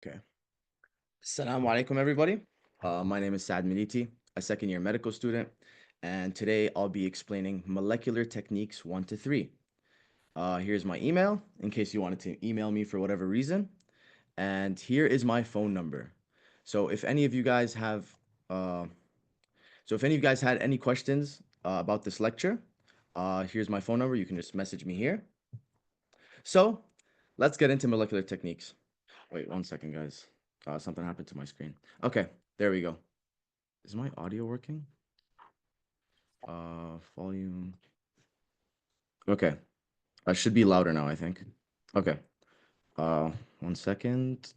Okay. Assalamu alaikum, everybody. My name is Saad Meliti, a second-year medical student, and today I'll be explaining molecular techniques 1 to 3. Here's my email, in case you wanted to email me for whatever reason, and here is my phone number. So if any of you guys have, uh, so if any of you guys had any questions about this lecture, here's my phone number. You can just message me here. So let's get into molecular techniques. Wait 1 second, guys. Something happened to my screen. Okay, there we go. Is my audio working? Volume. Okay, I should be louder now, I think. Okay. 1 second.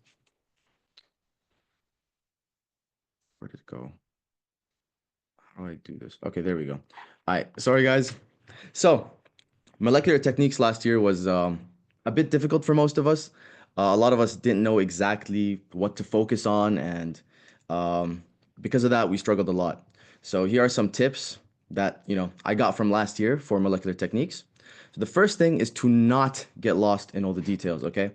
Where did it go? How do I do this? Okay, there we go. All right, sorry guys. So, molecular techniques last year was a bit difficult for most of us. A lot of us didn't know exactly what to focus on, and because of that, we struggled a lot. So here are some tips that I got from last year for molecular techniques. So the first thing is to not get lost in all the details. Okay,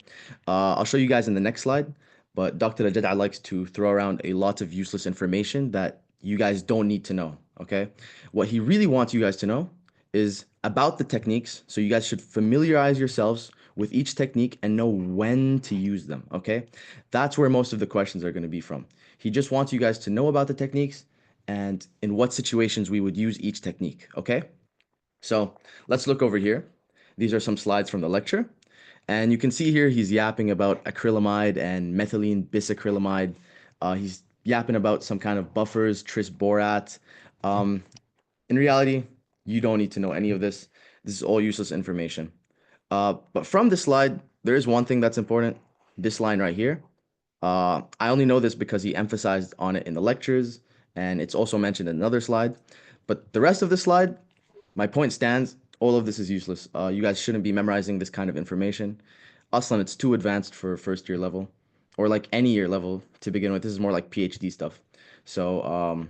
I'll show you guys in the next slide. But Dr. Ajad likes to throw around a lot of useless information that you guys don't need to know. Okay, what he really wants you guys to know is about the techniques. So you guys should familiarize yourselves with each technique and know when to use them, okay? That's where most of the questions are going to be from. He just wants you guys to know about the techniques and in what situations we would use each technique, okay? So let's look over here. These are some slides from the lecture. And you can see here he's yapping about acrylamide and methylene bisacrylamide. He's yapping about some kind of buffers, tris borat. In reality, you don't need to know any of this. This is all useless information. But from this slide, there is one thing that's important. This line right here. I only know this because he emphasized on it in the lectures, and it's also mentioned in another slide. But the rest of the slide, my point stands. All of this is useless. You guys shouldn't be memorizing this kind of information. Aslan, it's too advanced for first year level, or like any year level to begin with. This is more like PhD stuff. So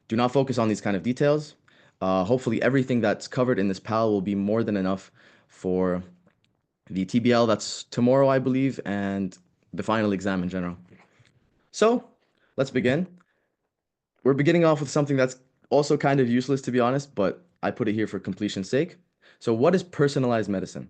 do not focus on these kind of details. Hopefully, everything that's covered in this PAL will be more than enough for the TBL that's tomorrow, I believe, and the final exam in general. So let's begin. We're beginning off with something that's also kind of useless, to be honest, but I put it here for completion's sake. So, what is personalized medicine?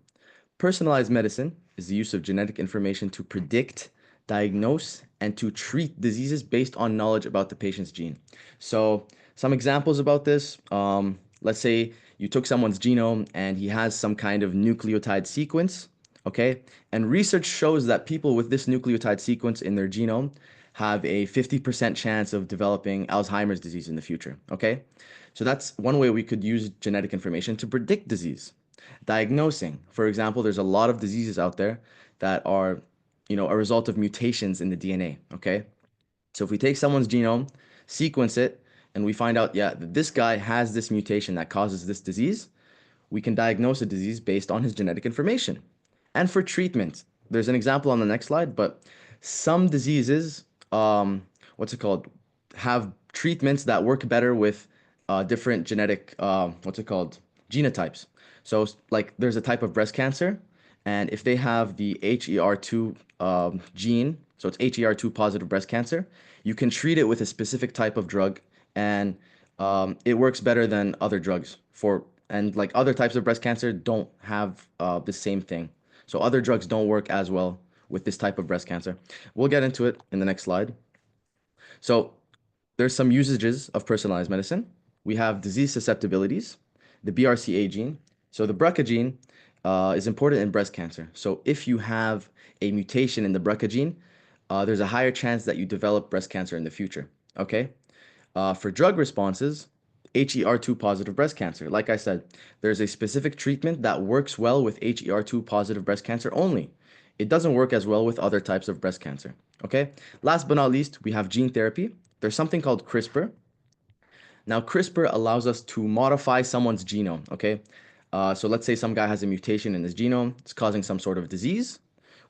Personalized medicine is the use of genetic information to predict, diagnose, and to treat diseases based on knowledge about the patient's gene. So, some examples about this, let's say you took someone's genome and he has some kind of nucleotide sequence, okay? And research shows that people with this nucleotide sequence in their genome have a 50% chance of developing Alzheimer's disease in the future, okay? So that's one way we could use genetic information to predict disease. Diagnosing, for example, there's a lot of diseases out there that are, a result of mutations in the DNA, okay? So if we take someone's genome, sequence it, and we find out, yeah, that this guy has this mutation that causes this disease, we can diagnose a disease based on his genetic information. And for treatment, there's an example on the next slide, but some diseases, what's it called, have treatments that work better with different genetic, what's it called, genotypes. So, like, there's a type of breast cancer, and if they have the HER2 gene, so it's HER2 positive breast cancer, you can treat it with a specific type of drug, and it works better than other drugs for, and like other types of breast cancer don't have the same thing. So other drugs don't work as well with this type of breast cancer. We'll get into it in the next slide. So there's some usages of personalized medicine. We have disease susceptibilities, the BRCA gene. So the BRCA gene is important in breast cancer. So if you have a mutation in the BRCA gene, there's a higher chance that you develop breast cancer in the future. Okay. For drug responses, HER2 positive breast cancer. Like I said, there's a specific treatment that works well with HER2 positive breast cancer only. It doesn't work as well with other types of breast cancer. Okay. Last but not least, we have gene therapy. There's something called CRISPR. Now, CRISPR allows us to modify someone's genome. Okay. So let's say some guy has a mutation in his genome, it's causing some sort of disease.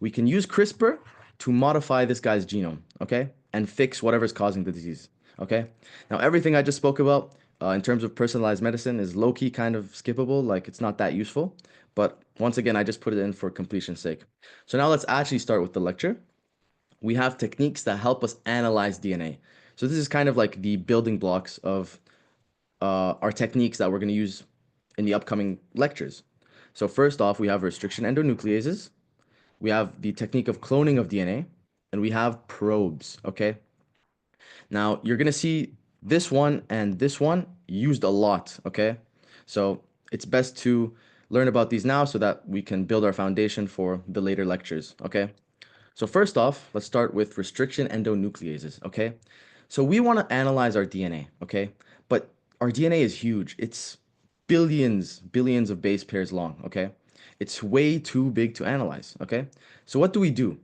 We can use CRISPR to modify this guy's genome, okay, and fix whatever's causing the disease, okay? Now, everything I just spoke about in terms of personalized medicine is low-key kind of skippable, like it's not that useful. But once again, I just put it in for completion's sake. So now let's actually start with the lecture. we have techniques that help us analyze DNA. So this is kind of like the building blocks of our techniques that we're going to use in the upcoming lectures. So first off, we have restriction endonucleases, we have the technique of cloning of DNA, and we have probes, okay? Now, you're going to see this one and this one used a lot, okay? So it's best to learn about these now so that we can build our foundation for the later lectures, okay? So first off, let's start with restriction endonucleases, okay? So we want to analyze our DNA, okay? But our DNA is huge. It's billions of base pairs long, okay? It's way too big to analyze, okay? So what do?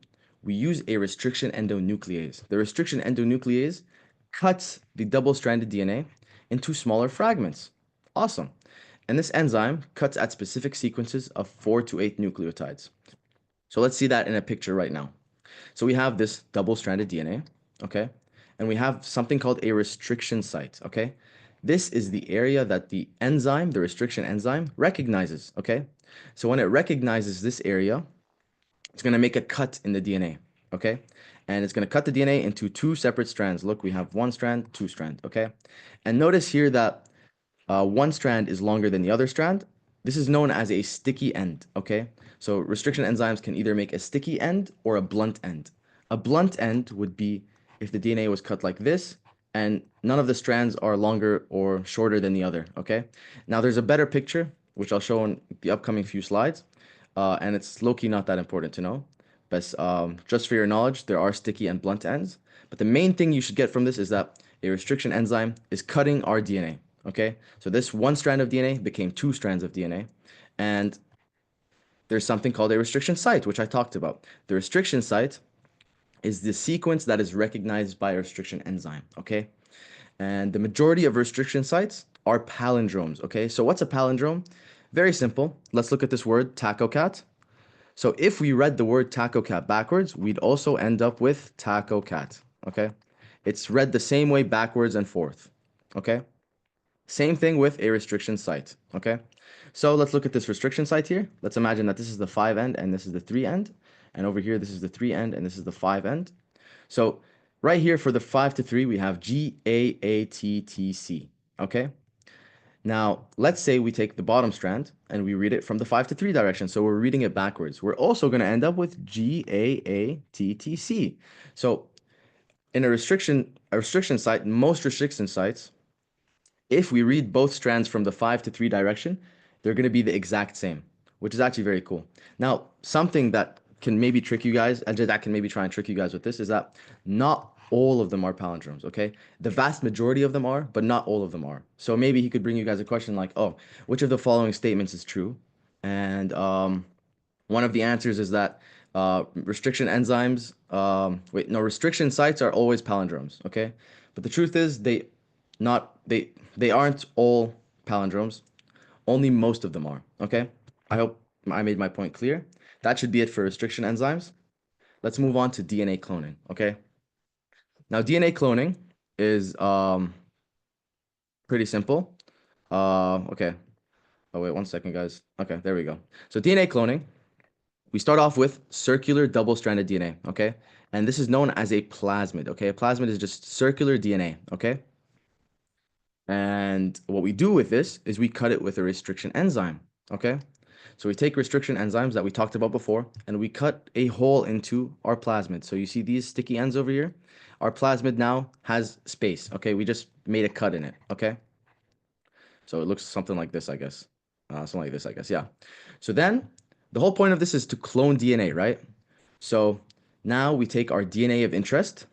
We use a restriction endonuclease. The restriction endonuclease cuts the double-stranded DNA into smaller fragments. Awesome. And this enzyme cuts at specific sequences of 4 to 8 nucleotides. So let's see that in a picture right now. So we have this double-stranded DNA, okay? And we have something called a restriction site, okay? This is the area that the enzyme, the restriction enzyme, recognizes, okay? So when it recognizes this area, it's going to make a cut in the DNA, okay? And it's going to cut the DNA into two separate strands. Look, we have one strand, two strand, okay? And notice here that one strand is longer than the other strand. This is known as a sticky end, okay? So restriction enzymes can either make a sticky end or a blunt end. A blunt end would be if the DNA was cut like this and none of the strands are longer or shorter than the other, okay? Now there's a better picture, which I'll show in the upcoming few slides, and it's low-key not that important to know. But just for your knowledge, there are sticky and blunt ends. But the main thing you should get from this is that a restriction enzyme is cutting our DNA. Okay, so this one strand of DNA became two strands of DNA, and there's something called a restriction site, which I talked about. The restriction site is the sequence that is recognized by a restriction enzyme. Okay, and the majority of restriction sites are palindromes. Okay, so what's a palindrome? Very simple. Let's look at this word, tacocat. So if we read the word tacocat backwards, we'd also end up with tacocat. Okay, it's read the same way backwards and forth. Okay. Same thing with a restriction site, okay? So let's look at this restriction site here. Let's imagine that this is the 5 end and this is the 3 end. And over here, this is the 3 end and this is the 5 end. So right here for the 5 to 3, we have GAATTC, okay? Now, let's say we take the bottom strand and we read it from the 5 to 3 direction. So we're reading it backwards. We're also going to end up with GAATTC. So in a restriction site, most restriction sites, if we read both strands from the 5 to 3 direction, they're going to be the exact same, which is actually very cool. Now, something that can maybe trick you guys, and that can maybe try and trick you guys with this, is that not all of them are palindromes, okay? The vast majority of them are, but not all of them are. So maybe he could bring you guys a question like, oh, which of the following statements is true? And one of the answers is that restriction enzymes, restriction sites are always palindromes, okay? But the truth is they aren't all palindromes. Only most of them are, okay? I hope I made my point clear. That should be it for restriction enzymes. Let's move on to DNA cloning, okay? Now, DNA cloning is pretty simple. Okay. Oh, wait, one second, guys. Okay, there we go. So DNA cloning, we start off with circular double-stranded DNA, okay? And this is known as a plasmid, okay? A plasmid is just circular DNA, okay? And what we do with this is we cut it with a restriction enzyme, okay? So we take restriction enzymes that we talked about before, and we cut a hole into our plasmid. So you see these sticky ends over here? Our plasmid now has space, okay? We just made a cut in it, okay? So it looks something like this, I guess. Something like this, I guess, yeah. So then, the whole point of this is to clone DNA, right? So now we take our DNA of interest,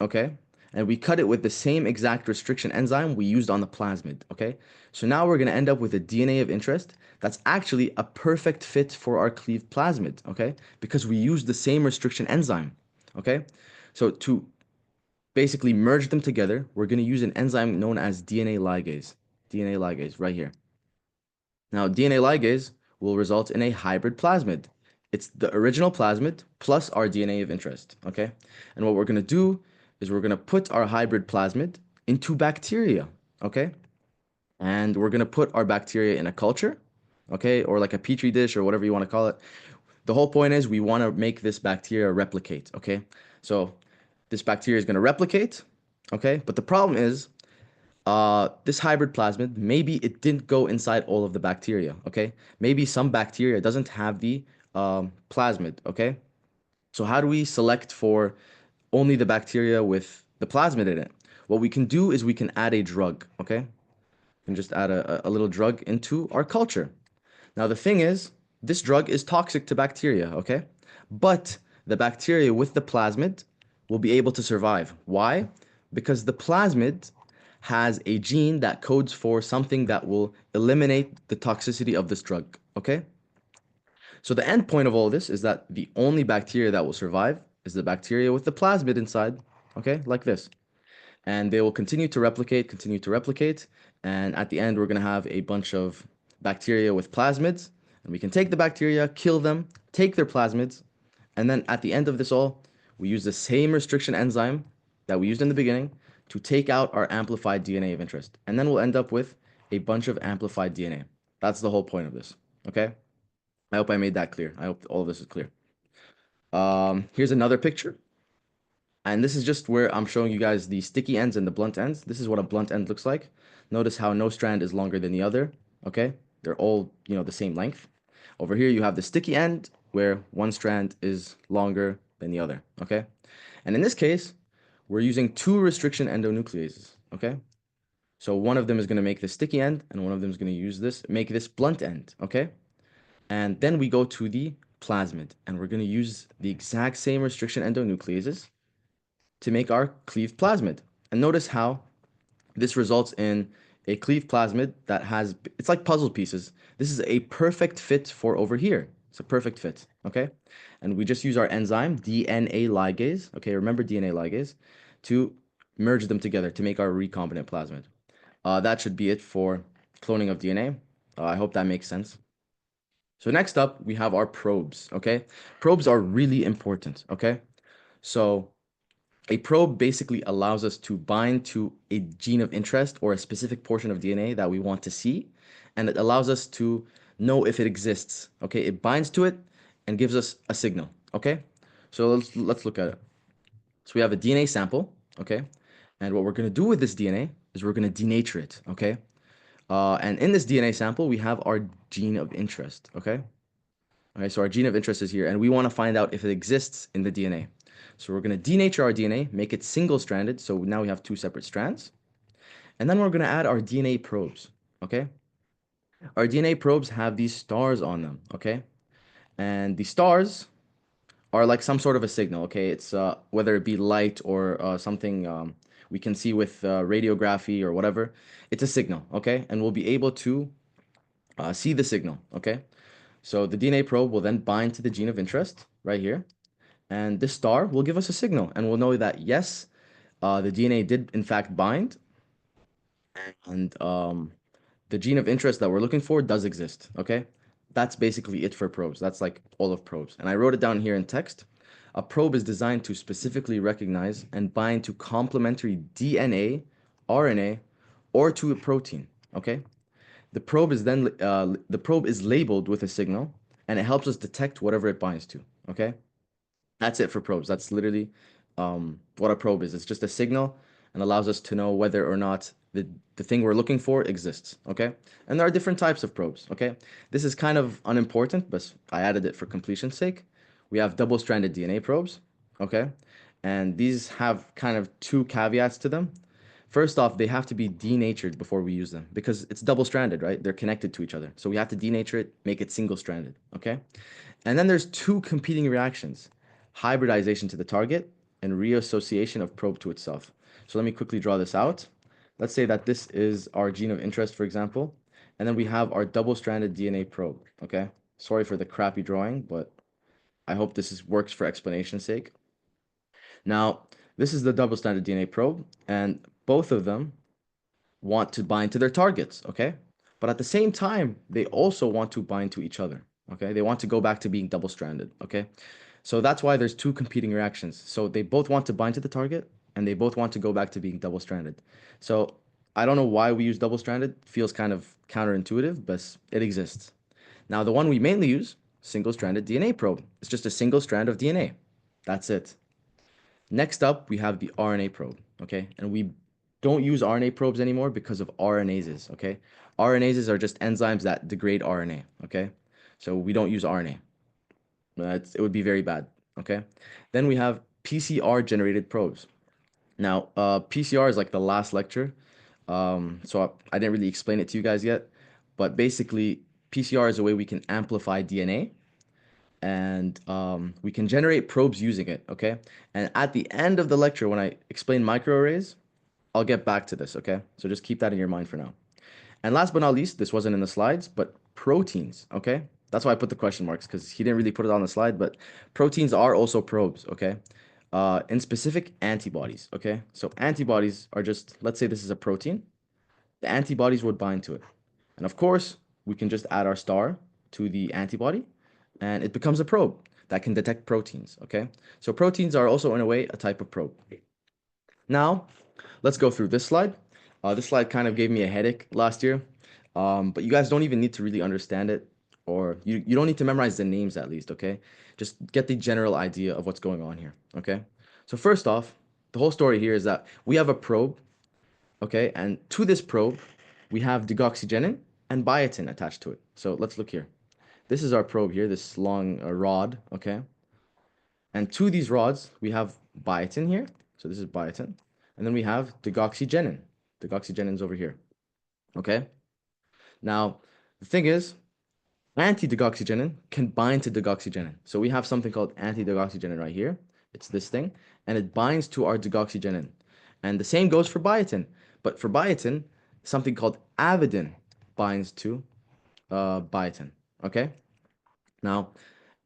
okay? And we cut it with the same exact restriction enzyme we used on the plasmid, okay? So now we're going to end up with a DNA of interest that's actually a perfect fit for our cleaved plasmid, okay? Because we used the same restriction enzyme, okay? So to basically merge them together, we're going to use an enzyme known as DNA ligase. DNA ligase right here. Now, DNA ligase will result in a hybrid plasmid. It's the original plasmid plus our DNA of interest, okay? And what we're going to do is we're going to put our hybrid plasmid into bacteria, okay? And we're going to put our bacteria in a culture, okay? Or like a petri dish or whatever you want to call it. The whole point is we want to make this bacteria replicate, okay? So this bacteria is going to replicate, okay? But the problem is this hybrid plasmid, maybe it didn't go inside all of the bacteria, okay? Maybe some bacteria doesn't have the plasmid, okay? So how do we select for only the bacteria with the plasmid in it? What we can do is we can add a drug, okay? We can just add a little drug into our culture. Now, the thing is, this drug is toxic to bacteria, okay? But the bacteria with the plasmid will be able to survive. Why? Because the plasmid has a gene that codes for something that will eliminate the toxicity of this drug, okay? So the end point of all this is that the only bacteria that will survive is the bacteria with the plasmid inside, okay? Like this. And they will continue to replicate, and at the end we're going to have a bunch of bacteria with plasmids, and we can take the bacteria, kill them, take their plasmids, and then at the end of this all, we use the same restriction enzyme that we used in the beginning to take out our amplified DNA of interest. And then we'll end up with a bunch of amplified DNA. That's the whole point of this, okay? I hope I made that clear. I hope all of this is clear. Here's another picture. And this is just where I'm showing you guys the sticky ends and the blunt ends. This is what a blunt end looks like. Notice how no strand is longer than the other, okay? They're all, the same length. Over here, you have the sticky end where one strand is longer than the other, okay? And in this case, we're using two restriction endonucleases, okay? So one of them is going to make the sticky end, and one of them is going to make this blunt end, okay? And then we go to the plasmid, and we're going to use the exact same restriction endonucleases to make our cleaved plasmid. And notice how this results in a cleaved plasmid that has, it's like puzzle pieces. This is a perfect fit for over here. It's a perfect fit, okay? And we just use our enzyme, DNA ligase, okay, remember DNA ligase, to merge them together to make our recombinant plasmid. That should be it for cloning of DNA. I hope that makes sense. So next up, we have our probes, okay? Probes are really important, okay? So a probe basically allows us to bind to a gene of interest or a specific portion of DNA that we want to see, and it allows us to know if it exists. Okay, it binds to it and gives us a signal. Okay, so let's look at it. So we have a DNA sample. Okay, and what we're gonna do with this DNA is we're gonna denature it. Okay, and in this DNA sample we have our gene of interest. Okay. Okay, so our gene of interest is here, and we want to find out if it exists in the DNA. So we're going to denature our DNA, make it single-stranded, so now we have two separate strands. And then we're going to add our DNA probes, okay? Our DNA probes have these stars on them, okay? And the stars are like some sort of a signal, okay? It's whether it be light or something we can see with radiography or whatever. It's a signal, okay? And we'll be able to see the signal, okay? So the DNA probe will then bind to the gene of interest right here. And this star will give us a signal, and we'll know that yes, the DNA did in fact bind, and the gene of interest that we're looking for does exist. Okay, that's basically it for probes. That's like all of probes, and I wrote it down here in text. A probe is designed to specifically recognize and bind to complementary DNA, RNA, or to a protein. Okay, the probe is labeled with a signal, and it helps us detect whatever it binds to. Okay. That's it for probes. That's literally what a probe is. It's just a signal and allows us to know whether or not the thing we're looking for exists, okay? And there are different types of probes, okay? This is kind of unimportant, but I added it for completion's sake. We have double-stranded DNA probes, okay? And these have kind of two caveats to them. First off, they have to be denatured before we use them because it's double-stranded, right? They're connected to each other. So we have to denature it, make it single-stranded, okay? And then there's two competing reactions, hybridization to the target and reassociation of probe to itself. So let me quickly draw this out. Let's say that this is our gene of interest, for example, and then we have our double-stranded DNA probe, okay? Sorry for the crappy drawing, but I hope works for explanation's sake. Now, this is the double-stranded DNA probe, and both of them want to bind to their targets, okay? But at the same time, they also want to bind to each other, okay? They want to go back to being double-stranded, okay? So that's why there's two competing reactions. So they both want to bind to the target, and they both want to go back to being double-stranded. So I don't know why we use double-stranded. Feels kind of counterintuitive, but it exists. Now, the one we mainly use, single-stranded DNA probe. It's just a single strand of DNA. That's it. Next up, we have the RNA probe, okay? And we don't use RNA probes anymore because of RNases, okay? RNases are just enzymes that degrade RNA, okay? So we don't use RNA. It would be very bad, okay? Then we have PCR generated probes. Now, PCR is like the last lecture, so I didn't really explain it to you guys yet, but basically, PCR is a way we can amplify DNA and we can generate probes using it, okay? And at the end of the lecture, when I explain microarrays, I'll get back to this, okay? So just keep that in your mind for now. And last but not least, this wasn't in the slides, but proteins, okay? That's why I put the question marks because he didn't really put it on the slide, but proteins are also probes, okay? In specific, antibodies, okay? So antibodies are just, let's say this is a protein, the antibodies would bind to it. And of course, we can just add our star to the antibody and it becomes a probe that can detect proteins, okay? So proteins are also in a way a type of probe. Now, let's go through this slide. This slide kind of gave me a headache last year, but you guys don't even need to really understand it, or you don't need to memorize the names at least, okay? Just get the general idea of what's going on here, okay? So first off, the whole story here is that we have a probe, okay? And to this probe, we have deoxygenin and biotin attached to it. So let's look here. This is our probe here, this long rod, okay? And to these rods, we have biotin here. So this is biotin. And then we have deoxygenin. Deoxygenin's over here. Okay? Now, the thing is, anti-deoxygenin can bind to deoxygenin. So we have something called anti-deoxygenin right here. It's this thing. And it binds to our deoxygenin. And the same goes for biotin. But for biotin, something called avidin binds to biotin. Okay? Now,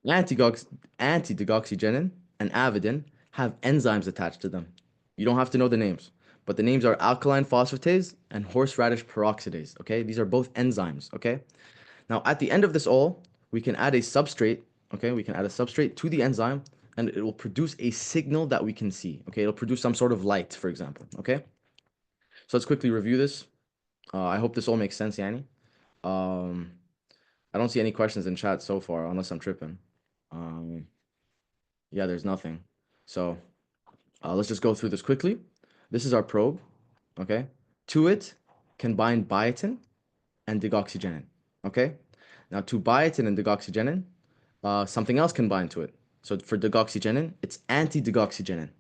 anti-deoxygenin and avidin have enzymes attached to them. You don't have to know the names, but the names are alkaline phosphatase and horseradish peroxidase. Okay, these are both enzymes. Okay, now at the end of this all, we can add a substrate. Okay, we can add a substrate to the enzyme, and it will produce a signal that we can see. Okay, it'll produce some sort of light, for example. Okay, so let's quickly review this. I hope this all makes sense, Yanni. Um, I don't see any questions in chat so far, unless I'm tripping. Um, Yeah, there's nothing. So let's just go through this quickly. This is our probe, okay? To it can bind biotin and deoxygenin, okay? Now to biotin and deoxygenin, something else can bind to it. So for deoxygenin, it's anti-deoxygenin.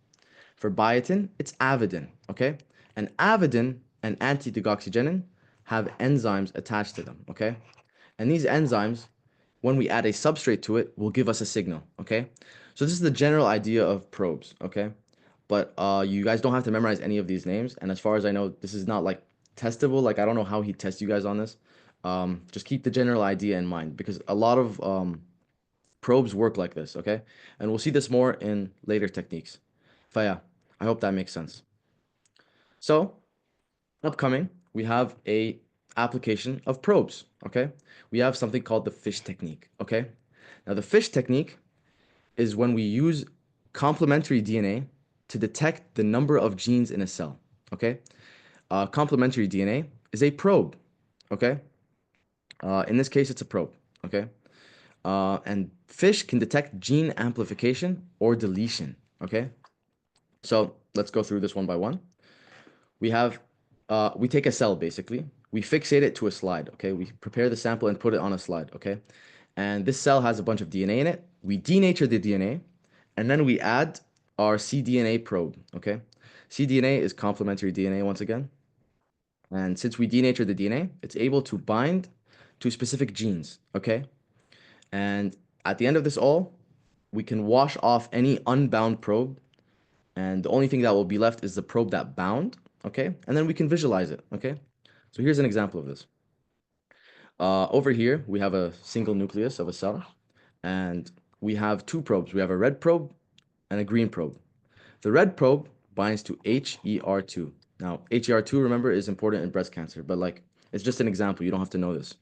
For biotin, it's avidin, okay? And avidin and anti-deoxygenin have enzymes attached to them, okay? And these enzymes, when we add a substrate to it, will give us a signal, okay? So this is the general idea of probes, okay? But you guys don't have to memorize any of these names. And as far as I know, this is not like testable. Like I don't know how he tests you guys on this. Just keep the general idea in mind because a lot of probes work like this, okay? And we'll see this more in later techniques. Faya, I hope that makes sense. So upcoming, we have a application of probes, okay? We have something called the fish technique, okay? Now the fish technique is when we use complementary DNA to detect the number of genes in a cell, okay? Complementary DNA is a probe, okay? In this case, it's a probe, okay? And fish can detect gene amplification or deletion, okay? So let's go through this one by one. We have, we take a cell basically, we fixate it to a slide, okay? We prepare the sample and put it on a slide, okay? And this cell has a bunch of DNA in it. We denature the DNA, and then we add our cDNA probe, okay? cDNA is complementary DNA once again. And since we denature the DNA, it's able to bind to specific genes, okay? And at the end of this all, we can wash off any unbound probe, and the only thing that will be left is the probe that bound, okay? And then we can visualize it, okay? So here's an example of this. Over here, we have a single nucleus of a cell, and we have two probes. We have a red probe and a green probe. The red probe binds to HER2. Now, HER2, remember, is important in breast cancer, but like, it's just an example. You don't have to know this.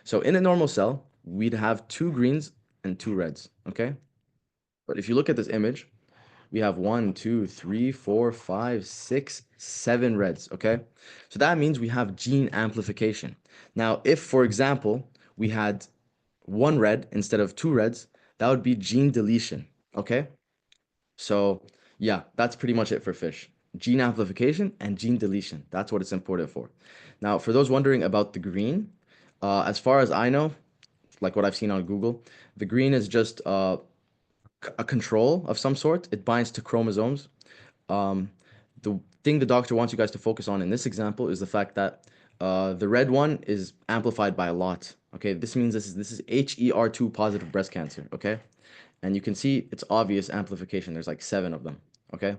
So in a normal cell, we'd have two greens and two reds, okay? But if you look at this image, we have 1, 2, 3, 4, 5, 6, 7 reds, okay? So that means we have gene amplification. Now, if, for example, we had one red instead of two reds, that would be gene deletion, okay? So Yeah, that's pretty much it for fish. Gene amplification and gene deletion. That's what it's important for. Now, for those wondering about the green, as far as I know, like what I've seen on Google, the green is just a control of some sort. It binds to chromosomes. Um, the thing the doctor wants you guys to focus on in this example is the fact that the red one is amplified by a lot. Okay, this means this is HER2 positive breast cancer. Okay, and you can see it's obvious amplification. There's like seven of them. Okay,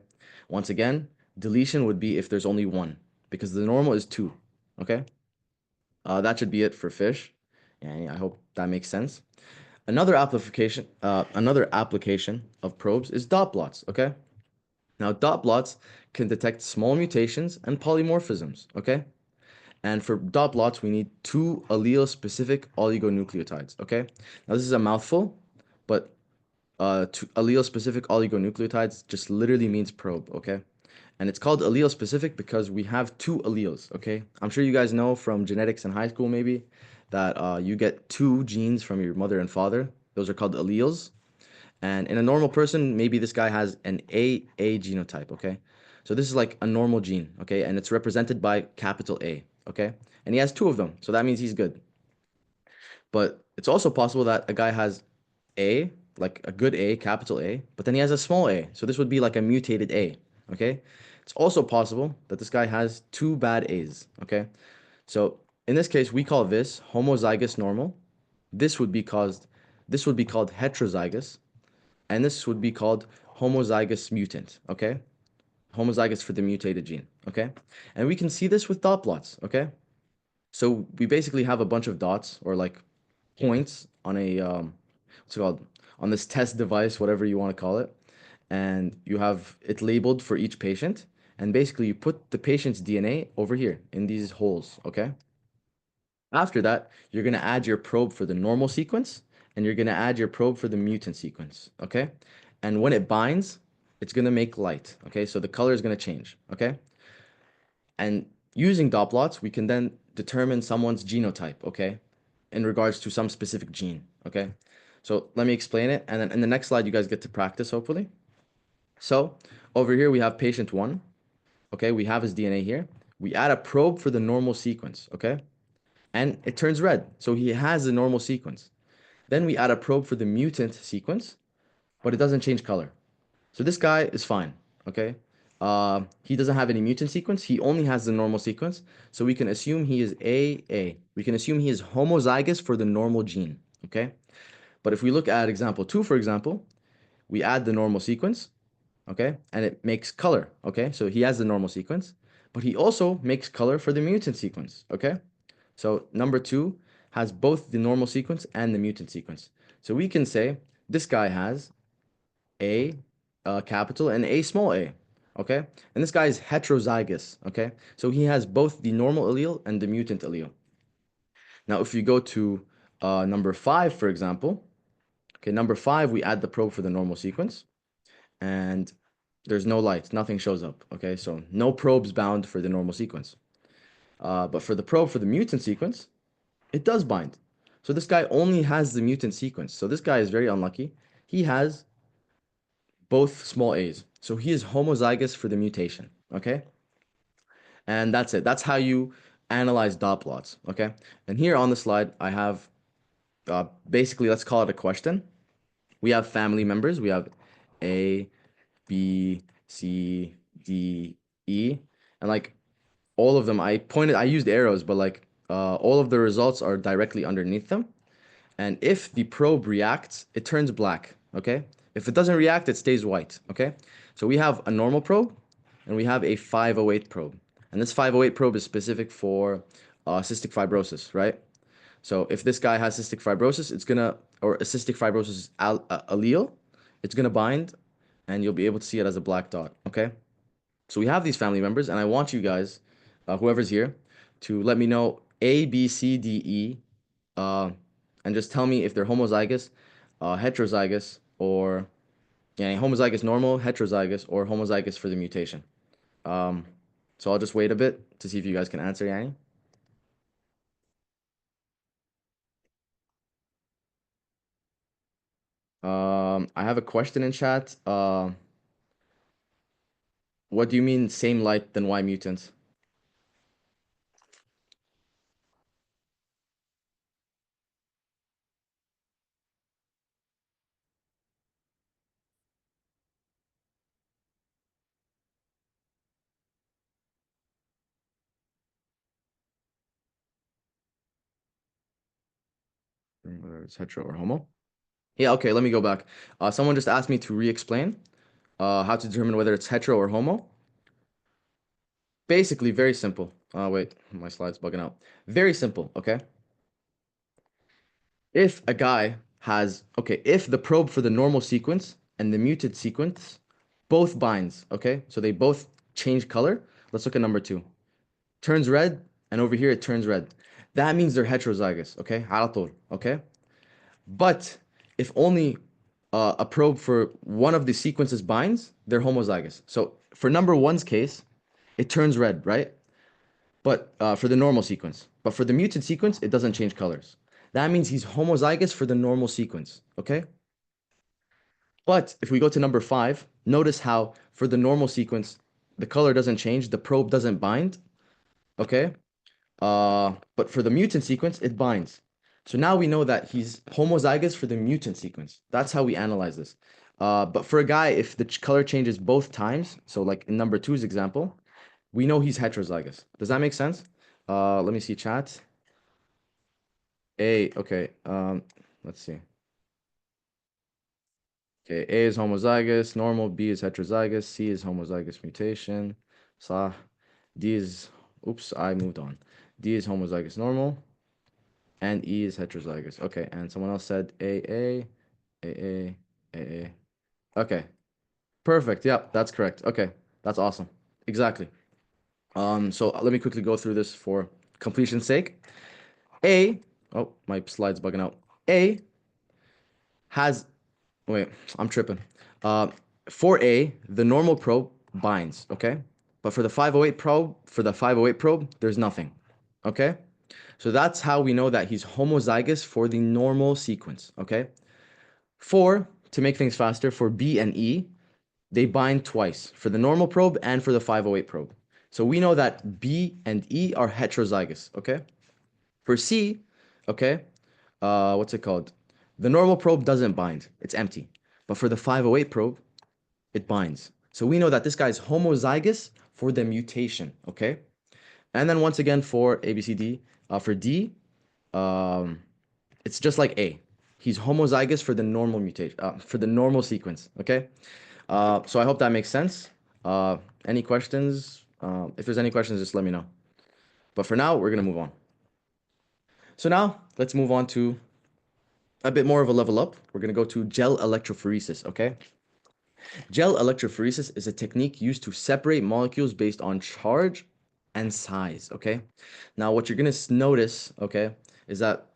once again, deletion would be if there's only one because the normal is two. Okay, that should be it for fish. And I hope that makes sense. Another application of probes is dot plots. Okay, now, dot plots can detect small mutations and polymorphisms, okay? And for dot plots, we need two allele-specific oligonucleotides, okay? Now, this is a mouthful, but two allele-specific oligonucleotides just literally means probe, okay? And it's called allele-specific because we have two alleles, okay? I'm sure you guys know from genetics in high school, maybe, that you get two genes from your mother and father. Those are called alleles. And in a normal person, maybe this guy has an AA genotype, okay? So this is like a normal gene, okay? And it's represented by capital A, okay? And he has two of them, so that means he's good. But it's also possible that a guy has A, like a good A, capital A, but then he has a small a. So this would be like a mutated A, okay? It's also possible that this guy has two bad A's, okay? So in this case, we call this homozygous normal. This would be called heterozygous, and this would be called homozygous mutant, okay? Homozygous for the mutated gene, okay? And we can see this with dot plots, okay? So we basically have a bunch of dots or like points on a what's it called? On this test device, whatever you want to call it, and you have it labeled for each patient, and basically you put the patient's DNA over here in these holes, okay? After that, you're going to add your probe for the normal sequence and you're going to add your probe for the mutant sequence, okay? And when it binds, it's going to make light, okay? So the color is going to change, okay? And using dot plots, we can then determine someone's genotype, okay? In regards to some specific gene, okay? So let me explain it. And then in the next slide, you guys get to practice, hopefully. So over here, we have patient one, okay? We have his DNA here. We add a probe for the normal sequence, okay? And it turns red. So he has the normal sequence. Then we add a probe for the mutant sequence, but it doesn't change color. So this guy is fine, okay? He doesn't have any mutant sequence. He only has the normal sequence. So we can assume he is AA. We can assume he is homozygous for the normal gene, okay? But if we look at example 2, for example, we add the normal sequence, okay? And it makes color, okay? So he has the normal sequence, but he also makes color for the mutant sequence, okay? So number two has both the normal sequence and the mutant sequence. So we can say this guy has A capital and A small a, okay? And this guy is heterozygous, okay? So he has both the normal allele and the mutant allele. Now, if you go to number five, for example, okay, number five, we add the probe for the normal sequence, and there's no light, nothing shows up, okay? So no probes bound for the normal sequence. But for the probe for the mutant sequence, it does bind. So this guy only has the mutant sequence. So this guy is very unlucky. He has both small a's. So he is homozygous for the mutation. Okay? And that's it. That's how you analyze dot plots. Okay? And here on the slide, I have basically, let's call it a question. We have family members. We have A, B, C, D, E. And like all of them, I used arrows, but like all of the results are directly underneath them. And if the probe reacts, it turns black, okay? If it doesn't react, it stays white, okay? So we have a normal probe and we have a 508 probe. And this 508 probe is specific for cystic fibrosis, right? So if this guy has cystic fibrosis, or a cystic fibrosis allele, it's gonna bind and you'll be able to see it as a black dot, okay? So we have these family members and I want you guys, whoever's here, to let me know A, B, C, D, E, uh, and just tell me if they're homozygous, heterozygous, or yeah, homozygous normal, heterozygous, or homozygous for the mutation. Um, so I'll just wait a bit to see if you guys can answer, Yanni. I have a question in chat. What do you mean same light than Y mutants? Whether it's hetero or homo? Yeah, okay, let me go back. Someone just asked me to re-explain how to determine whether it's hetero or homo. Basically, very simple. Wait, my slide's bugging out. Very simple, okay? If a guy has, okay, if the probe for the normal sequence and the muted sequence both binds, okay? So they both change color. Let's look at number 2. Turns red, and over here it turns red. That means they're heterozygous, okay? على طول, okay? But if only a probe for one of the sequences binds, they're homozygous. So for number 1's case, it turns red, right? But for the normal sequence. But for the muted sequence, it doesn't change colors. That means he's homozygous for the normal sequence, okay? But if we go to number 5, notice how for the normal sequence, the color doesn't change, the probe doesn't bind, okay? But for the mutant sequence, it binds. So now we know that he's homozygous for the mutant sequence. That's how we analyze this. But for a guy, if the color changes both times, so like in number 2's example, we know he's heterozygous. Does that make sense? Let me see chat. A, okay. Let's see. Okay, A is homozygous, normal, B is heterozygous, C is homozygous mutation, صح. D is, oops, I moved on. D is homozygous normal, and E is heterozygous. Okay, and someone else said AA. Okay, perfect. Yeah, that's correct. Okay, that's awesome. Exactly. So let me quickly go through this for completion's sake. A, oh, my slide's bugging out. A has, wait, I'm tripping. Uh, for A, the normal probe binds, okay? But for the 508 probe, there's nothing, okay? So that's how we know that he's homozygous for the normal sequence, okay? To make things faster, for B and E, they bind twice, for the normal probe and for the 508 probe. So we know that B and E are heterozygous, okay? For C, okay, what's it called? The normal probe doesn't bind, it's empty. But for the 508 probe, it binds. So we know that this guy's homozygous for the mutation, okay? And then once again for ABCD, for D, um, it's just like A. He's homozygous for the normal mutation, for the normal sequence, okay? So I hope that makes sense. Any questions? If there's any questions, just let me know. But for now, we're gonna move on. So now, let's move on to a bit more of a level up. We're gonna go to gel electrophoresis, okay? Gel electrophoresis is a technique used to separate molecules based on charge and size, okay? Now, what you're gonna notice, okay, is that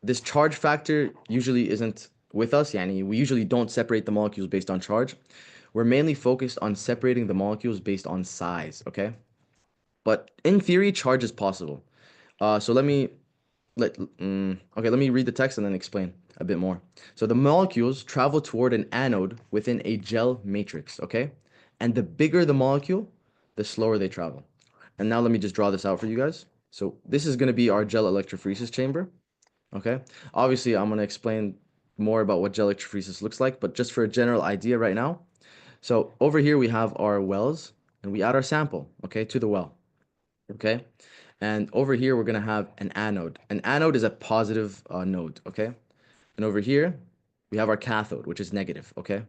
this charge factor usually isn't with us. Yani, we usually don't separate the molecules based on charge. We're mainly focused on separating the molecules based on size, okay? But in theory, charge is possible. So let me read the text and then explain a bit more. So the molecules travel toward an anode within a gel matrix, okay? And the bigger the molecule, the slower they travel. And now let me just draw this out for you guys. So this is going to be our gel electrophoresis chamber, okay? Obviously, I'm going to explain more about what gel electrophoresis looks like, but just for a general idea right now. So over here we have our wells, and we add our sample, okay, to the well, okay? And over here, we're going to have an anode. An anode is a positive node, okay? And over here, we have our cathode, which is negative, okay?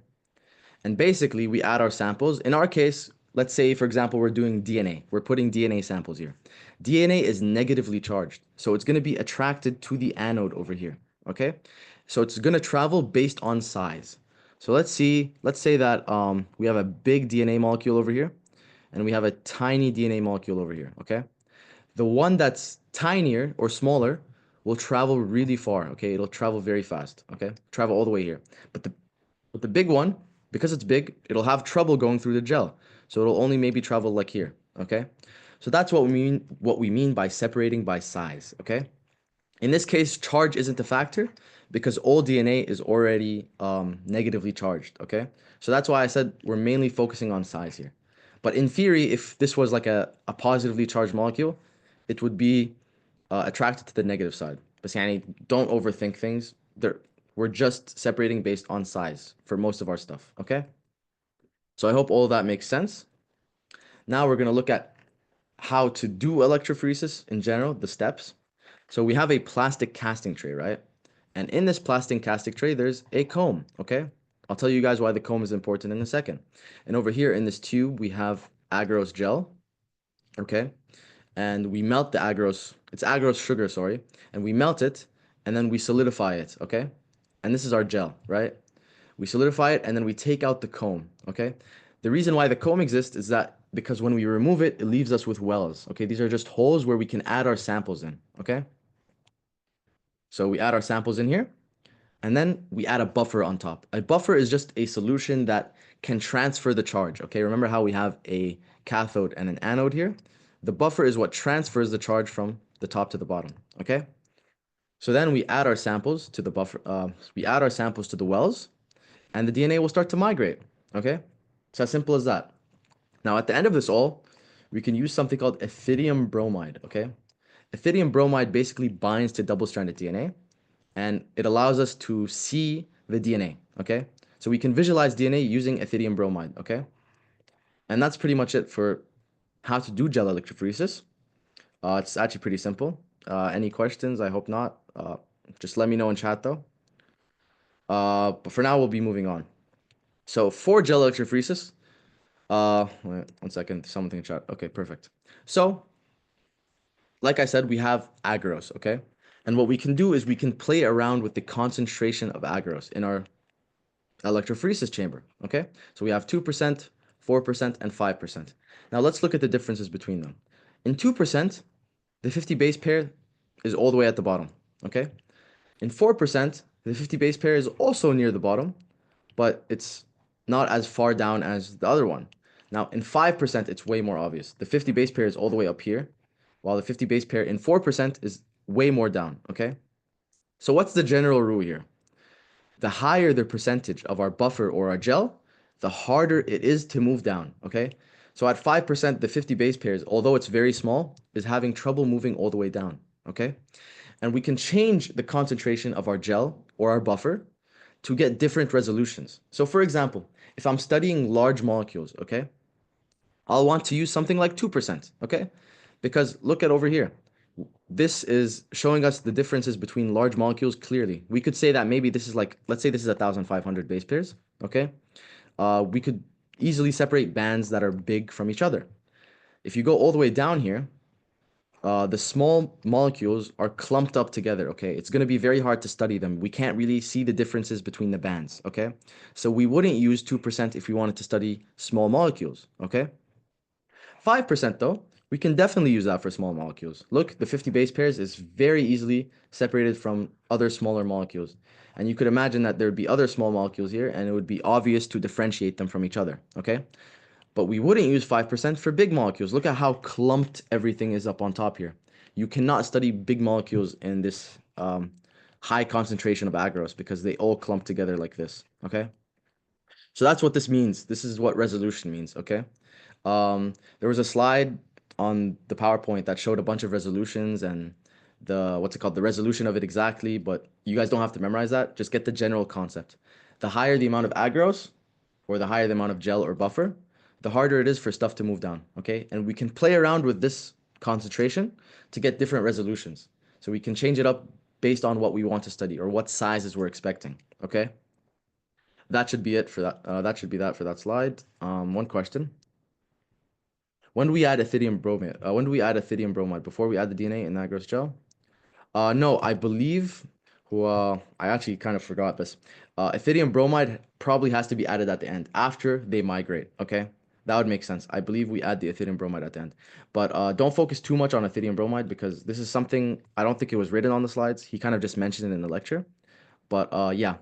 And basically, we add our samples. In our case, let's say, for example, we're doing DNA. We're putting DNA samples here. DNA is negatively charged, so it's going to be attracted to the anode over here, okay? So it's going to travel based on size. So let's say that we have a big DNA molecule over here, and we have a tiny DNA molecule over here, okay? The one that's tinier or smaller will travel really far, okay? It'll travel very fast, okay? Travel all the way here. But the big one, because it's big, it'll have trouble going through the gel. So it'll only maybe travel like here, okay? So that's what we mean by separating by size, okay? In this case, charge isn't a factor because all DNA is already negatively charged, okay? So that's why I said we're mainly focusing on size here. But in theory, if this was like a positively charged molecule, it would be attracted to the negative side. But yani, don't overthink things. We're just separating based on size for most of our stuff, okay? So I hope all of that makes sense. Now we're going to look at how to do electrophoresis in general, the steps. So we have a plastic casting tray, right? And in this plastic casting tray, there's a comb, okay? I'll tell you guys why the comb is important in a second. And over here in this tube, we have agarose gel, okay? And we melt the agarose, it's agarose sugar, sorry, and we melt it, and then we solidify it, okay? And this is our gel, right? We solidify it, and then we take out the comb, okay? The reason why the comb exists is that because when we remove it, it leaves us with wells, okay? These are just holes where we can add our samples in, okay? So we add our samples in here, and then we add a buffer on top. A buffer is just a solution that can transfer the charge, okay? Remember how we have a cathode and an anode here? The buffer is what transfers the charge from the top to the bottom, okay? So then we add our samples to the buffer, we add our samples to the wells, and the DNA will start to migrate, okay? It's as simple as that. Now, at the end of this all, we can use something called ethidium bromide, okay? Ethidium bromide basically binds to double-stranded DNA, and it allows us to see the DNA, okay? So we can visualize DNA using ethidium bromide, okay? And that's pretty much it for how to do gel electrophoresis. It's actually pretty simple. Any questions? I hope not. Just let me know in chat though. But for now, we'll be moving on. So for gel electrophoresis, wait, 1 second, something in chat. Okay, perfect. So, like I said, we have agarose, okay? And what we can do is we can play around with the concentration of agarose in our electrophoresis chamber, okay? So we have 2%, 4%, and 5%. Now let's look at the differences between them. In 2%, the 50 base pair is all the way at the bottom, okay? In 4%, the 50 base pair is also near the bottom, but it's not as far down as the other one. Now, in 5%, it's way more obvious. The 50 base pair is all the way up here, while the 50 base pair in 4% is way more down, okay? So what's the general rule here? The higher the percentage of our buffer or our gel, the harder it is to move down, okay? So at 5%, the 50 base pairs, although it's very small, is having trouble moving all the way down, okay? And we can change the concentration of our gel or our buffer to get different resolutions. So for example, if I'm studying large molecules, okay, I'll want to use something like 2%, okay? Because look at over here. This is showing us the differences between large molecules clearly. We could say that maybe this is like, let's say this is 1,500 base pairs, okay? We could easily separate bands that are big from each other. If you go all the way down here, the small molecules are clumped up together, okay? It's going to be very hard to study them. We can't really see the differences between the bands, okay? So we wouldn't use 2% if we wanted to study small molecules, okay? 5% though, we can definitely use that for small molecules. Look, the 50 base pairs is very easily separated from other smaller molecules. And you could imagine that there would be other small molecules here, and it would be obvious to differentiate them from each other, okay? But we wouldn't use 5% for big molecules. Look at how clumped everything is up on top here. You cannot study big molecules in this high concentration of agarose because they all clump together like this, okay? So that's what this means. This is what resolution means, okay? There was a slide on the PowerPoint that showed a bunch of resolutions and what's it called, the resolution of it exactly, but you guys don't have to memorize that. Just get the general concept. The higher the amount of agarose, or the higher the amount of gel or buffer, the harder it is for stuff to move down, okay? And we can play around with this concentration to get different resolutions. So we can change it up based on what we want to study or what sizes we're expecting, okay? That should be it for that. That should be that for that slide. One question. When do we add ethidium bromide? When do we add ethidium bromide? Before we add the DNA in that gross gel? No, I believe I actually kind of forgot this. Ethidium bromide probably has to be added at the end after they migrate, okay? That would make sense. I believe we add the ethidium bromide at the end. But don't focus too much on ethidium bromide because this is something, I don't think it was written on the slides. He kind of just mentioned it in the lecture. But yeah,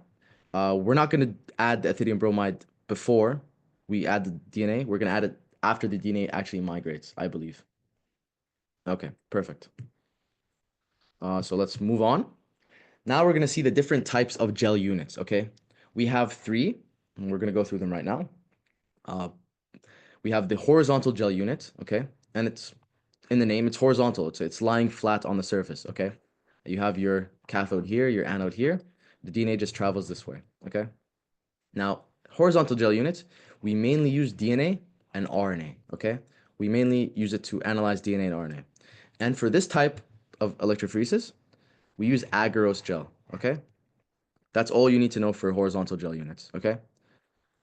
we're not going to add the ethidium bromide before we add the DNA. We're going to add it after the DNA actually migrates, I believe. Okay, perfect. So let's move on. Now we're going to see the different types of gel units, okay? We have three, and we're going to go through them right now. We have the horizontal gel unit, okay? And it's in the name, it's horizontal. It's lying flat on the surface, okay? You have your cathode here, your anode here. The DNA just travels this way, okay? Now, horizontal gel units, we mainly use DNA and RNA, okay? We mainly use it to analyze DNA and RNA. And for this type of electrophoresis, we use agarose gel, okay? That's all you need to know for horizontal gel units, okay?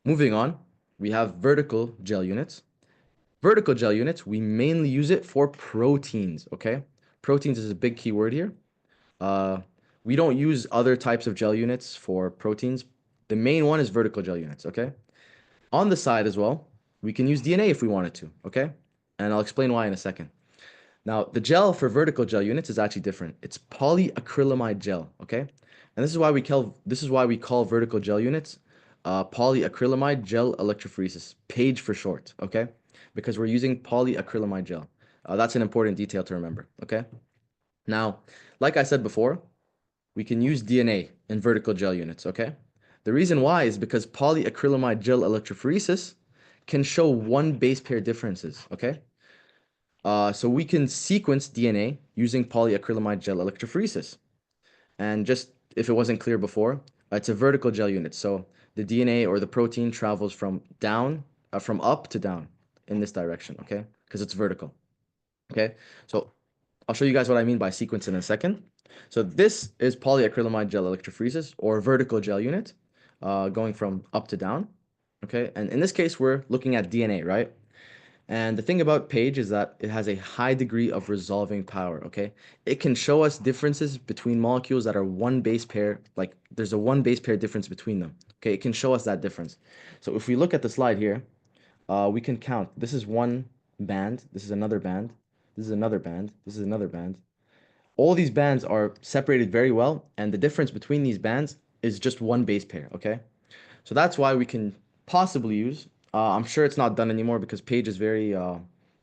Moving on, we have vertical gel units. Vertical gel units, we mainly use it for proteins, okay? Proteins is a big keyword here. Uh, we don't use other types of gel units for proteins. The main one is vertical gel units, okay? On the side as well, we can use DNA if we wanted to, okay? And I'll explain why in a second. Now, the gel for vertical gel units is actually different. It's polyacrylamide gel, okay? And this is why we call vertical gel units polyacrylamide gel electrophoresis, PAGE for short, okay? Because we're using polyacrylamide gel. That's an important detail to remember, okay? Now, like I said before, we can use DNA in vertical gel units, okay? The reason why is because polyacrylamide gel electrophoresis can show one base pair differences, okay? So we can sequence DNA using polyacrylamide gel electrophoresis. And just if it wasn't clear before, it's a vertical gel unit. So the DNA or the protein travels from up to down in this direction, okay? Because it's vertical, okay? So I'll show you guys what I mean by sequence in a second. So this is polyacrylamide gel electrophoresis or vertical gel unit going from up to down, okay? And in this case, we're looking at DNA, right? And the thing about PAGE is that it has a high degree of resolving power, okay? It can show us differences between molecules that are one base pair, like there's a one base pair difference between them, okay? It can show us that difference. So if we look at the slide here, we can count. This is one band, this is another band, this is another band, this is another band. All these bands are separated very well, and the difference between these bands is just one base pair, okay? So that's why we can possibly use. I'm sure it's not done anymore because Page is very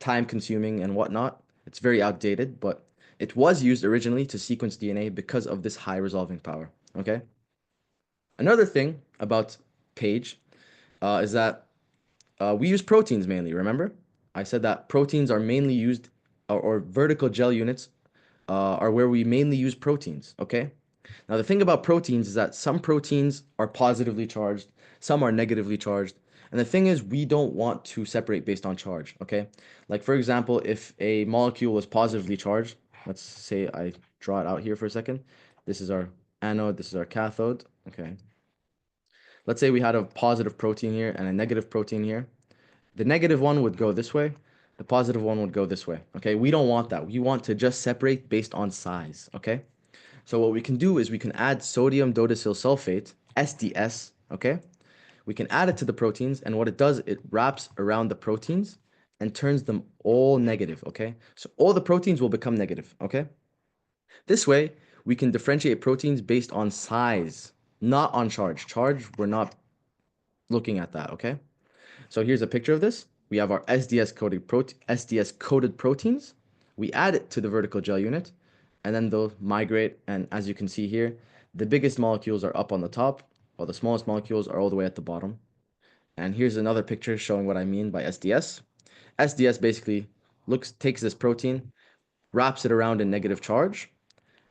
time consuming and whatnot. It's very outdated, but it was used originally to sequence DNA because of this high resolving power. Okay. Another thing about Page is that we use proteins mainly. Remember, I said that proteins are mainly used, or vertical gel units are where we mainly use proteins. Okay. Now, the thing about proteins is that some proteins are positively charged, some are negatively charged. And the thing is, we don't want to separate based on charge, okay? Like, for example, if a molecule was positively charged, let's say I draw it out here for a second. This is our anode, this is our cathode, okay? Let's say we had a positive protein here and a negative protein here. The negative one would go this way, the positive one would go this way, okay? We don't want that. We want to just separate based on size, okay? So what we can do is we can add sodium dodecyl sulfate, SDS, okay? We can add it to the proteins, and what it does, it wraps around the proteins and turns them all negative, okay? So all the proteins will become negative, okay? This way, we can differentiate proteins based on size, not on charge. Charge, we're not looking at that, okay? So here's a picture of this. We have our SDS coded proteins. We add it to the vertical gel unit, and then they'll migrate. And as you can see here, the biggest molecules are up on the top, while the smallest molecules are all the way at the bottom. And here's another picture showing what I mean by SDS. SDS basically takes this protein, wraps it around in negative charge,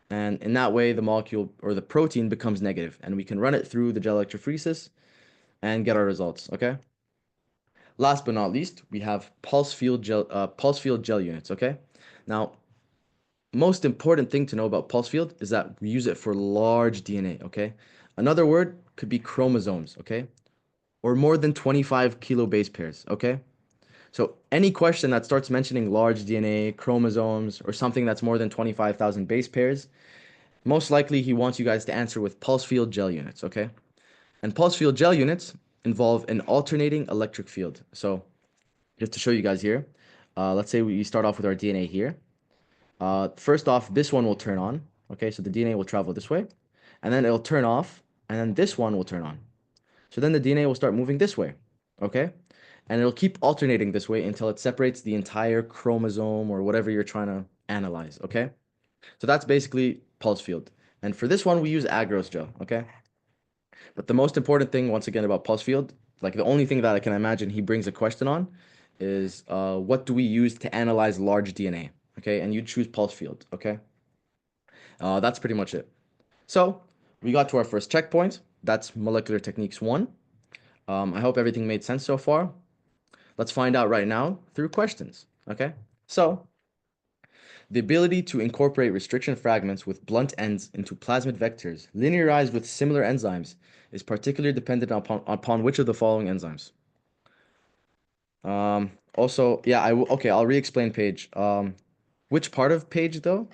and in that way, the molecule or the protein becomes negative, and we can run it through the gel electrophoresis and get our results. Okay. Last but not least, we have pulse field gel units. Okay. Now, most important thing to know about pulse field is that we use it for large DNA. Okay. Another word could be chromosomes. Okay. Or more than 25 kilo base pairs. Okay. So any question that starts mentioning large DNA, chromosomes, or something that's more than 25,000 base pairs, most likely he wants you guys to answer with pulse field gel units. Okay. And pulse field gel units involve an alternating electric field. So just to show you guys here, let's say we start off with our DNA here. First off, this one will turn on. Okay, so the DNA will travel this way, and then it'll turn off, and then this one will turn on. So then the DNA will start moving this way. Okay, and it'll keep alternating this way until it separates the entire chromosome or whatever you're trying to analyze. Okay, so that's basically pulse field. And for this one, we use agarose gel. Okay, but the most important thing, once again, about pulse field, like the only thing that I can imagine he brings a question on, is what do we use to analyze large DNA? Okay, and you choose pulse field. Okay, that's pretty much it. So we got to our first checkpoint. That's molecular techniques one. I hope everything made sense so far. Let's find out right now through questions. Okay, so the ability to incorporate restriction fragments with blunt ends into plasmid vectors linearized with similar enzymes is particularly dependent upon which of the following enzymes? Also, yeah, okay, I'll re-explain page. Which part of page though?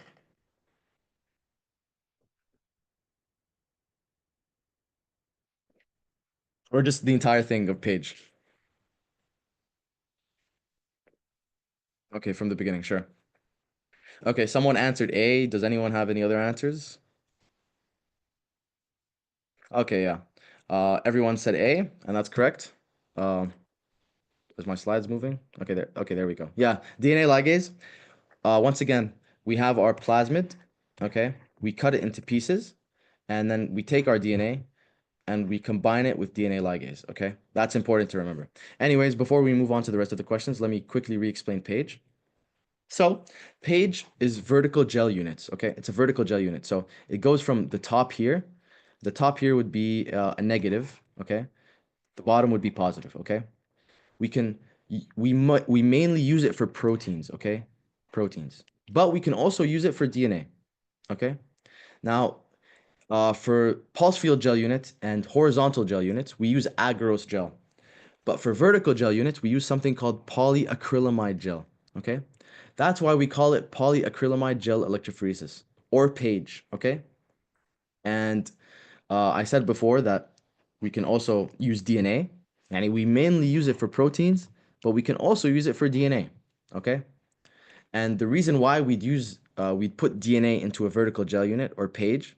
Or just the entire thing of page? Okay, from the beginning, sure. Okay, someone answered A. Does anyone have any other answers? Okay, yeah. Everyone said A, and that's correct. Um, is my slides moving? Okay, there. Okay, there we go. Yeah, DNA ligase. Once again, we have our plasmid. Okay, we cut it into pieces, and then we take our DNA and we combine it with DNA ligase. Okay, that's important to remember. Anyways, before we move on to the rest of the questions, let me quickly re-explain page. So, page is vertical gel units. Okay, it's a vertical gel unit. So it goes from the top here. The top here would be a negative. Okay, the bottom would be positive. Okay, we can we mainly use it for proteins. Okay, proteins, but we can also use it for DNA. Okay, now for pulse field gel units and horizontal gel units, we use agarose gel. But for vertical gel units, we use something called polyacrylamide gel. Okay, that's why we call it polyacrylamide gel electrophoresis or PAGE. Okay, and I said before that we can also use DNA, and we mainly use it for proteins, but we can also use it for DNA. Okay, and the reason why we'd put DNA into a vertical gel unit or PAGE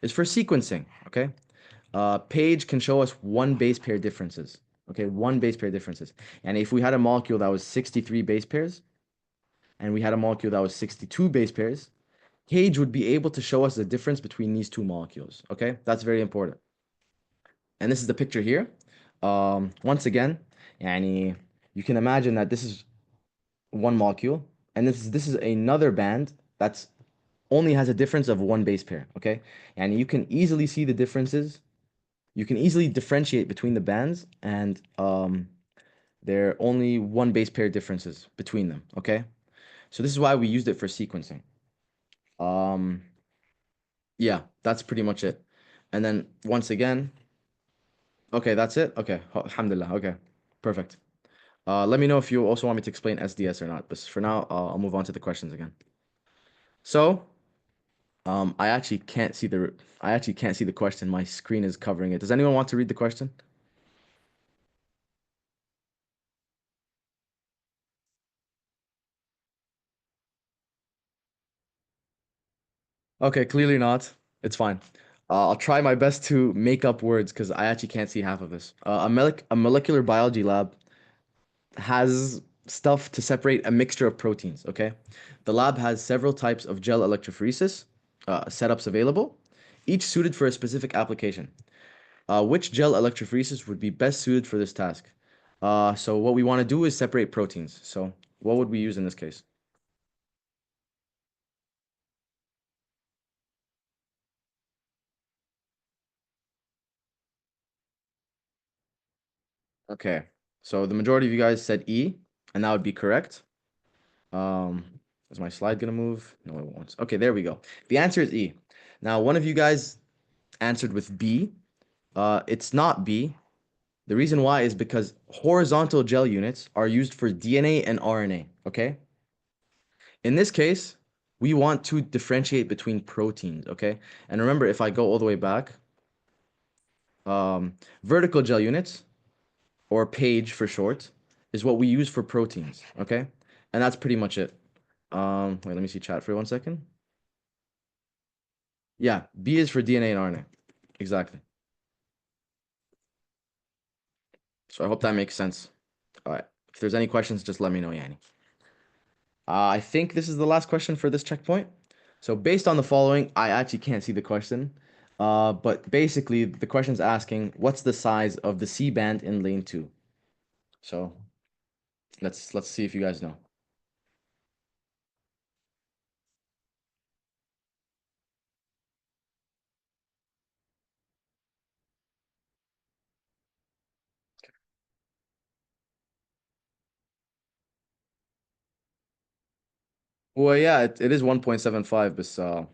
is for sequencing. Okay, page can show us one base pair differences. Okay, one base pair differences. And if we had a molecule that was 63 base pairs, and we had a molecule that was 62 base pairs, page would be able to show us the difference between these two molecules. Okay, that's very important. And this is the picture here. Once again, yani, you can imagine that this is one molecule, and this is another band that's only has a difference of one base pair. Okay, and you can easily see the differences. You can easily differentiate between the bands, and there are only one base pair differences between them. Okay, so this is why we used it for sequencing. Um, yeah, that's pretty much it. And then once again, okay, that's it. Okay, alhamdulillah. Okay, perfect. Let me know if you also want me to explain SDS or not. But for now, I'll move on to the questions again. So, I actually can't see the question. My screen is covering it. Does anyone want to read the question? Okay, clearly not. It's fine. I'll try my best to make up words because I actually can't see half of this. A molecular biology lab has stuff to separate a mixture of proteins, okay? The lab has several types of gel electrophoresis setups available, each suited for a specific application. Which gel electrophoresis would be best suited for this task? So what we want to do is separate proteins. So what would we use in this case? Okay, so the majority of you guys said E, and that would be correct. Um, is my slide gonna move? No, it won't. Okay, there we go. The answer is E. Now, one of you guys answered with B. It's not B. The reason why is because horizontal gel units are used for DNA and RNA, okay? In this case, we want to differentiate between proteins, okay? And remember, if I go all the way back, vertical gel units, or PAGE for short, is what we use for proteins, okay? And that's pretty much it. Wait, let me see chat for 1 second. Yeah, B is for DNA and RNA. Exactly. So I hope that makes sense. All right. If there's any questions, just let me know, Yanni. I think this is the last question for this checkpoint. So based on the following, I actually can't see the question. But basically, the question's asking, what's the size of the C band in lane 2? So Let's see if you guys know. Well, yeah, it is 1.75, but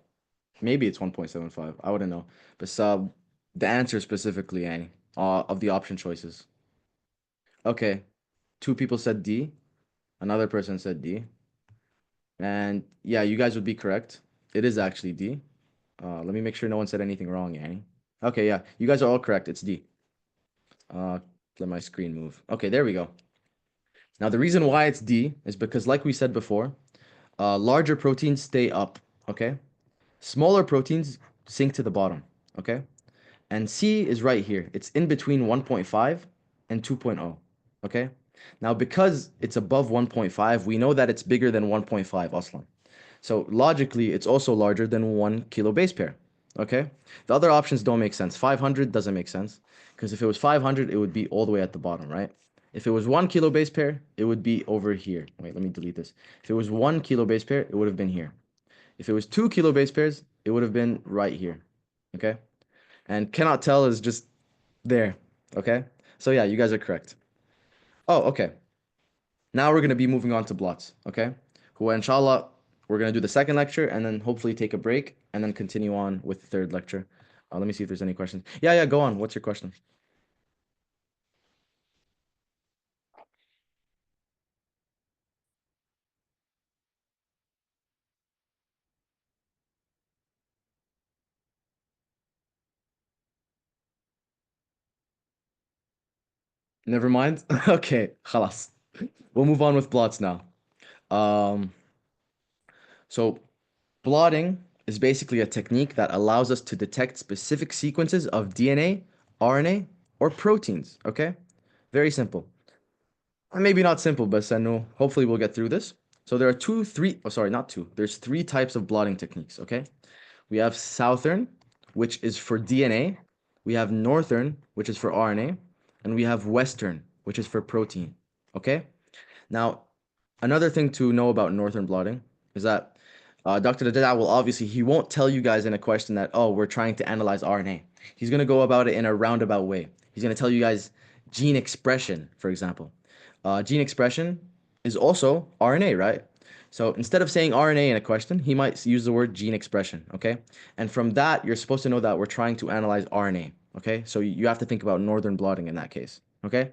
maybe it's 1.75. I wouldn't know. But the answer specifically, of the option choices. Okay, two people said D, another person said D, and yeah, you guys would be correct. It is actually D. Let me make sure no one said anything wrong, Yanni. Okay, yeah, you guys are all correct. It's D. Uh, let my screen move. Okay, there we go. Now the reason why it's D is because, like we said before, larger proteins stay up. Okay, smaller proteins sink to the bottom. Okay. And C is right here. It's in between 1.5 and 2.0. Okay? Now, because it's above 1.5, we know that it's bigger than 1.5 aslan. So logically, it's also larger than 1 kilo base pair. Okay? The other options don't make sense. 500 doesn't make sense because if it was 500, it would be all the way at the bottom, right? If it was 1 kilo base pair, it would be over here. Wait, let me delete this. If it was 1 kilo base pair, it would have been here. If it was 2 kilo base pairs, it would have been right here. Okay? And cannot tell is just there. Okay? So yeah, you guys are correct. Oh, okay. Now we're going to be moving on to blots. Okay? Who inshallah, we're going to do the second lecture and then hopefully take a break and then continue on with the third lecture. Let me see if there's any questions. Yeah, yeah, go on. What's your question? Never mind. Okay, خلاص. We'll move on with blots now. Um, so blotting is basically a technique that allows us to detect specific sequences of DNA, RNA, or proteins. Okay? Very simple. Maybe not simple, but no, hopefully we'll get through this. So there are sorry, not two. There's three types of blotting techniques, okay? We have southern, which is for DNA. We have northern, which is for RNA, and we have western, which is for protein, okay? Now, another thing to know about northern blotting is that Dr. Dada will obviously, he won't tell you guys in a question that, oh, we're trying to analyze RNA. He's going to go about it in a roundabout way. He's going to tell you guys gene expression, for example. Gene expression is also RNA, right? So instead of saying RNA in a question, he might use the word gene expression, okay? And from that, you're supposed to know that we're trying to analyze RNA, okay? So you have to think about northern blotting in that case, okay?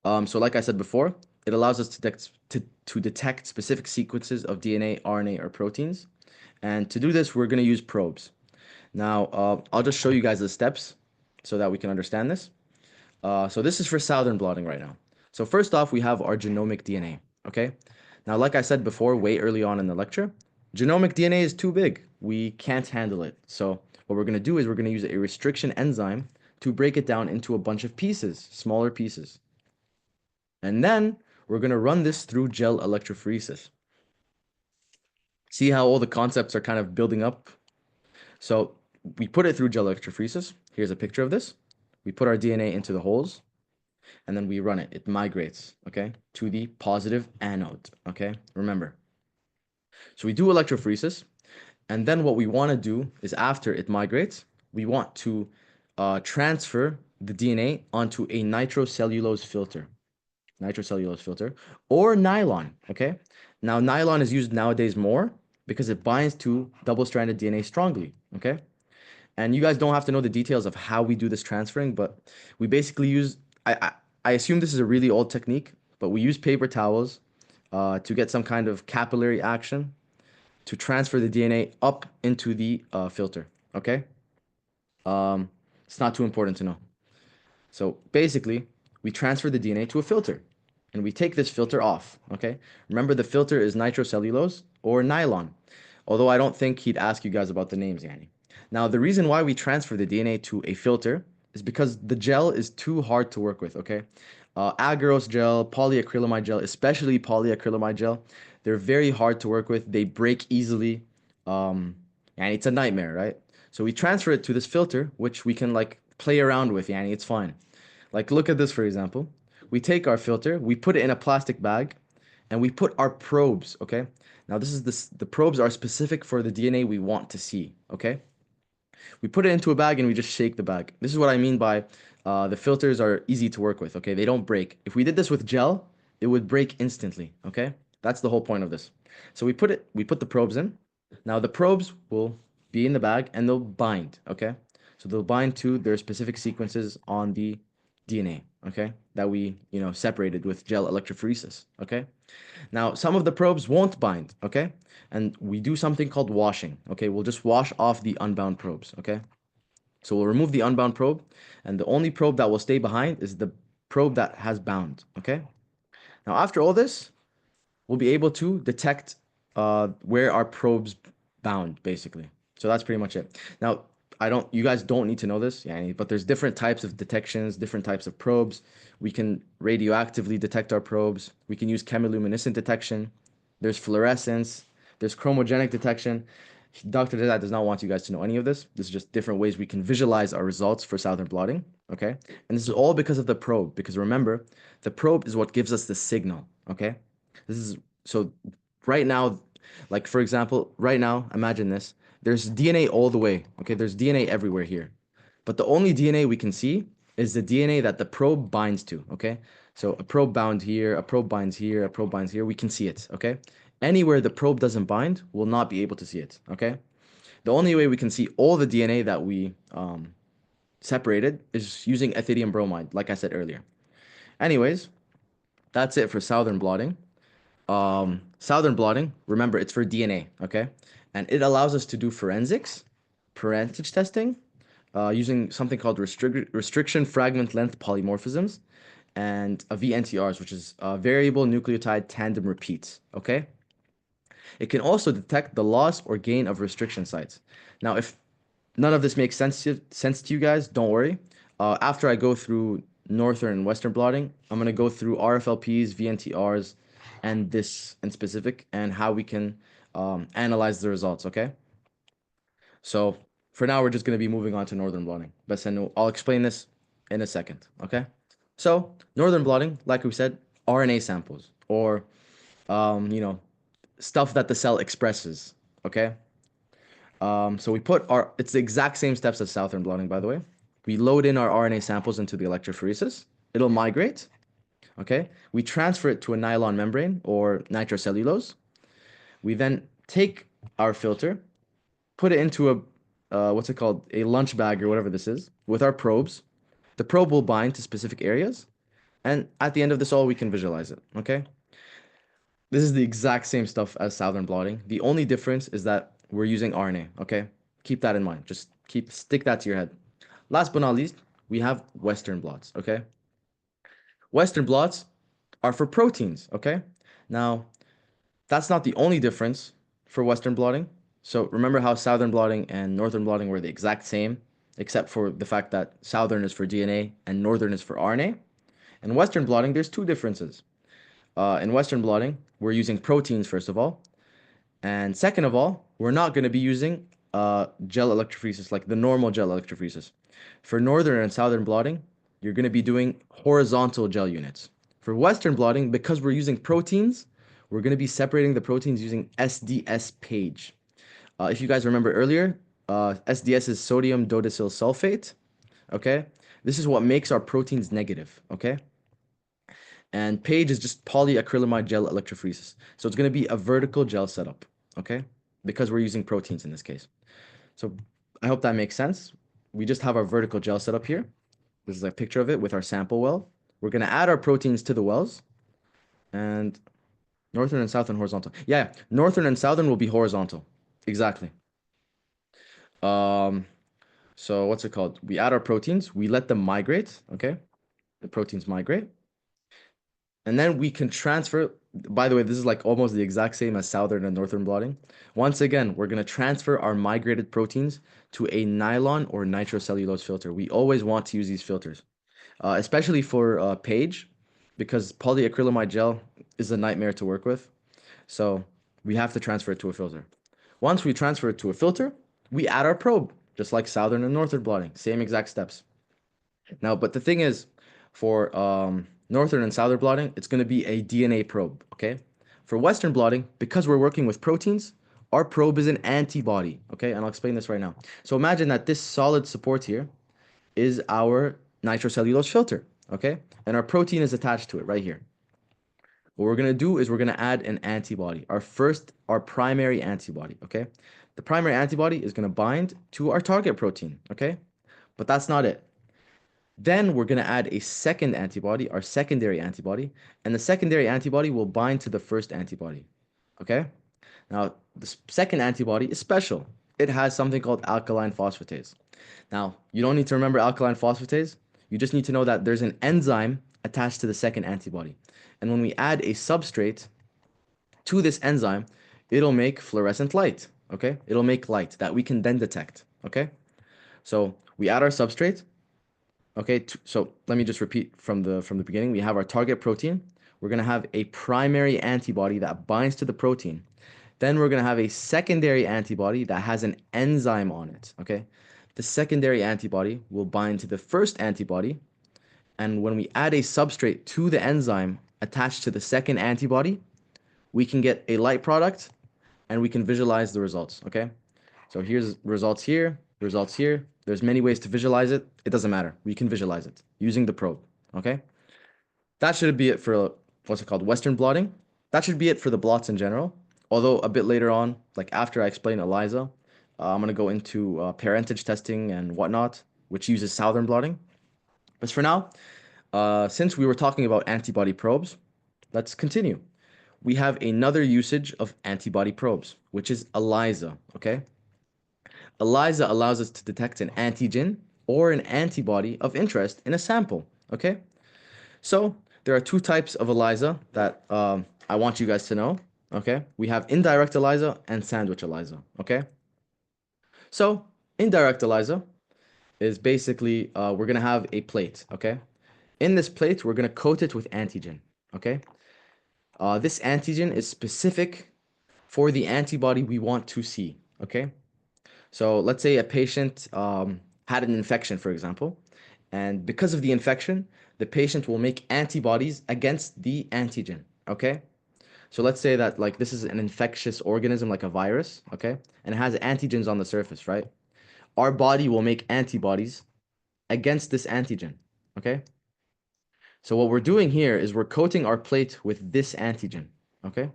So like I said before, it allows us to detect specific sequences of DNA, RNA, or proteins. And to do this, we're going to use probes. Now, I'll just show you guys the steps so that we can understand this. So this is for southern blotting right now. So first off, we have our genomic DNA, okay? Now, like I said before, way early on in the lecture, genomic DNA is too big. We can't handle it. So what we're going to do is we're going to use a restriction enzyme to break it down into a bunch of pieces, smaller pieces. And then we're going to run this through gel electrophoresis. See how all the concepts are kind of building up? So we put it through gel electrophoresis. Here's a picture of this. We put our DNA into the holes and then we run it. It migrates, okay, to the positive anode, okay? Remember. So we do electrophoresis, and then what we want to do is after it migrates, we want to transfer the DNA onto a nitrocellulose filter, or nylon, okay? Now, nylon is used nowadays more because it binds to double-stranded DNA strongly, okay? And you guys don't have to know the details of how we do this transferring, but we basically use, I assume this is a really old technique, but we use paper towels to get some kind of capillary action to transfer the DNA up into the filter, okay? Um, it's not too important to know. So basically, we transfer the DNA to a filter and we take this filter off, okay? Remember the filter is nitrocellulose or nylon, although I don't think he'd ask you guys about the names, Yanni. Now, the reason why we transfer the DNA to a filter is because the gel is too hard to work with, okay? Agarose gel, polyacrylamide gel, especially polyacrylamide gel, they're very hard to work with. They break easily, and it's a nightmare, right? So we transfer it to this filter, which we can like play around with, Yanni. It's fine. Like, look at this, for example. we take our filter, we put it in a plastic bag, and we put our probes, okay? Now the probes are specific for the DNA we want to see, okay? We put it into a bag and we just shake the bag. This is what I mean by the filters are easy to work with, okay? They don't break. If we did this with gel, it would break instantly, okay? That's the whole point of this. So we put the probes in. Now the probes will be in the bag and they'll bind, okay? So they'll bind to their specific sequences on the DNA, okay? That we, separated with gel electrophoresis, okay? Now, some of the probes won't bind, okay? And we do something called washing, okay? We'll just wash off the unbound probes, okay? So we'll remove the unbound probe, and the only probe that will stay behind is the probe that has bound, okay? Now, after all this, we'll be able to detect where our probes bound, basically. So that's pretty much it. Now, you guys don't need to know this, yeah, but there's different types of detections, different types of probes. We can radioactively detect our probes. We can use chemiluminescent detection. There's fluorescence. There's chromogenic detection. Dr. Saad does not want you guys to know any of this. This is just different ways we can visualize our results for Southern blotting, okay? And this is all because of the probe, because remember, the probe is what gives us the signal, okay? So right now, like for example, right now, imagine this. There's DNA all the way, okay? There's DNA everywhere here. But the only DNA we can see is the DNA that the probe binds to, okay? So a probe bound here, a probe binds here, a probe binds here, we can see it, okay? Anywhere the probe doesn't bind, we'll not be able to see it, okay? The only way we can see all the DNA that we separated is using ethidium bromide, like I said earlier. Anyways, that's it for Southern blotting. Southern blotting, remember, it's for DNA, okay? And it allows us to do forensics, parentage testing, using something called restriction fragment length polymorphisms, and a VNTRs, which is variable nucleotide tandem repeats, okay? It can also detect the loss or gain of restriction sites. Now, if none of this makes sense to you guys, don't worry. After I go through northern and western blotting, I'm going to go through RFLPs, VNTRs, and this in specific, and how we can analyze the results, okay? So for now, we're just going to be moving on to northern blotting. But I'll explain this in a second, okay? So northern blotting, like we said, RNA samples, or, stuff that the cell expresses, okay? So it's the exact same steps as southern blotting, by the way. We load in our RNA samples into the electrophoresis. It'll migrate, okay? We transfer it to a nylon membrane or nitrocellulose. We then take our filter, put it into what's it called? A lunch bag or whatever this is, with our probes. The probe will bind to specific areas. And at the end of this all, we can visualize it, okay? This is the exact same stuff as southern blotting. The only difference is that we're using RNA, okay? Keep that in mind. Just stick that to your head. Last but not least, we have Western blots, okay? Western blots are for proteins, okay? Now, that's not the only difference for Western blotting. So remember how Southern blotting and Northern blotting were the exact same, except for the fact that Southern is for DNA and Northern is for RNA. In Western blotting, there's two differences. In Western blotting, we're using proteins, first of all. And second of all, we're not going to be using gel electrophoresis, like the normal gel electrophoresis. For northern and southern blotting, you're going to be doing horizontal gel units. For western blotting, because we're using proteins, we're going to be separating the proteins using SDS page. If you guys remember earlier, SDS is sodium dodecyl sulfate, okay? This is what makes our proteins negative, okay? And page is just polyacrylamide gel electrophoresis. So it's going to be a vertical gel setup, okay? Because we're using proteins in this case. So I hope that makes sense. We just have our vertical gel setup here. This is a picture of it with our sample well. We're going to add our proteins to the wells. And northern and southern horizontal. Yeah, northern and southern will be horizontal. Exactly. Um, so what's it called? We add our proteins. We let them migrate, okay? The proteins migrate. And then we can transfer, by the way, this is like almost the exact same as southern and northern blotting. Once again, we're going to transfer our migrated proteins to a nylon or nitrocellulose filter. We always want to use these filters, especially for page, because polyacrylamide gel is a nightmare to work with. So we have to transfer it to a filter. Once we transfer it to a filter, we add our probe, just like southern and northern blotting, same exact steps. Now, but the thing is, for Northern and Southern blotting, it's going to be a DNA probe, okay? For Western blotting, because we're working with proteins, our probe is an antibody, okay? And I'll explain this right now. So imagine that this solid support here is our nitrocellulose filter, okay? And our protein is attached to it right here. What we're going to do is we're going to add an antibody, our primary antibody, okay? The primary antibody is going to bind to our target protein, okay? But that's not it. Then we're going to add a second antibody, our secondary antibody, and the secondary antibody will bind to the first antibody, okay? Now, the second antibody is special. It has something called alkaline phosphatase. Now, you don't need to remember alkaline phosphatase. You just need to know that there's an enzyme attached to the second antibody. And when we add a substrate to this enzyme, it'll make fluorescent light, okay? It'll make light that we can then detect, okay? So we add our substrate, okay? So let me just repeat from the beginning. We have our target protein. We're going to have a primary antibody that binds to the protein. Then we're going to have a secondary antibody that has an enzyme on it, okay? The secondary antibody will bind to the first antibody, and when we add a substrate to the enzyme attached to the second antibody, we can get a light product and we can visualize the results, okay? So here's results here, results here. There's many ways to visualize it. It doesn't matter. We can visualize it using the probe, okay? That should be it for what's it called, Western blotting. That should be it for the blots in general. Although a bit later on, like after I explain ELISA, I'm going to go into parentage testing and whatnot, which uses Southern blotting. But for now, since we were talking about antibody probes, let's continue. We have another usage of antibody probes, which is ELISA, okay? ELISA allows us to detect an antigen or an antibody of interest in a sample, okay? So there are two types of ELISA that I want you guys to know, okay? We have indirect ELISA and sandwich ELISA, okay? So indirect ELISA is basically, we're gonna have a plate, okay? In this plate, we're gonna coat it with antigen, okay? This antigen is specific for the antibody we want to see, okay? So let's say a patient had an infection, for example, and because of the infection, the patient will make antibodies against the antigen, okay? So let's say that like this is an infectious organism like a virus, okay? And it has antigens on the surface, right? Our body will make antibodies against this antigen, okay? So what we're doing here is we're coating our plate with this antigen, okay?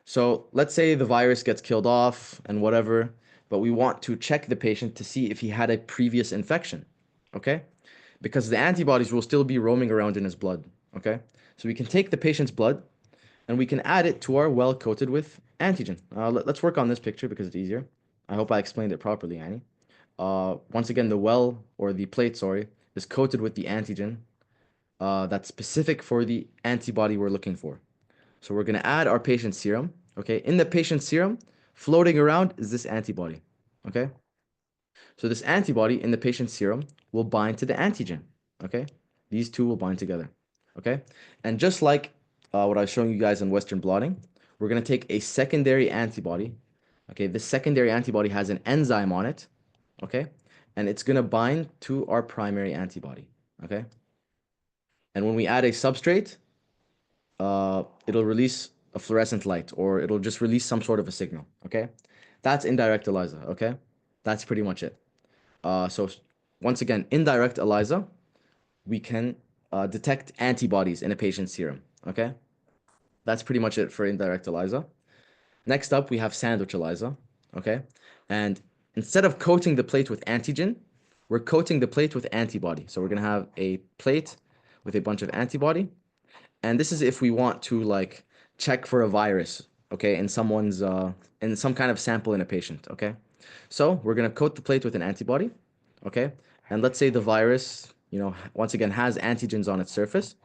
So let's say the virus gets killed off and whatever, but we want to check the patient to see if he had a previous infection, okay? Because the antibodies will still be roaming around in his blood, okay? So we can take the patient's blood and we can add it to our well coated with antigen. Let's work on this picture because it's easier. I hope I explained it properly, Annie. Once again, the well, or the plate, sorry, is coated with the antigen that's specific for the antibody we're looking for. So we're going to add our patient's serum, okay? In the patient's serum, floating around is this antibody, okay? So this antibody in the patient's serum will bind to the antigen, okay? These two will bind together, okay? And just like what I was showing you guys in Western blotting, we're going to take a secondary antibody, okay? This secondary antibody has an enzyme on it, okay? And it's going to bind to our primary antibody, okay? And when we add a substrate, it'll release a fluorescent light, or it'll just release some sort of a signal, okay? That's indirect ELISA, okay? That's pretty much it. So once again, indirect ELISA, we can detect antibodies in a patient's serum, okay? That's pretty much it for indirect ELISA. Next up, we have sandwich ELISA, okay? And instead of coating the plate with antigen, we're coating the plate with antibody. So we're gonna have a plate with a bunch of antibody, and this is if we want to like check for a virus, okay, in someone's in some kind of sample in a patient, okay? So we're gonna coat the plate with an antibody, okay? And let's say the virus, you know, once again has antigens on its surface.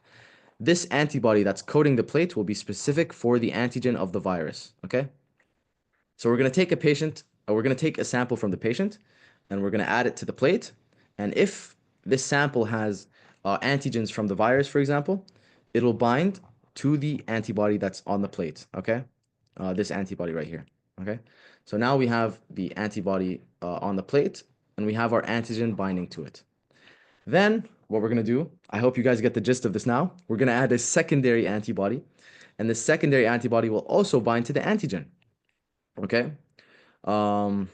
This antibody that's coating the plate will be specific for the antigen of the virus, okay? So we're gonna take a patient, or we're gonna take a sample from the patient, and we're gonna add it to the plate. And if this sample has antigens from the virus, for example, it'll bind to the antibody that's on the plate, okay? This antibody right here, okay? So now we have the antibody on the plate, and we have our antigen binding to it. Then what we're going to do, I hope you guys get the gist of this now. We're going to add a secondary antibody, and the secondary antibody will also bind to the antigen. Okay? Um,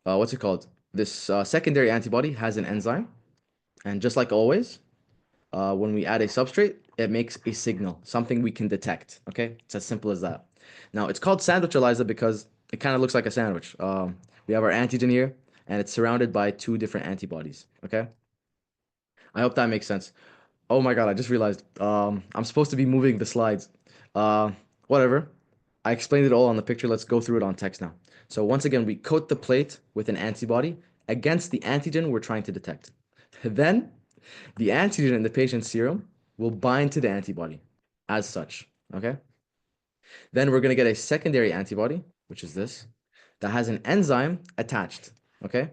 what's it called? This secondary antibody has an enzyme, and just like always, when we add a substrate, it makes a signal, something we can detect. Okay? It's as simple as that. Now, it's called sandwich ELISA because it kind of looks like a sandwich. We have our antigen here, and it's surrounded by two different antibodies. Okay? I hope that makes sense. Oh my God, I just realized I'm supposed to be moving the slides. Uh, Whatever. I explained it all on the picture. Let's go through it on text now. So once again, we coat the plate with an antibody against the antigen we're trying to detect. Then the antigen in the patient's serum will bind to the antibody as such. Okay. Then we're going to get a secondary antibody, which is this, that has an enzyme attached. Okay.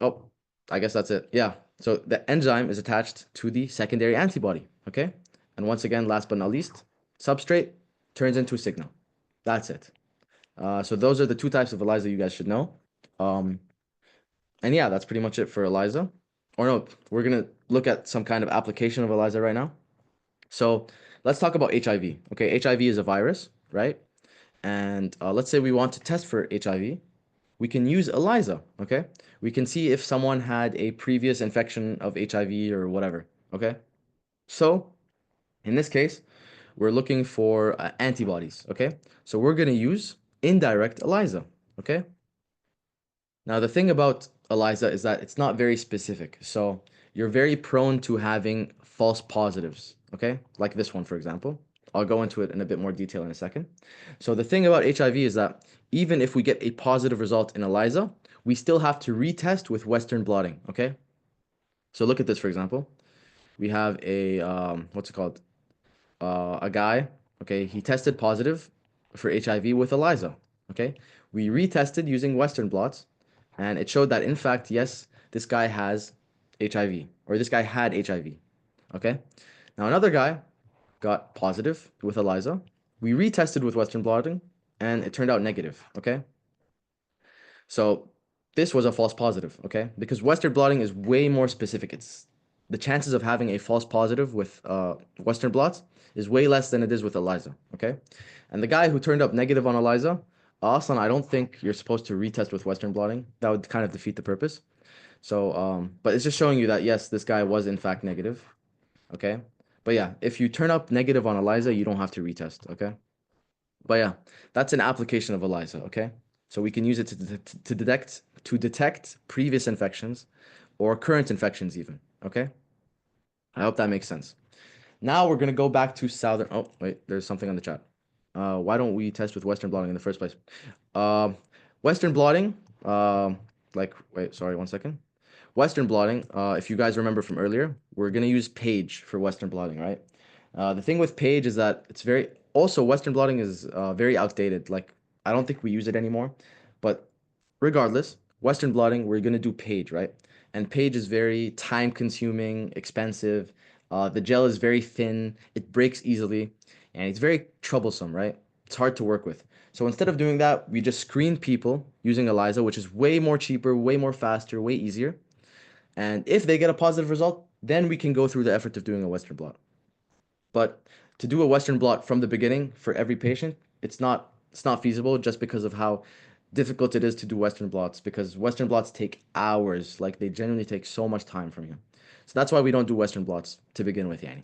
Oh, I guess that's it. Yeah. So the enzyme is attached to the secondary antibody. Okay. And once again, last but not least, substrate turns into a signal. That's it. So those are the two types of ELISA you guys should know. Um, and yeah, that's pretty much it for ELISA. Or no, we're going to look at some kind of application of ELISA right now. So let's talk about HIV. Okay, HIV is a virus, right? And let's say we want to test for HIV. We can use ELISA, okay? We can see if someone had a previous infection of HIV or whatever, okay? So in this case, we're looking for antibodies, okay? So we're going to use indirect ELISA, okay? Now, the thing about ELISA is that it's not very specific. So you're very prone to having false positives, okay? Like this one, for example. I'll go into it in a bit more detail in a second. So the thing about HIV is that even if we get a positive result in ELISA, we still have to retest with Western blotting, okay? So look at this, for example. We have a, what's it called? A guy, okay? He tested positive for HIV with ELISA, okay? We retested using Western blots, and it showed that, in fact, yes, this guy has HIV, or this guy had HIV, okay? Now, another guy got positive with ELISA. We retested with Western blotting, and it turned out negative, okay? So this was a false positive, okay? Because Western blotting is way more specific. It's the chances of having a false positive with Western blots is way less than it is with ELISA, okay? And the guy who turned up negative on ELISA, Aslan, I don't think you're supposed to retest with Western blotting. That would kind of defeat the purpose. So, but it's just showing you that, yes, this guy was in fact negative, okay? But yeah, if you turn up negative on ELISA, you don't have to retest, okay? But yeah, that's an application of ELISA, okay? So we can use it to detect previous infections or current infections even, okay? I hope that makes sense. Now we're gonna go back to southern. Oh, wait, there's something on the chat. Why don't we test with Western blotting in the first place? Um, Western blotting, wait, sorry, one second. Western blotting, if you guys remember from earlier, we're gonna use Page for Western blotting, right? The thing with Page is that it's very also Western blotting is very outdated. Like I don't think we use it anymore. But regardless, Western blotting, we're gonna do Page, right? And Page is very time consuming, expensive. The gel is very thin, it breaks easily, and it's very troublesome, right? It's hard to work with. So instead of doing that, we just screen people using ELISA, which is way more cheaper, way more faster, way easier. And if they get a positive result, then we can go through the effort of doing a Western blot. But to do a Western blot from the beginning for every patient, it's not feasible just because of how difficult it is to do Western blots because Western blots take hours. Like they genuinely take so much time from you. So that's why we don't do Western blots to begin with, Yanni.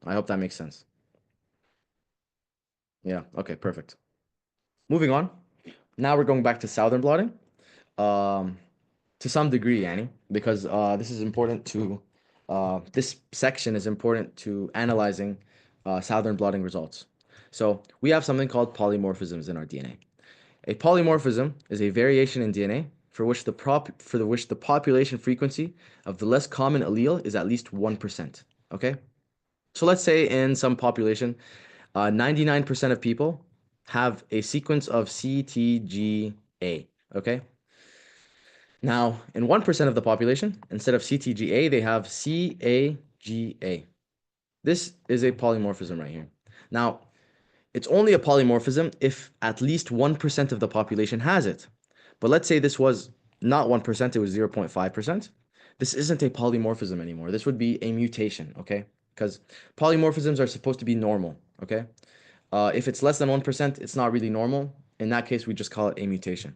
I hope that makes sense. Yeah, okay, perfect. Moving on. Now we're going back to Southern blotting. Um, to some degree, Yanni, because this is important to this section is important to analyzing Southern blotting results. So we have something called polymorphisms in our DNA. A polymorphism is a variation in DNA for which the population frequency of the less common allele is at least 1%. Okay? So let's say in some population, 99% of people have a sequence of CTGA. Okay? Now, in 1% of the population, instead of CTGA, they have CAGA. This is a polymorphism right here. Now, it's only a polymorphism if at least 1% of the population has it. But let's say this was not 1%, it was 0.5%. this isn't a polymorphism anymore. This would be a mutation, okay? Because polymorphisms are supposed to be normal, okay? If it's less than 1%, it's not really normal. In that case, we just call it a mutation,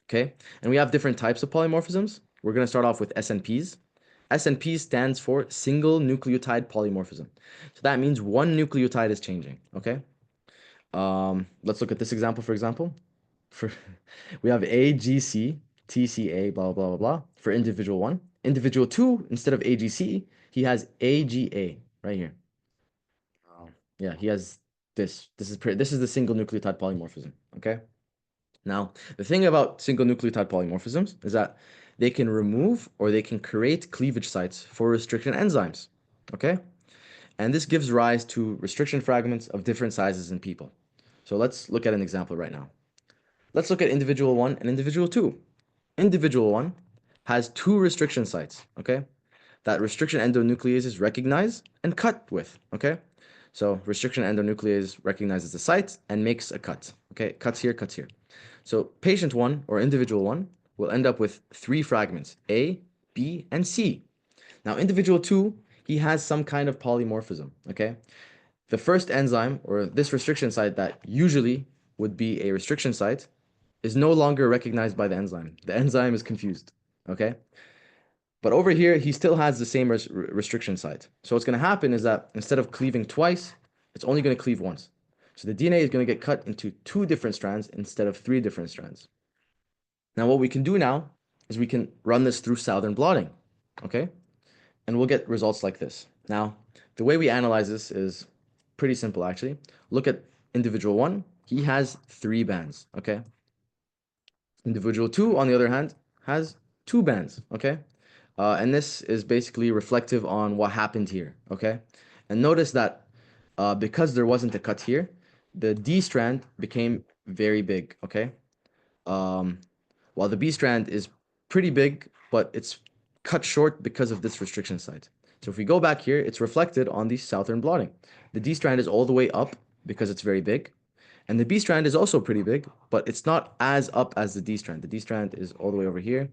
okay? And we have different types of polymorphisms. We're going to start off with SNPs. SNP stands for single nucleotide polymorphism. So that means one nucleotide is changing, okay? Let's look at this example, for example. For we have AGC, TCA, blah, blah, blah, blah, for individual one. Individual two, instead of AGC, he has AGA right here. Yeah, he has this. This is the single nucleotide polymorphism, okay? Now, the thing about single nucleotide polymorphisms is that they can remove or they can create cleavage sites for restriction enzymes, okay? And this gives rise to restriction fragments of different sizes in people. So let's look at an example right now. Let's look at individual one and individual two. Individual one has two restriction sites, okay? That restriction endonucleases recognize and cut with, okay? So restriction endonuclease recognizes the site and makes a cut, okay? Cuts here, cuts here. So patient one or individual one will end up with three fragments, A, B, and C. Now individual two, he has some kind of polymorphism, okay? The first enzyme or this restriction site that usually would be a restriction site is no longer recognized by the enzyme. The enzyme is confused, okay? But over here, he still has the same restriction site. So what's going to happen is that instead of cleaving twice, it's only going to cleave once. So the DNA is going to get cut into two different strands instead of three different strands. Now what we can do now is we can run this through Southern blotting, okay? And we'll get results like this. Now, the way we analyze this is pretty simple actually. Look at individual one, he has three bands, okay? Individual two, on the other hand, has two bands, okay? And this is basically reflective on what happened here, okay? And notice that because there wasn't a cut here, the D strand became very big, okay? Um, while the B strand is pretty big, but it's cut short because of this restriction site. So if we go back here, it's reflected on the southern blotting. The D strand is all the way up because it's very big. And the B strand is also pretty big, but it's not as up as the D strand. The D strand is all the way over here.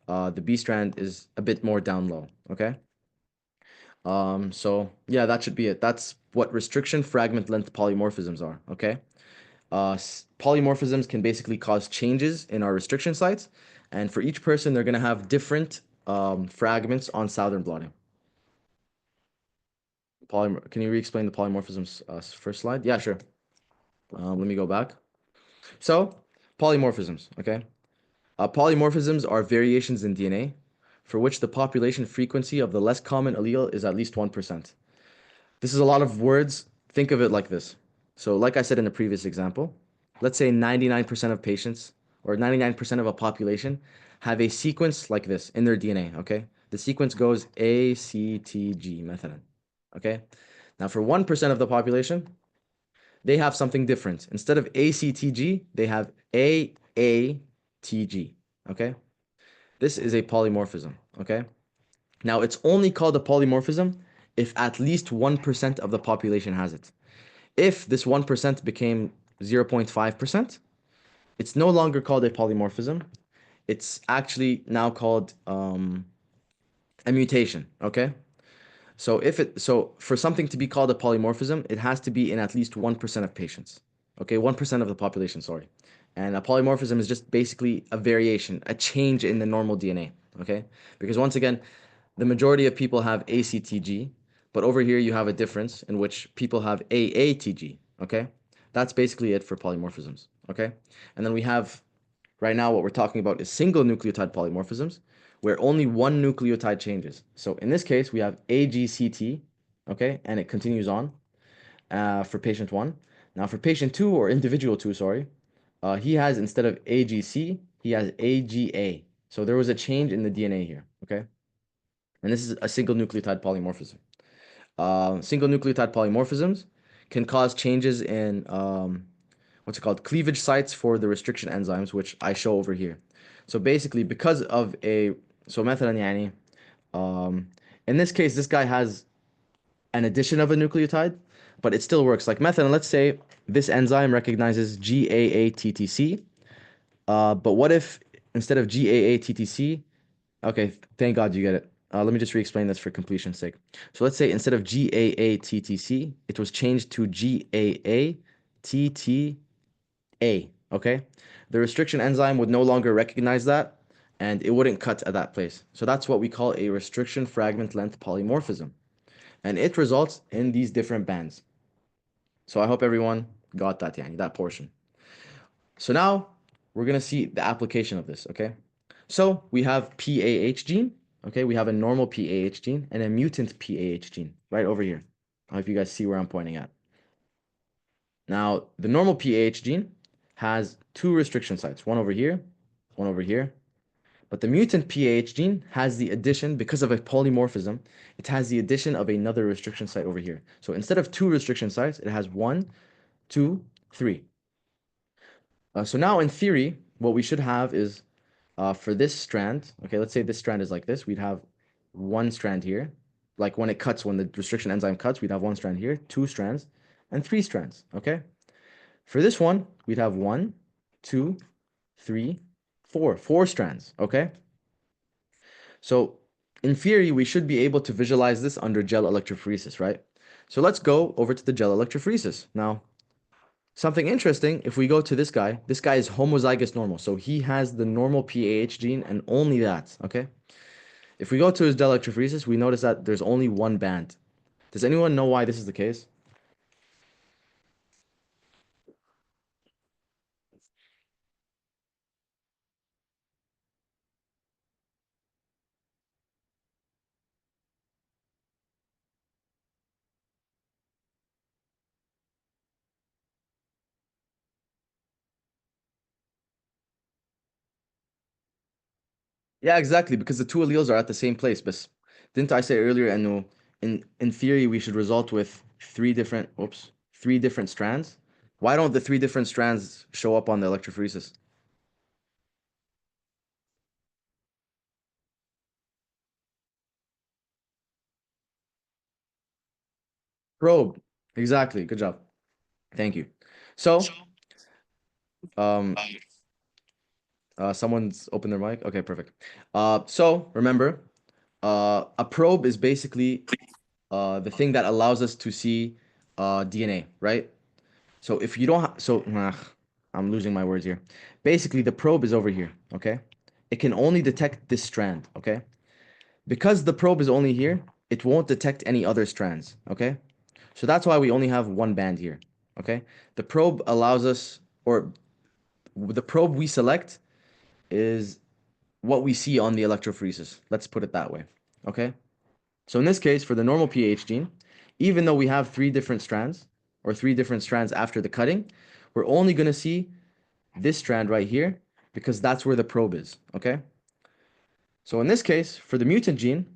The B strand is a bit more down low, okay? So yeah, that should be it. That's what restriction fragment length polymorphisms are, okay? Polymorphisms can basically cause changes in our restriction sites, and for each person, they're gonna have different fragments on southern blotting. Can you re-explain the polymorphisms first slide? Yeah, sure. Let me go back. So, polymorphisms, okay? Polymorphisms are variations in DNA for which the population frequency of the less common allele is at least 1%. This is a lot of words. Think of it like this. So like I said in the previous example, let's say 99% of patients or 99% of a population have a sequence like this in their DNA, okay? The sequence goes ACTG, methylene, okay? Now for 1% of the population, they have something different. Instead of ACTG, they have AATG, okay? This is a polymorphism, okay? Now, it's only called a polymorphism if at least 1% of the population has it. If this 1% became 0.5%, it's no longer called a polymorphism. It's actually now called a mutation, okay? So for something to be called a polymorphism, it has to be in at least 1% of patients. Okay, 1% of the population, sorry. And a polymorphism is just basically a variation, a change in the normal DNA, okay? Because once again, the majority of people have ACTG, but over here you have a difference in which people have AATG, okay? That's basically it for polymorphisms, okay? And then we have, right now what we're talking about is single nucleotide polymorphisms, where only one nucleotide changes. So in this case, we have AGCT, okay? And it continues on for patient one. Now for patient two, or individual two, sorry, he has, instead of AGC, he has AGA. So there was a change in the DNA here, okay? And this is a single nucleotide polymorphism. Single nucleotide polymorphisms can cause changes in what's it called? Cleavage sites for the restriction enzymes, which I show over here. So basically, because of methylene yani, in this case, this guy has an addition of a nucleotide, but it still works. Like methylene, let's say this enzyme recognizes GAATTC, but what if instead of GAATTC, Okay, thank God you get it. Let me just re-explain this for completion's sake. So let's say instead of GAATTC, it was changed to GAATTA, okay? The restriction enzyme would no longer recognize that, and it wouldn't cut at that place. So that's what we call a restriction fragment length polymorphism. And it results in these different bands. So I hope everyone got that, yani, that portion. So now we're going to see the application of this, okay? So we have PAH gene, okay? We have a normal PAH gene and a mutant PAH gene right over here. I hope you guys see where I'm pointing at. Now, the normal PAH gene has two restriction sites, one over here, one over here. But the mutant PAH gene has the addition, because of a polymorphism, it has the addition of another restriction site over here. So instead of two restriction sites, it has one, two, three. So now in theory, what we should have is for this strand, okay, let's say this strand is like this, we'd have one strand here. Like when it cuts, when the restriction enzyme cuts, we'd have one strand here, two strands, and three strands, okay? For this one, we'd have one, two, three, four strands, okay? So in theory, we should be able to visualize this under gel electrophoresis, right? So let's go over to the gel electrophoresis. Now, something interesting, if we go to this guy is homozygous normal. So he has the normal PAH gene and only that, okay? If we go to his gel electrophoresis, we notice that there's only one band. Does anyone know why this is the case? Yeah, exactly, because the two alleles are at the same place. But didn't I say earlier, and in theory, we should result with three different strands? Why don't the three different strands show up on the electrophoresis? Probe. Exactly. Good job. Thank you. So, um, someone's opened their mic. Okay, perfect. So remember, a probe is basically the thing that allows us to see DNA, right? So if you don't, I'm losing my words here. Basically, the probe is over here, okay? It can only detect this strand, okay? Because the probe is only here, it won't detect any other strands, okay? So that's why we only have one band here, okay? The probe allows us, or the probe we select is what we see on the electrophoresis. Let's put it that way, okay? So in this case, for the normal pH gene, even though we have three different strands, or three different strands after the cutting, we're only going to see this strand right here because that's where the probe is, okay? So in this case, for the mutant gene,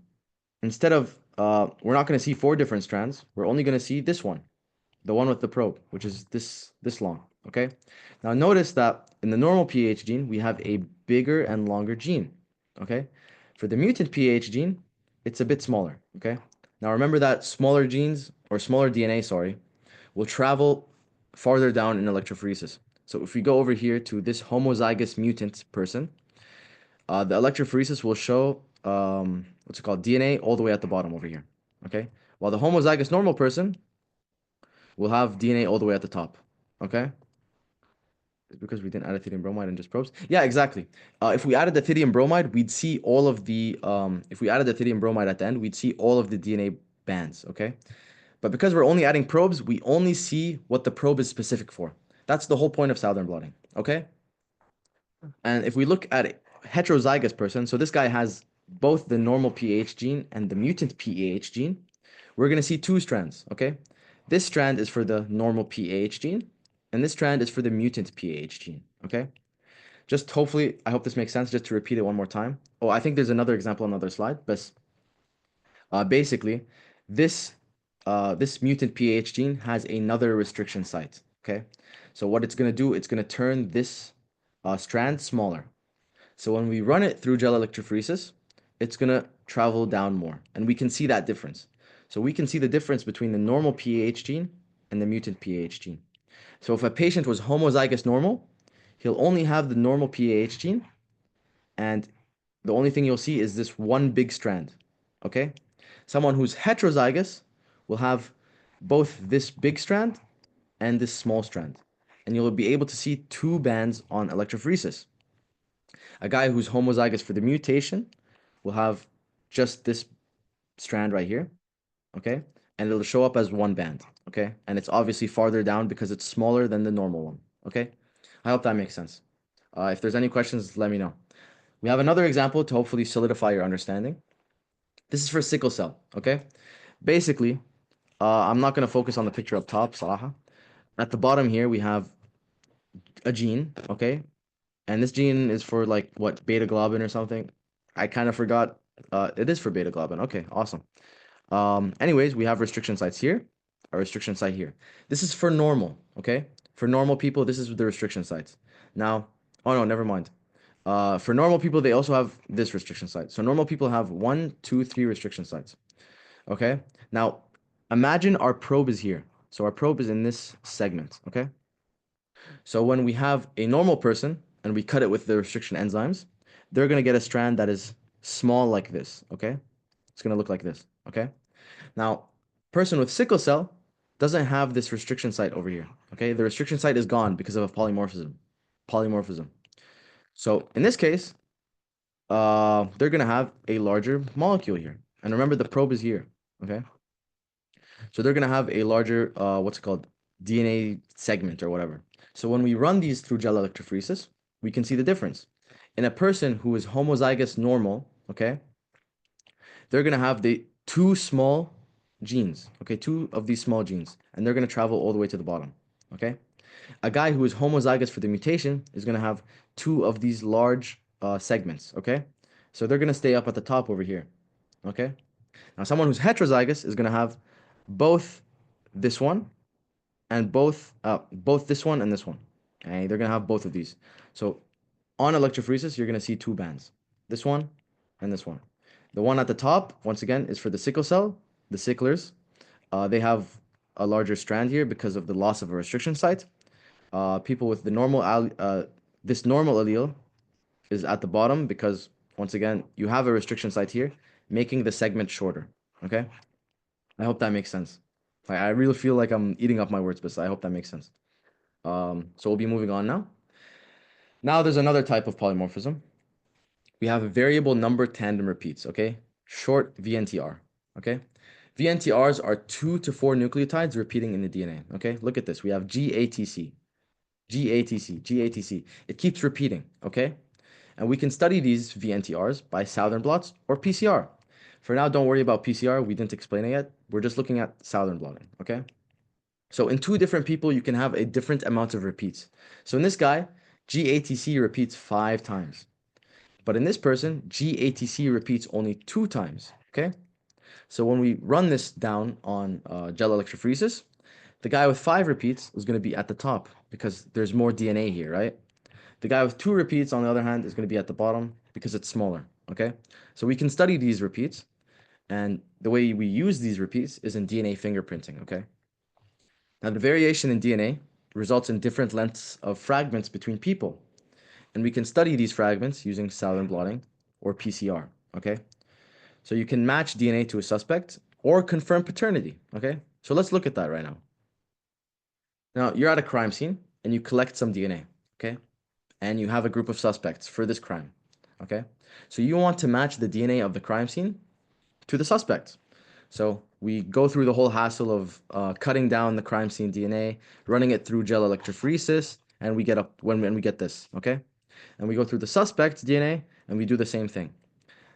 instead of, we're not going to see four different strands, we're only going to see this one, the one with the probe, which is this long, okay? Now notice that in the normal pH gene, we have a bigger and longer gene, okay? For the mutant pH gene, it's a bit smaller, okay? Now remember that smaller genes, or smaller DNA, sorry, will travel farther down in electrophoresis. So if we go over here to this homozygous mutant person, the electrophoresis will show, what's it called, DNA all the way at the bottom over here, okay? While the homozygous normal person will have DNA all the way at the top, okay? It's because we didn't add ethidium bromide and just probes. Yeah, exactly. If we added the ethidium bromide, we'd see all of the, if we added the ethidium bromide at the end, we'd see all of the DNA bands, okay? But because we're only adding probes, we only see what the probe is specific for. That's the whole point of southern blotting, okay? And if we look at a heterozygous person, so this guy has both the normal PH gene and the mutant PAH gene, we're going to see two strands, okay? This strand is for the normal PAH gene, and this strand is for the mutant PAH gene, okay? Just hopefully, I hope this makes sense, just to repeat it one more time. Oh, I think there's another example on another slide, but basically, this this mutant PAH gene has another restriction site, okay? So what it's going to do, it's going to turn this strand smaller. So when we run it through gel electrophoresis, it's going to travel down more. And we can see that difference. So we can see the difference between the normal PAH gene and the mutant PAH gene. So if a patient was homozygous normal, he'll only have the normal PAH gene, and the only thing you'll see is this one big strand, okay? Someone who's heterozygous will have both this big strand and this small strand, and you'll be able to see two bands on electrophoresis. A guy who's homozygous for the mutation will have just this strand right here, okay? And it'll show up as one band, okay? And it's obviously farther down because it's smaller than the normal one, okay? I hope that makes sense. If there's any questions, let me know. We have another example to hopefully solidify your understanding. This is for sickle cell, okay? Basically, I'm not going to focus on the picture up top, Salaha. At the bottom here, we have a gene, okay? And this gene is for like what, beta globin or something? I kind of forgot. It is for beta globin. Okay, awesome. Anyways, we have restriction sites here, a restriction site here. This is for normal, okay? For normal people, this is the restriction sites. Now, oh no, never mind. For normal people, they also have this restriction site. So normal people have 1, 2, 3 restriction sites. Okay. Now, imagine our probe is here. So our probe is in this segment. Okay. So when we have a normal person and we cut it with the restriction enzymes, they're going to get a strand that is small like this. Okay. It's going to look like this. Okay. Now, person with sickle cell doesn't have this restriction site over here. Okay. The restriction site is gone because of a polymorphism. So in this case, they're gonna have a larger molecule here. And remember, the probe is here, okay? So they're gonna have a larger, what's it called, DNA segment or whatever. So when we run these through gel electrophoresis, we can see the difference. In a person who is homozygous normal, okay, they're gonna have the two small genes, okay, two of these small genes, and they're gonna travel all the way to the bottom, okay? A guy who is homozygous for the mutation is going to have two of these large segments, okay? So they're going to stay up at the top over here, okay? Now, someone who's heterozygous is going to have both this one and both this one and this one. Okay? They're going to have both of these. So on electrophoresis, you're going to see two bands, this one and this one. The one at the top, once again, is for the sickle cell, the sicklers. They have a larger strand here because of the loss of a restriction site. People with the this normal allele is at the bottom because once again you have a restriction site here, making the segment shorter. Okay, I hope that makes sense. I really feel like I'm eating up my words, but I hope that makes sense. So we'll be moving on now. Now there's another type of polymorphism. We have variable number tandem repeats. Okay, short VNTR. Okay. VNTRs are 2 to 4 nucleotides repeating in the DNA. Okay, look at this. We have GATC. GATC, GATC. It keeps repeating, okay? And we can study these VNTRs by Southern blots or PCR. For now, don't worry about PCR. We didn't explain it yet. We're just looking at Southern blotting, okay? So in two different people, you can have a different amount of repeats. So in this guy, GATC repeats 5 times. But in this person, GATC repeats only 2 times, okay? So when we run this down on gel electrophoresis, the guy with 5 repeats is going to be at the top because there's more DNA here, right? The guy with 2 repeats, on the other hand, is going to be at the bottom because it's smaller, okay? So we can study these repeats, and the way we use these repeats is in DNA fingerprinting, okay? Now, the variation in DNA results in different lengths of fragments between people, and we can study these fragments using Southern blotting or PCR, okay? So you can match DNA to a suspect or confirm paternity, okay? So let's look at that right now. Now, you're at a crime scene and you collect some DNA, okay? And you have a group of suspects for this crime, okay? So you want to match the DNA of the crime scene to the suspect. So we go through the whole hassle of cutting down the crime scene DNA, running it through gel electrophoresis, and we get up when we get this, okay? And we go through the suspect's DNA and we do the same thing.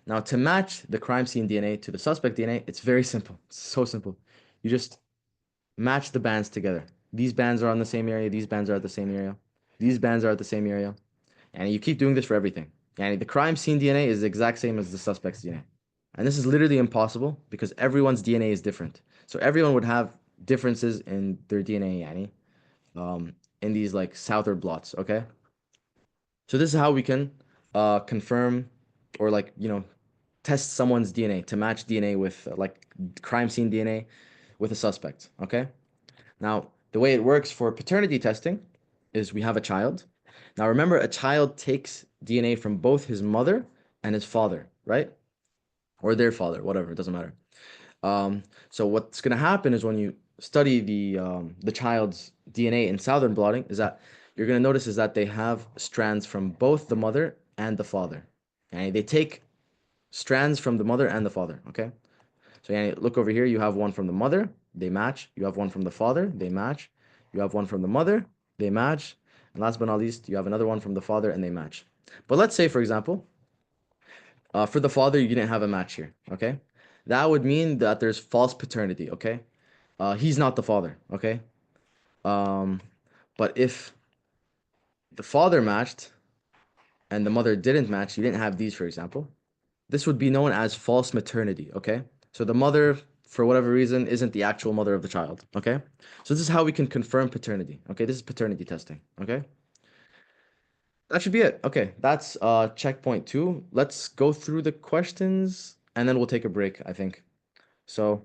Now, to match the crime scene DNA to the suspect DNA, it's very simple. It's so simple. You just match the bands together. These bands are on the same area, these bands are at the same area, these bands are at the same area, and you keep doing this for everything. And the crime scene DNA is the exact same as the suspect's DNA. And this is literally impossible because everyone's DNA is different. So everyone would have differences in their DNA, in these like Souther blots, okay? So this is how we can confirm or test someone's DNA to match DNA with like crime scene DNA with a suspect, okay? Now, the way it works for paternity testing is we have a child. Now, remember, a child takes DNA from both his mother and his father, right? Or their father, whatever, it doesn't matter. So what's going to happen is when you study the child's DNA in southern blotting is that you're going to notice is that they have strands from both the mother and the father. And they take strands from the mother and the father, okay? So look over here, you have one from the mother, they match. You have one from the father, they match. You have one from the mother, they match. And last but not least, you have another one from the father and they match. But let's say, for example, for the father, you didn't have a match here, okay? That would mean that there's false paternity, okay? He's not the father, okay? Um, but if the father matched and the mother didn't match, you didn't have these, for example, this would be known as false maternity, okay? So the mother, for whatever reason, isn't the actual mother of the child, okay? So this is how we can confirm paternity, okay? This is paternity testing, okay? That should be it. Okay, that's checkpoint two. Let's go through the questions and then we'll take a break, I think. So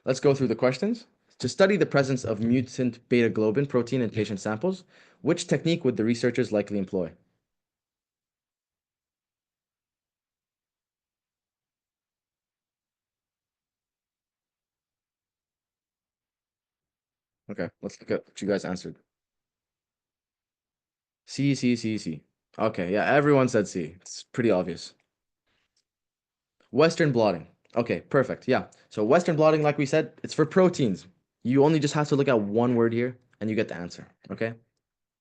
let's go through the questions. To study the presence of mutant beta globin protein in patient samples, which technique would the researchers likely employ? Okay, let's look at what you guys answered. C, C, C, C. Okay, yeah, everyone said C. It's pretty obvious. Western blotting. Okay, perfect. Yeah. So Western blotting, like we said, it's for proteins. You only just have to look at one word here and you get the answer. Okay.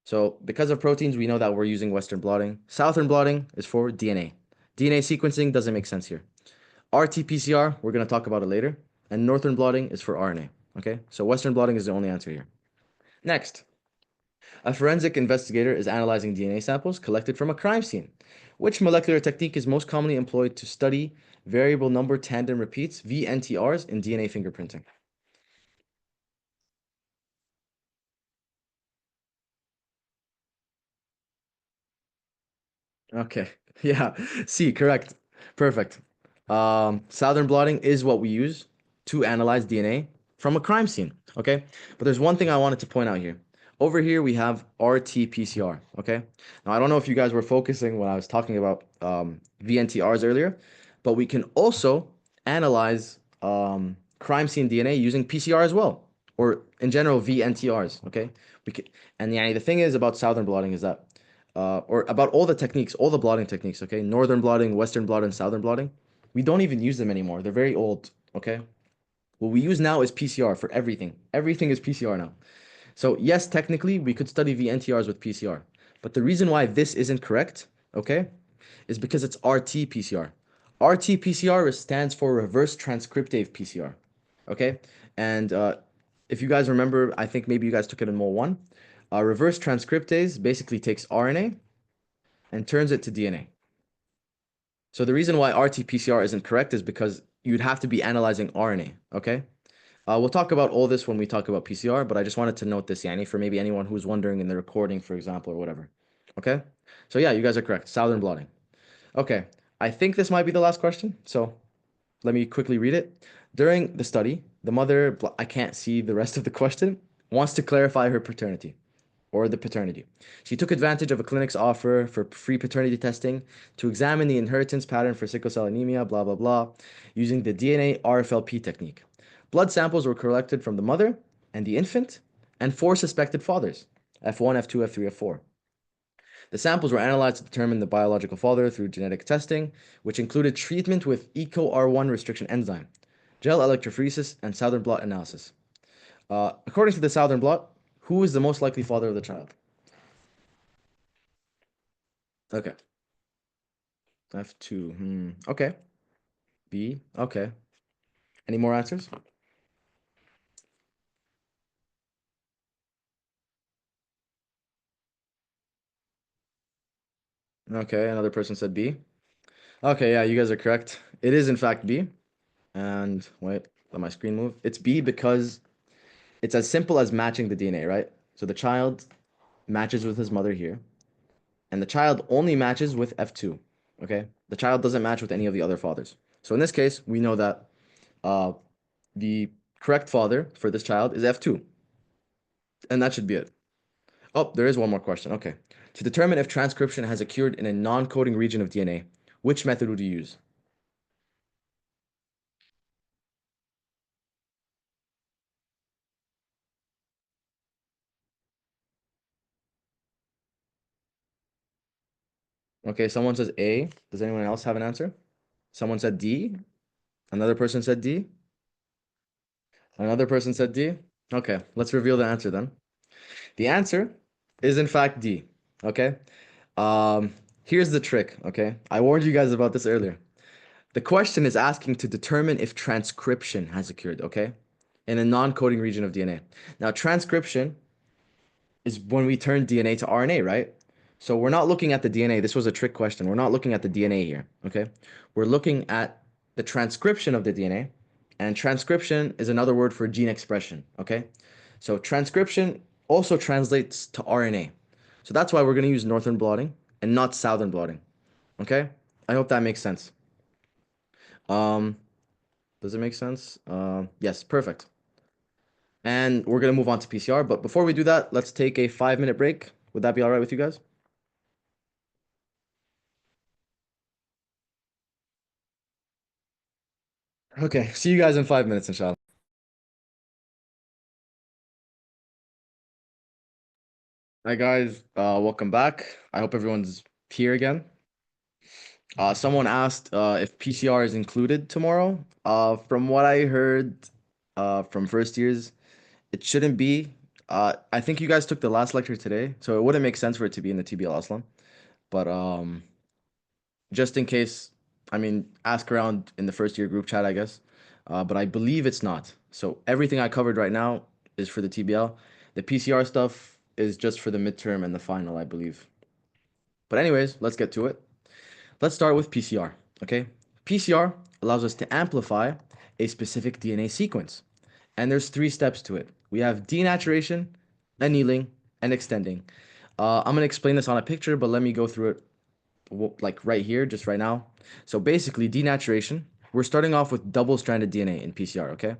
So because of proteins, we know that we're using Western blotting. Southern blotting is for DNA. DNA sequencing doesn't make sense here. RT-PCR, we're going to talk about it later. And Northern blotting is for RNA. Okay. So Western blotting is the only answer here. Next. A forensic investigator is analyzing DNA samples collected from a crime scene. Which molecular technique is most commonly employed to study variable number tandem repeats, VNTRs, in DNA fingerprinting? Okay. Yeah. C, correct. Perfect. Southern blotting is what we use to analyze DNA from a crime scene. Okay. But there's one thing I wanted to point out here. Over here, we have RT-PCR. Okay. Now, I don't know if you guys were focusing when I was talking about VNTRs earlier, but we can also analyze crime scene DNA using PCR as well, or in general, VNTRs. Okay. We can, and yeah, the thing is about Southern blotting is that or about all the techniques, all the blotting techniques, okay? Northern blotting, Western blotting, Southern blotting. We don't even use them anymore. They're very old, okay? What we use now is PCR for everything. Everything is PCR now. So yes, technically we could study VNTRs with PCR. But the reason why this isn't correct, okay, is because it's RT-PCR. RT-PCR stands for reverse transcriptase PCR, okay? And if you guys remember, I think maybe you guys took it in MOL 1. Reverse transcriptase basically takes RNA and turns it to DNA. So the reason why RT-PCR isn't correct is because you'd have to be analyzing RNA, okay? We'll talk about all this when we talk about PCR, but I just wanted to note this, Yani, for maybe anyone who's wondering in the recording, for example, or whatever. Okay? So yeah, you guys are correct. Southern blotting. Okay, I think this might be the last question, so let me quickly read it. During the study, the mother, I can't see the rest of the question, wants to clarify her paternity or the paternity. She took advantage of a clinic's offer for free paternity testing to examine the inheritance pattern for sickle cell anemia, blah, blah, blah, using the DNA RFLP technique. Blood samples were collected from the mother and the infant and four suspected fathers, F1, F2, F3, F4. The samples were analyzed to determine the biological father through genetic testing, which included treatment with EcoR1 restriction enzyme, gel electrophoresis, and Southern blot analysis. According to the Southern blot, who is the most likely father of the child? Okay. F2. Okay. B. Okay. Any more answers? Okay. Another person said B. Okay. Yeah, you guys are correct. It is in fact B. And wait, let my screen move. It's B because it's as simple as matching the DNA, right? So the child matches with his mother here, and the child only matches with F2. Okay. The child doesn't match with any of the other fathers. So in this case, we know that uh, the correct father for this child is F2. And that should be it. Oh, there is one more question. Okay. To determine if transcription has occurred in a non-coding region of DNA, which method would you use? Okay, someone says A. Does anyone else have an answer? Someone said D. Another person said D. Another person said D. Okay, let's reveal the answer then. The answer is in fact D. Okay. Here's the trick. Okay, I warned you guys about this earlier. The question is asking to determine if transcription has occurred. Okay, in a non-coding region of DNA. Now, transcription is when we turn DNA to RNA, right? So we're not looking at the DNA. This was a trick question. We're not looking at the DNA here, okay? We're looking at the transcription of the DNA, and transcription is another word for gene expression, okay? So transcription also translates to RNA. So that's why we're going to use northern blotting and not southern blotting, okay? I hope that makes sense. Um, does it make sense? Yes, perfect. And we're going to move on to PCR, but before we do that, let's take a 5-minute break. Would that be all right with you guys? Okay, see you guys in 5 minutes, inshallah. Hi guys, welcome back. I hope everyone's here again. Someone asked if PCR is included tomorrow. From what I heard from first years, it shouldn't be. I think you guys took the last lecture today, so it wouldn't make sense for it to be in the TBL Aslan. But just in case, I mean, ask around in the first year group chat, I guess. But I believe it's not. So everything I covered right now is for the TBL. The PCR stuff is just for the midterm and the final, I believe. But anyways, let's get to it. Let's start with PCR, okay? PCR allows us to amplify a specific DNA sequence. And there's 3 steps to it. We have denaturation, annealing, and extending. I'm gonna explain this on a picture, but let me go through it like right here, just right now. So basically, denaturation, we're starting off with double-stranded DNA in PCR, okay?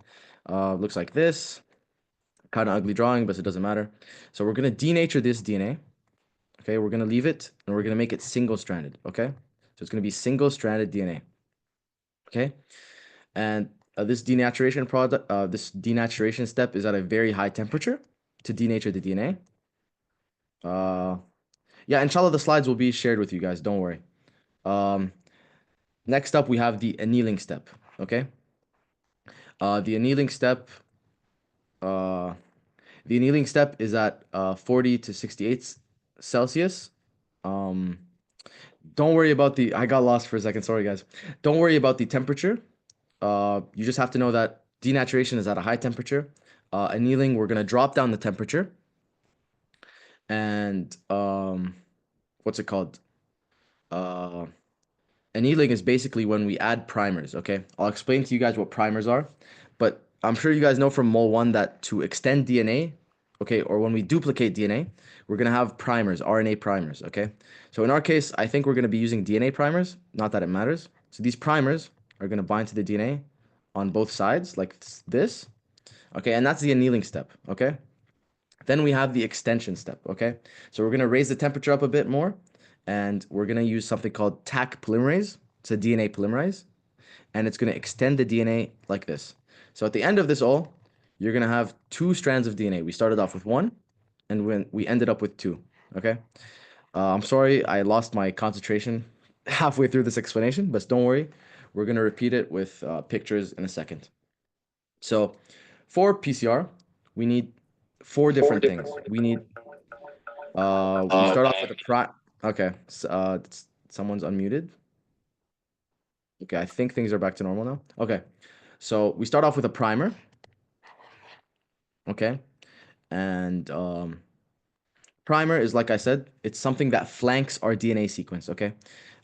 Looks like this. Kind of ugly drawing, but it doesn't matter. So we're gonna denature this DNA, okay? We're gonna leave it, and we're gonna make it single-stranded, okay? So it's gonna be single-stranded DNA, okay? And this denaturation step is at a very high temperature to denature the DNA. Yeah, inshallah, the slides will be shared with you guys. Don't worry. Um, Next up, we have the annealing step. Okay. The annealing step. Uh, the annealing step is at 40 to 68 Celsius. Um, don't worry about the. I got lost for a second. Sorry, guys. Don't worry about the temperature. You just have to know that denaturation is at a high temperature. Annealing, we're gonna drop down the temperature, and what's it called? Uh, Annealing is basically when we add primers, okay? I'll explain to you guys what primers are, but I'm sure you guys know from MOL 1 that to extend DNA, okay, or when we duplicate DNA, we're gonna have primers, RNA primers, okay? So in our case, I think we're gonna be using DNA primers, not that it matters. So these primers are gonna bind to the DNA on both sides, like this, okay? And that's the annealing step, okay? Then we have the extension step, okay? So we're gonna raise the temperature up a bit more, and we're gonna use something called Taq polymerase. It's a DNA polymerase, and it's gonna extend the DNA like this. So at the end of this all, you're gonna have 2 strands of DNA. We started off with 1, and when we ended up with 2, okay? I'm sorry, I lost my concentration halfway through this explanation, but don't worry, we're gonna repeat it with pictures in a second. So for PCR, we need 4 different things. We start off with a Okay, someone's unmuted. Okay, I think things are back to normal now. Okay, so we start off with a primer. Okay, and primer is, like I said, it's something that flanks our DNA sequence. Okay,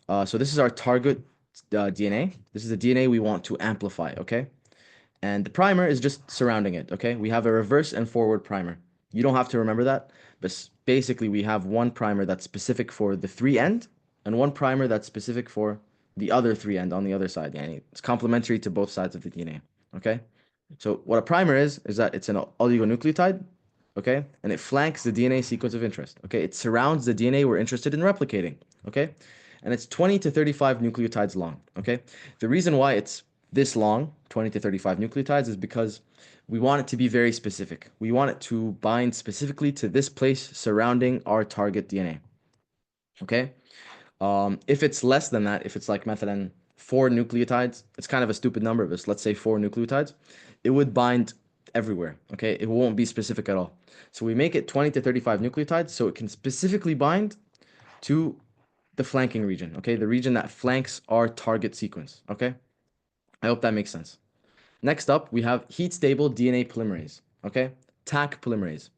so this is our target DNA. This is the DNA we want to amplify. Okay, and the primer is just surrounding it. Okay, we have a reverse and forward primer. You don't have to remember that, but basically we have one primer that's specific for the 3' and one primer that's specific for the other 3' on the other side. Yani it's complementary to both sides of the DNA. Okay, so what a primer is that it's an oligonucleotide. Okay, and it flanks the DNA sequence of interest. Okay, it surrounds the DNA we're interested in replicating. Okay, and it's 20 to 35 nucleotides long, okay? The reason why it's this long, 20 to 35 nucleotides, is because we want it to be very specific. We want it to bind specifically to this place surrounding our target DNA, okay? If it's less than that, if it's like مثلا 4 nucleotides, it's kind of a stupid number, but let's say 4 nucleotides, it would bind everywhere, okay? It won't be specific at all. So we make it 20 to 35 nucleotides so it can specifically bind to the flanking region, okay? The region that flanks our target sequence, okay? I hope that makes sense. Next up, we have heat-stable DNA polymerase, okay? Taq polymerase,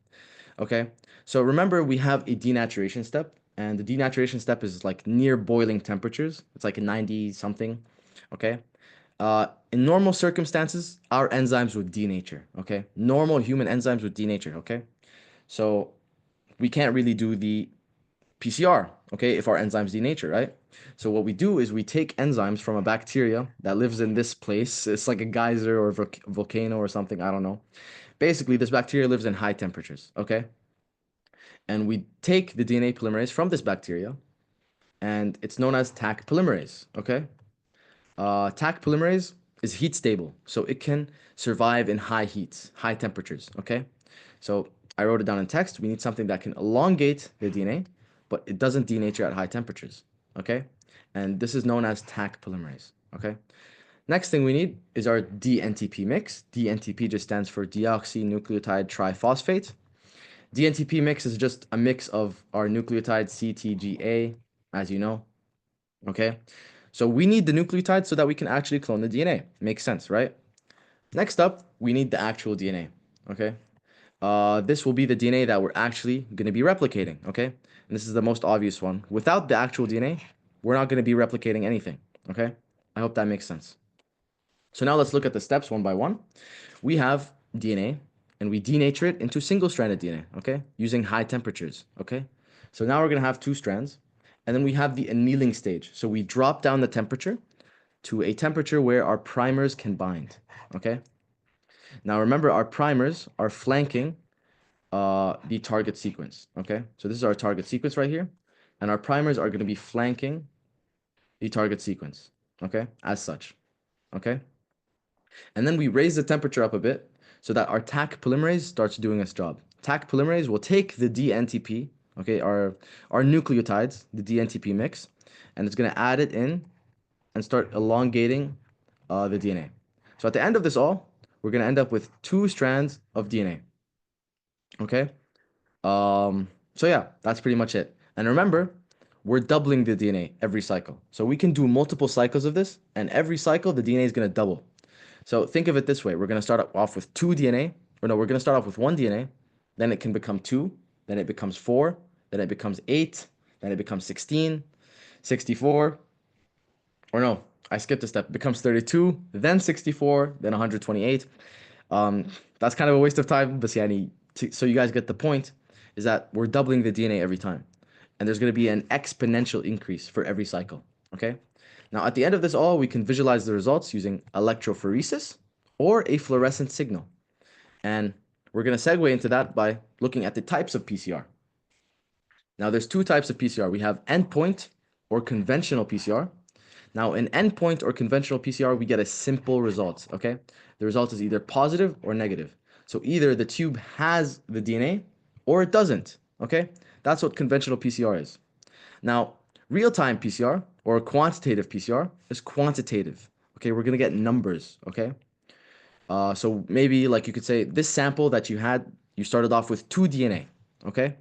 okay? So remember, we have a denaturation step, and the denaturation step is like near boiling temperatures. It's like a 90 something, okay? In normal circumstances, our enzymes would denature, okay? Normal human enzymes would denature, okay? So we can't really do the PCR, okay, if our enzymes denature, right? So what we do is we take enzymes from a bacteria that lives in this place. It's like a geyser or volcano or something, I don't know. Basically, this bacteria lives in high temperatures, okay? And we take the DNA polymerase from this bacteria, and it's known as Taq polymerase, okay? Taq polymerase is heat stable, so it can survive in high heats, high temperatures, okay? So I wrote it down in text. We need something that can elongate the DNA, but it doesn't denature at high temperatures, okay? And this is known as Taq polymerase, okay? Next thing we need is our DNTP mix. DNTP just stands for deoxynucleotide triphosphate. DNTP mix is just a mix of our nucleotide CTGA, as you know, okay? So we need the nucleotide so that we can actually clone the DNA. Makes sense, right? Next up, we need the actual DNA, okay? This will be the DNA that we're actually going to be replicating, okay? And this is the most obvious one. Without the actual DNA, we're not going to be replicating anything, okay? I hope that makes sense. So now let's look at the steps one by one. We have DNA, and we denature it into single-stranded DNA, okay? Using high temperatures, okay? So now we're going to have 2 strands, and then we have the annealing stage. So we drop down the temperature to a temperature where our primers can bind, okay? Now remember, our primers are flanking the target sequence, okay? So this is our target sequence right here, and our primers are going to be flanking the target sequence, okay? As such, okay? And then we raise the temperature up a bit so that our Taq polymerase starts doing its job. Taq polymerase will take the DNTP, okay, our nucleotides, the DNTP mix, and it's going to add it in and start elongating the DNA. So at the end of this all, we're going to end up with 2 strands of DNA, okay? So yeah, that's pretty much it. And remember, we're doubling the DNA every cycle. So we can do multiple cycles of this, and every cycle, the DNA is going to double. So think of it this way. We're going to start off with 2 DNA, or no, we're going to start off with 1 DNA, then it can become 2, then it becomes 4, then it becomes 8, then it becomes 16, 64, or no, I skipped a step. It becomes 32, then 64, then 128. That's kind of a waste of time, but yani, so you guys get the point, is that we're doubling the DNA every time. And there's going to be an exponential increase for every cycle, okay? Now, at the end of this all, we can visualize the results using electrophoresis or a fluorescent signal. And we're going to segue into that by looking at the types of PCR. Now, there's 2 types of PCR. We have endpoint or conventional PCR. Now, in endpoint or conventional PCR, we get a simple result, okay? The result is either positive or negative. So either the tube has the DNA or it doesn't, okay? That's what conventional PCR is. Now, real-time PCR or quantitative PCR is quantitative, okay? We're going to get numbers, okay? So maybe like you could say this sample that you had, you started off with 2 DNA, okay?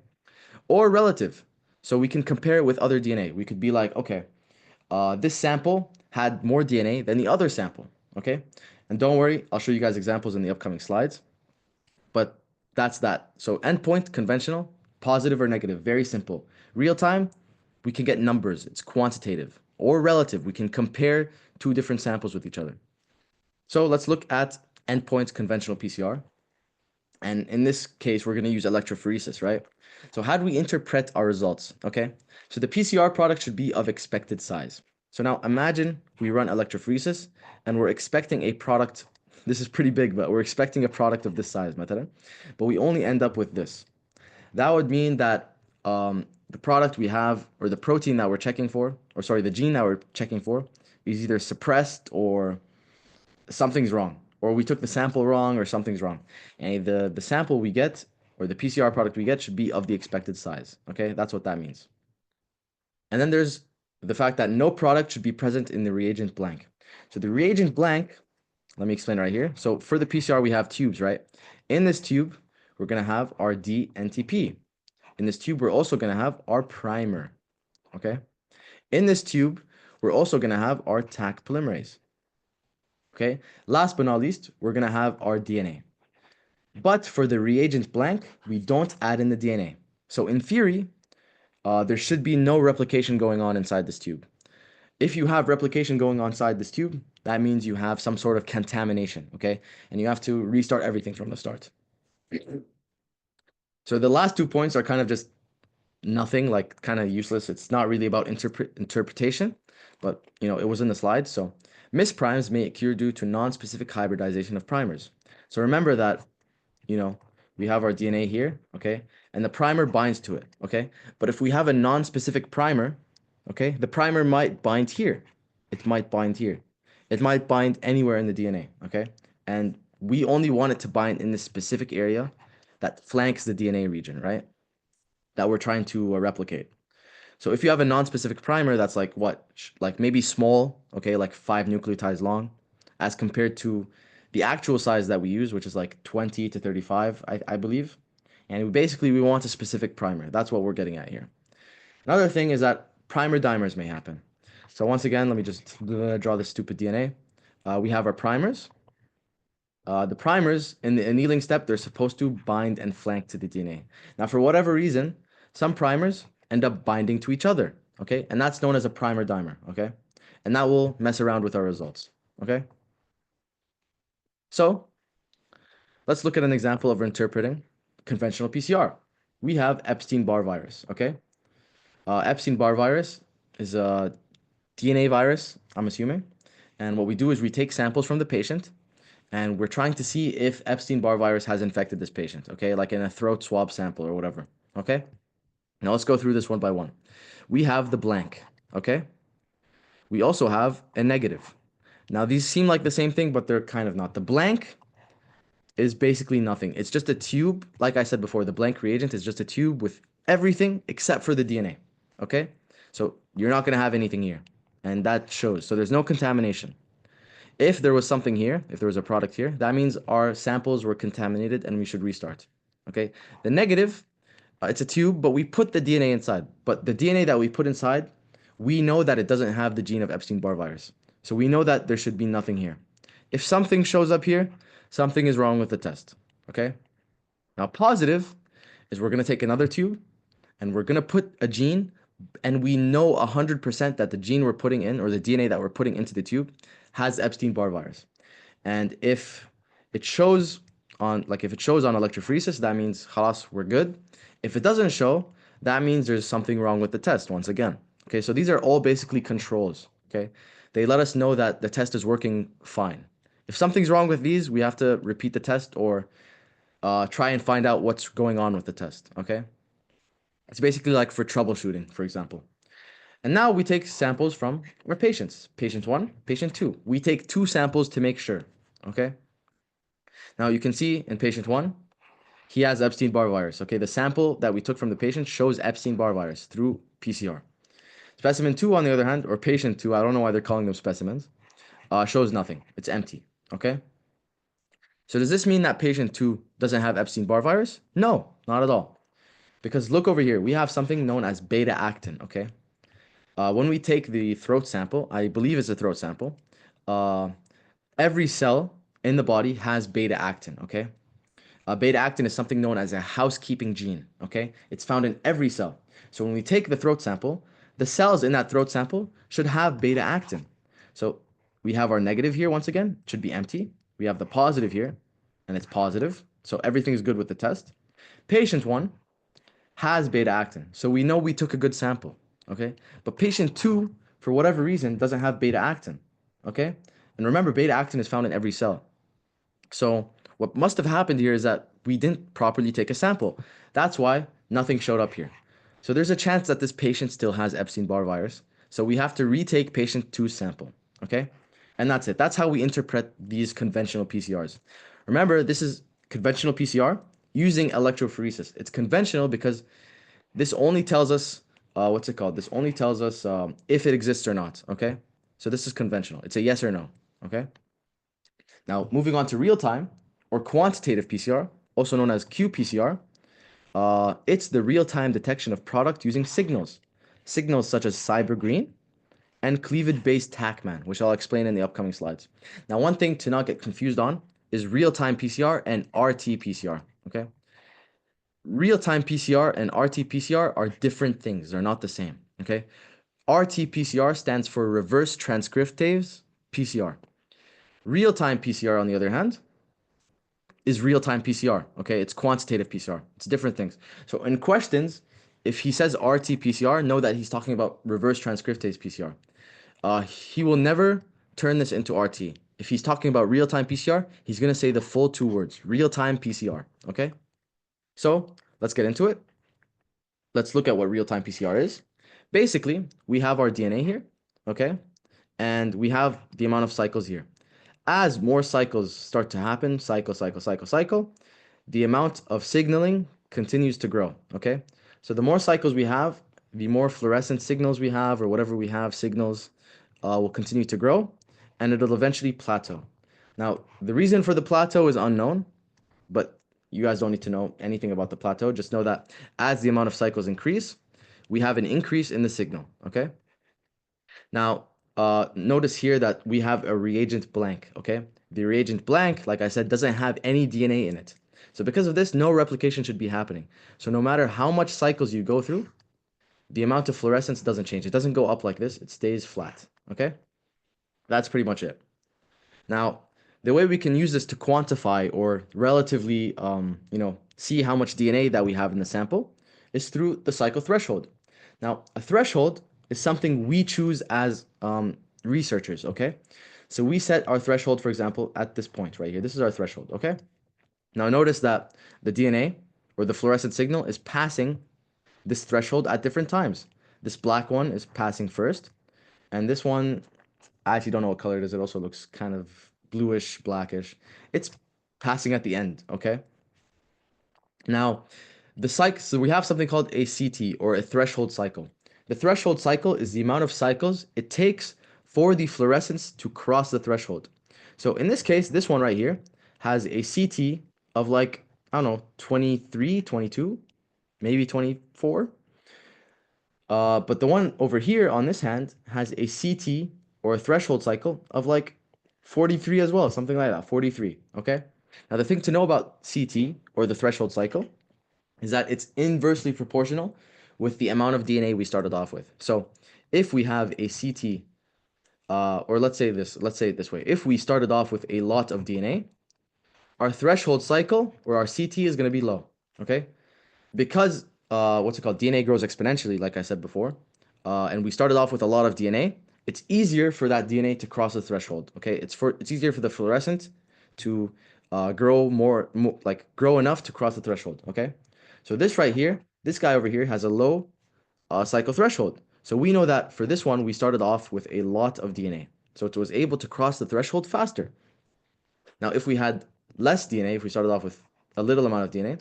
Or relative. So we can compare it with other DNA. We could be like, okay, this sample had more DNA than the other sample, okay? And don't worry, I'll show you guys examples in the upcoming slides. But that's that. So endpoint, conventional, positive or negative, very simple. Real time, we can get numbers, it's quantitative. Or relative, we can compare 2 different samples with each other. So let's look at endpoint conventional PCR. And in this case, we're going to use electrophoresis, right? So how do we interpret our results? Okay, so the PCR product should be of expected size. So now imagine we run electrophoresis and we're expecting a product. This is pretty big, but we're expecting a product of this size, مثلا. But we only end up with this. That would mean that the product we have, or the protein that we're checking for, or sorry, the gene that we're checking for, is either suppressed or something's wrong, or we took the sample wrong, or something's wrong. And the sample we get, or the PCR product we get, should be of the expected size. Okay, that's what that means. And then there's the fact that no product should be present in the reagent blank. So the reagent blank, let me explain right here. So for the PCR, we have tubes, right? In this tube, we're going to have our DNTP. In this tube, we're also going to have our primer, okay? In this tube, we're also going to have our Taq polymerase, okay? Last but not least, we're going to have our DNA. But for the reagent blank, we don't add in the DNA. So in theory, there should be no replication going on inside this tube. If you have replication going on inside this tube, that means you have some sort of contamination, okay? And you have to restart everything from the start. So the last 2 points are kind of just nothing, like kind of useless. It's not really about interpretation, but it was in the slides. So misprimes may occur due to non-specific hybridization of primers. So remember that, we have our DNA here, okay? And the primer binds to it, okay? But if we have a non-specific primer, okay, the primer might bind here. It might bind here. It might bind anywhere in the DNA, okay? And we only want it to bind in the specific area that flanks the DNA region, right? That we're trying to replicate. So if you have a non-specific primer that's like what? Like maybe small, okay, like 5 nucleotides long, as compared to the actual size that we use, which is like 20 to 35, I believe. And basically, we want a specific primer. That's what we're getting at here. Another thing is that primer dimers may happen. So once again, let me just draw this stupid DNA. We have our primers. The primers in the annealing step, they're supposed to bind and flank to the DNA. Now, for whatever reason, some primers end up binding to each other, okay? And that's known as a primer dimer, okay? And that will mess around with our results, okay? So let's look at an example of interpreting conventional PCR. We have Epstein-Barr virus, okay? Epstein-Barr virus is a DNA virus, I'm assuming. And what we do is we take samples from the patient, and we're trying to see if Epstein-Barr virus has infected this patient, okay? Like in a throat swab sample or whatever, okay? Now let's go through this one by one. We have the blank, okay? We also have a negative. Now these seem like the same thing, but they're kind of not. The blank is basically nothing. It's just a tube. Like I said before, the blank reagent is just a tube with everything except for the DNA, okay? So you're not going to have anything here, and that shows. So there's no contamination. If there was something here, if there was a product here, that means our samples were contaminated and we should restart, okay? The negative, it's a tube, but we put the DNA inside. But the DNA that we put inside, we know that it doesn't have the gene of Epstein-Barr virus. So we know that there should be nothing here. If something shows up here, something is wrong with the test, okay? Now, positive is we're going to take another tube and we're going to put a gene, and we know 100% that the gene we're putting in, or the DNA that we're putting into the tube, has Epstein-Barr virus. And if it shows on electrophoresis, that means khalas, we're good. If it doesn't show, that means there's something wrong with the test once again. Okay, so these are all basically controls, okay? They let us know that the test is working fine. If something's wrong with these, we have to repeat the test or try and find out what's going on with the test, okay? It's basically like for troubleshooting, for example. And now we take samples from our patients. Patient 1, patient 2. We take 2 samples to make sure, okay? Now you can see in patient 1, he has Epstein-Barr virus, okay? The sample that we took from the patient shows Epstein-Barr virus through PCR. Specimen 2, on the other hand, or patient 2, I don't know why they're calling them specimens, shows nothing. It's empty, okay? So does this mean that patient 2 doesn't have Epstein-Barr virus? No, not at all. Because look over here, we have something known as beta-actin, okay? When we take the throat sample, I believe it's a throat sample, every cell in the body has beta-actin, okay? Beta-actin is something known as a housekeeping gene, okay? It's found in every cell. So when we take the throat sample, the cells in that throat sample should have beta-actin. So we have our negative here once again, it should be empty. We have the positive here, and it's positive. So everything is good with the test. Patient 1 has beta-actin. So we know we took a good sample, okay? But patient 2, for whatever reason, doesn't have beta-actin, okay? And remember, beta-actin is found in every cell. So what must have happened here is that we didn't properly take a sample. That's why nothing showed up here. So there's a chance that this patient still has Epstein-Barr virus. So we have to retake patient 2's sample, okay? And that's it. That's how we interpret these conventional PCRs. Remember, this is conventional PCR using electrophoresis. It's conventional because this only tells us, what's it called? This only tells us if it exists or not, okay? So this is conventional. It's a yes or no, okay? Now, moving on to real-time or quantitative PCR, also known as qPCR, it's the real-time detection of product using signals. Signals such as cybergreen and cleavage-based TACMan, which I'll explain in the upcoming slides. Now, one thing to not get confused on is real-time PCR and RT-PCR, okay? Real-time PCR and RT-PCR are different things. They're not the same, okay? RT-PCR stands for reverse transcriptase PCR. Real-time PCR, on the other hand, is real-time PCR, okay? It's quantitative PCR. It's different things. So in questions, if he says RT-PCR, know that he's talking about reverse transcriptase PCR. He will never turn this into RT. If he's talking about real-time PCR, he's going to say the full 2 words, real-time PCR, okay? So let's get into it. Let's look at what real-time PCR is. Basically, we have our DNA here, okay? And we have the amount of cycles here. As more cycles start to happen, cycle, the amount of signaling continues to grow, okay? So the more cycles we have, the more fluorescent signals we have, or whatever we have, signals, will continue to grow, and it'll eventually plateau. Now, the reason for the plateau is unknown, but you guys don't need to know anything about the plateau. Just know that as the amount of cycles increase, we have an increase in the signal, okay? Now, notice here that we have a reagent blank, okay? The reagent blank, like I said, doesn't have any DNA in it. So because of this, no replication should be happening. So no matter how much cycles you go through, the amount of fluorescence doesn't change. It doesn't go up like this. It stays flat, okay? That's pretty much it. Now, the way we can use this to quantify or relatively, see how much DNA that we have in the sample is through the cycle threshold. Now, a threshold is something we choose as researchers, okay? So we set our threshold, for example, at this point right here. This is our threshold, okay? Now notice that the DNA or the fluorescent signal is passing this threshold at different times. This black one is passing first, and this one, I actually don't know what color it is. It also looks kind of bluish, blackish. It's passing at the end, okay? Now, so we have something called a CT or a threshold cycle. The threshold cycle is the amount of cycles it takes for the fluorescence to cross the threshold. So in this case, this one right here has a CT of like, I don't know, 23, 22, maybe 24. But the one over here on this hand has a CT or a threshold cycle of like 43 as well, something like that, 43, okay? Now the thing to know about CT or the threshold cycle is that it's inversely proportional with the amount of DNA we started off with. So if we have a CT, or let's say it this way, if we started off with a lot of DNA, our threshold cycle or our CT is going to be low, okay? Because DNA grows exponentially, like I said before, and we started off with a lot of DNA, it's easier for that DNA to cross the threshold, okay? It's easier for the fluorescent to grow grow enough to cross the threshold, okay? So this right here, this guy over here has a low cycle threshold. So we know that for this one, we started off with a lot of DNA. So it was able to cross the threshold faster. Now, if we had less DNA, if we started off with a little amount of DNA,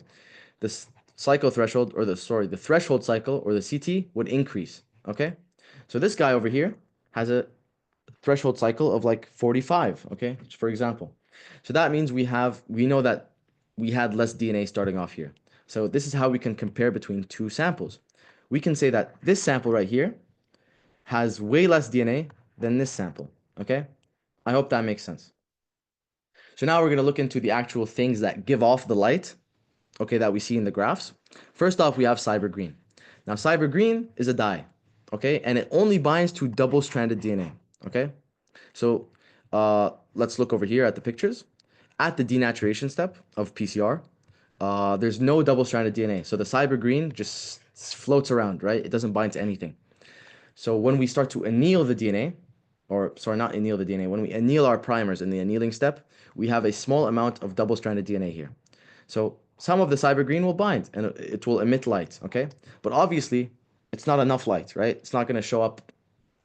this cycle threshold, or the threshold cycle or the CT would increase, okay? So this guy over here has a threshold cycle of like 45, okay, for example. So that means we know that we had less DNA starting off here. So this is how we can compare between two samples. We can say that this sample right here has way less DNA than this sample, okay? I hope that makes sense. So now we're going to look into the actual things that give off the light, okay, that we see in the graphs. First off, we have cybergreen. Now, cybergreen is a dye, okay, and it only binds to double-stranded DNA, okay? So let's look over here at the pictures. At the denaturation step of PCR, there's no double-stranded DNA. So the cybergreen just floats around, right? It doesn't bind to anything. So when we start to anneal the DNA, or sorry, not anneal the DNA, when we anneal our primers in the annealing step, we have a small amount of double-stranded DNA here. So some of the cyber green will bind and it will emit light, okay? But obviously, it's not enough light, right? It's not going to show up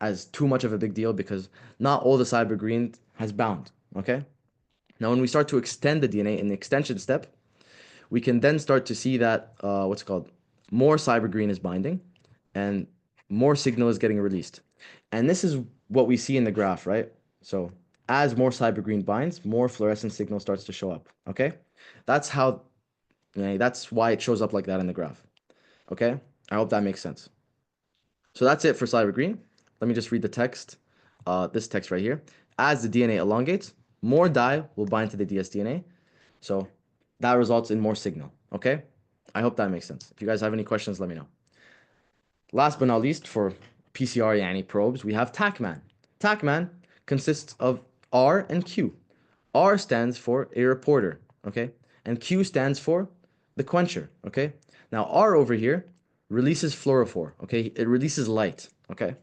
as too much of a big deal because not all the cyber green has bound, okay? Now, when we start to extend the DNA in the extension step, we can then start to see that, what's it called? More cyber green is binding and more signal is getting released. And this is what we see in the graph, right? So as more cyber green binds, more fluorescent signal starts to show up, okay? That's how, that's why it shows up like that in the graph, okay? I hope that makes sense. So that's it for cyber green. Let me just read the text, this text right here. As the DNA elongates, more dye will bind to the dsDNA. So that results in more signal, okay? I hope that makes sense. If you guys have any questions, let me know. Last but not least, for PCR YANI probes, we have TACMAN. TACMAN consists of R and Q. R stands for a reporter, okay? And Q stands for the quencher, okay? Now R over here releases fluorophore, okay? It releases light, okay?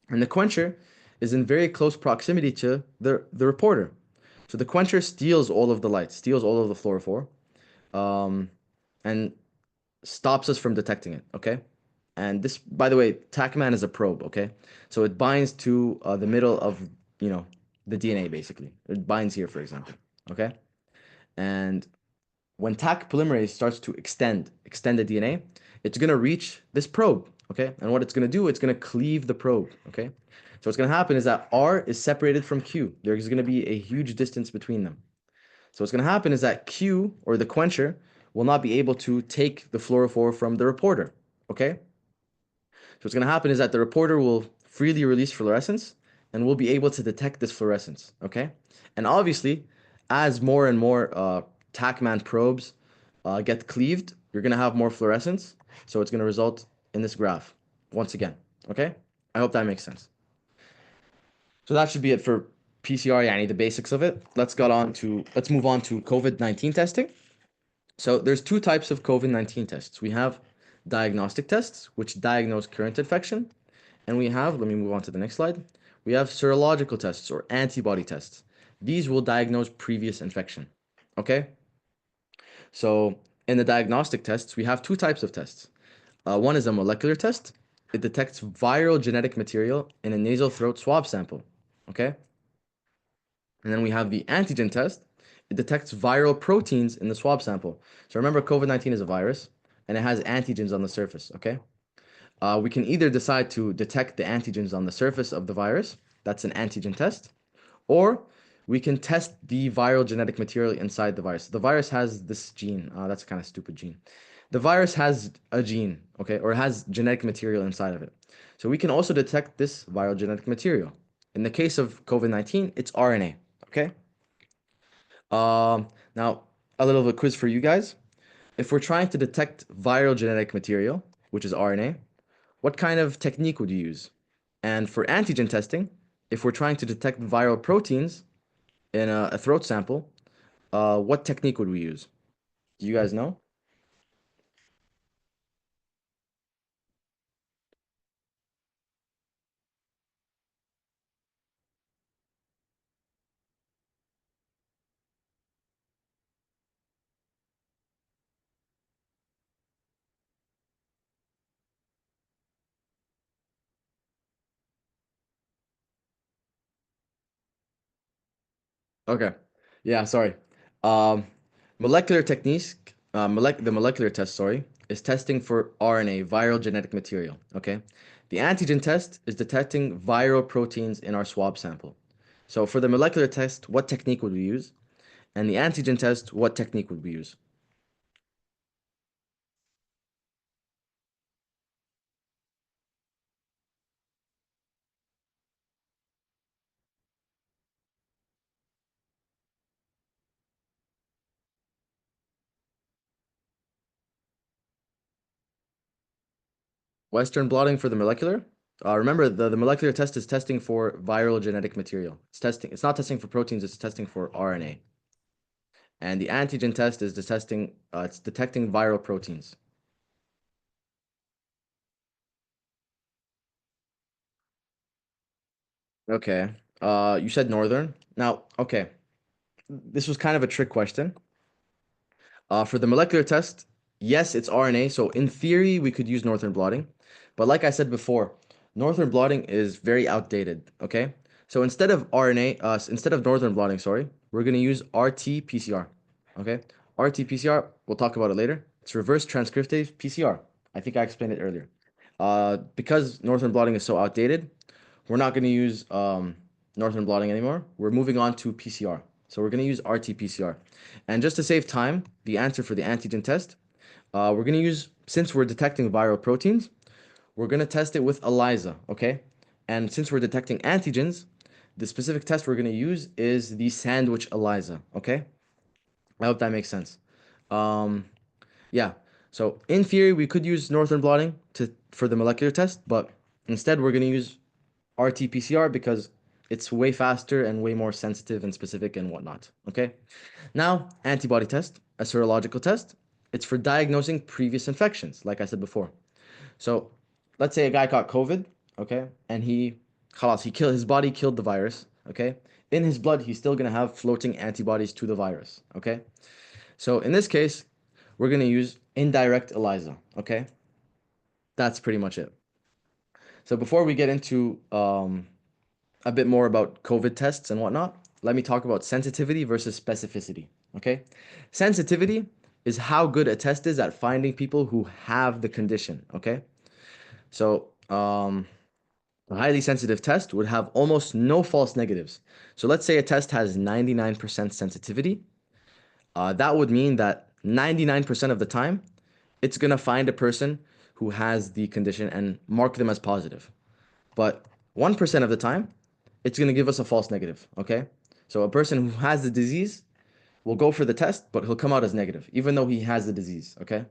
And the quencher is in very close proximity to the reporter. So the quencher steals all of the light, steals all of the fluorophore, and stops us from detecting it, okay? And this, by the way, TACMAN is a probe, okay? So it binds to the middle of, the DNA, basically. It binds here, for example, okay? And when Taq polymerase starts to extend the DNA, it's going to reach this probe, okay? And what it's going to do, it's going to cleave the probe, okay? So what's going to happen is that R is separated from Q. There's going to be a huge distance between them. So what's going to happen is that Q, or the quencher, will not be able to take the fluorophore from the reporter, okay? So what's going to happen is that the reporter will freely release fluorescence and we'll be able to detect this fluorescence, okay? And obviously, as more and more TACMAN probes get cleaved, you're going to have more fluorescence. So it's going to result in this graph once again, okay? I hope that makes sense. So that should be it for PCR, yani the basics of it. Let's move on to COVID-19 testing. So there's two types of COVID-19 tests. We have diagnostic tests, which diagnose current infection, and we have, let me move on to the next slide. We have serological tests or antibody tests. These will diagnose previous infection. Okay? So in the diagnostic tests, we have two types of tests. One is a molecular test. It detects viral genetic material in a nasal throat swab sample. Okay? And then we have the antigen test. It detects viral proteins in the swab sample. So remember, COVID-19 is a virus and it has antigens on the surface. Okay? We can either decide to detect the antigens on the surface of the virus, that's an antigen test, or we can test the viral genetic material inside the virus. The virus has this gene. That's a kind of stupid gene. The virus has a gene, okay, or has genetic material inside of it. So we can also detect this viral genetic material. In the case of COVID-19, it's RNA, okay? Now, a little bit quiz for you guys. If we're trying to detect viral genetic material, which is RNA, what kind of technique would you use? And for antigen testing, if we're trying to detect viral proteins in a throat sample, what technique would we use? Do you guys know? Okay. Yeah, sorry. Um, molecular techniques, the molecular test, sorry, is testing for RNA, viral genetic material. Okay. The antigen test is detecting viral proteins in our swab sample. So for the molecular test, what technique would we use? And the antigen test, what technique would we use? Western blotting for the molecular. Remember, the molecular test is testing for viral genetic material. It's not testing for proteins, it's testing for RNA. And the antigen test is it's detecting viral proteins. Okay. You said northern. Now, okay, this was kind of a trick question. For the molecular test, yes, it's RNA. So in theory, we could use northern blotting. But like I said before, northern blotting is very outdated. Okay. So instead of RNA, instead of northern blotting, sorry, we're going to use RT-PCR. Okay. RT-PCR, we'll talk about it later. It's reverse transcriptase PCR. I think I explained it earlier. Because northern blotting is so outdated, we're not going to use northern blotting anymore. We're moving on to PCR. So we're going to use RT-PCR. And just to save time, the answer for the antigen test, we're going to use, since we're detecting viral proteins, we're going to test it with ELISA, okay? And since we're detecting antigens, the specific test we're going to use is the sandwich ELISA, okay? I hope that makes sense. Um, yeah, so in theory, we could use northern blotting for the molecular test, but instead we're going to use RT-PCR because it's way faster and way more sensitive and specific and whatnot, okay? Now, antibody test, a serological test, it's for diagnosing previous infections, like I said before. So let's say a guy caught COVID, okay, and khalas, his body killed the virus, okay? In his blood, he's still gonna have floating antibodies to the virus, okay? So in this case, we're gonna use indirect ELISA, okay? That's pretty much it. So before we get into a bit more about COVID tests and whatnot, let me talk about sensitivity versus specificity, okay? Sensitivity is how good a test is at finding people who have the condition, okay? So, a highly sensitive test would have almost no false negatives. So let's say a test has 99% sensitivity. That would mean that 99% of the time, it's going to find a person who has the condition and mark them as positive. But 1% of the time, it's going to give us a false negative, okay? So a person who has the disease will go for the test, but he'll come out as negative, even though he has the disease, okay?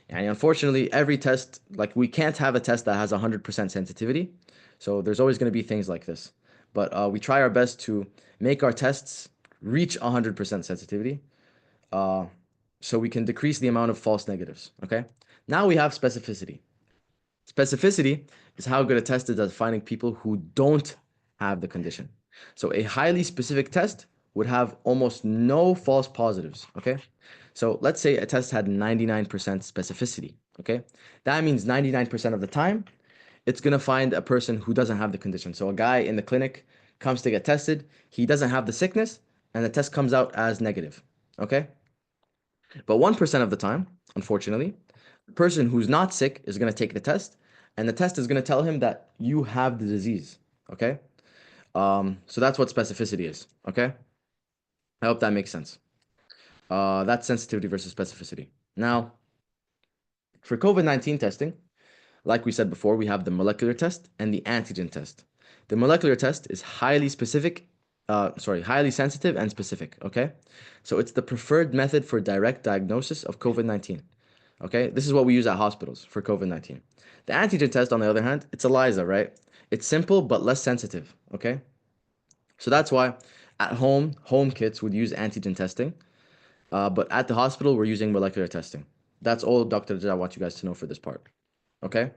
And unfortunately, every test, like we can't have a test that has 100% sensitivity. So there's always going to be things like this. But we try our best to make our tests reach 100% sensitivity uh, so we can decrease the amount of false negatives. Okay. Now we have specificity. Specificity is how good a test is at finding people who don't have the condition. So a highly specific test would have almost no false positives. Okay. So let's say a test had 99% specificity. Okay. That means 99% of the time, it's going to find a person who doesn't have the condition. So a guy in the clinic comes to get tested, he doesn't have the sickness, and the test comes out as negative. Okay. But 1% of the time, unfortunately, the person who's not sick is going to take the test, and the test is going to tell him that you have the disease. Okay. So that's what specificity is. Okay. I hope that makes sense. That's sensitivity versus specificity. Now, for COVID-19 testing, like we said before, we have the molecular test and the antigen test. The molecular test is highly sensitive and specific, okay? So it's the preferred method for direct diagnosis of COVID-19, okay? This is what we use at hospitals for COVID-19. The antigen test, on the other hand, it's ELISA, right? It's simple but less sensitive, okay? So that's why at home kits would use antigen testing, but at the hospital, we're using molecular testing. That's all, Dr. I want you guys to know for this part, okay?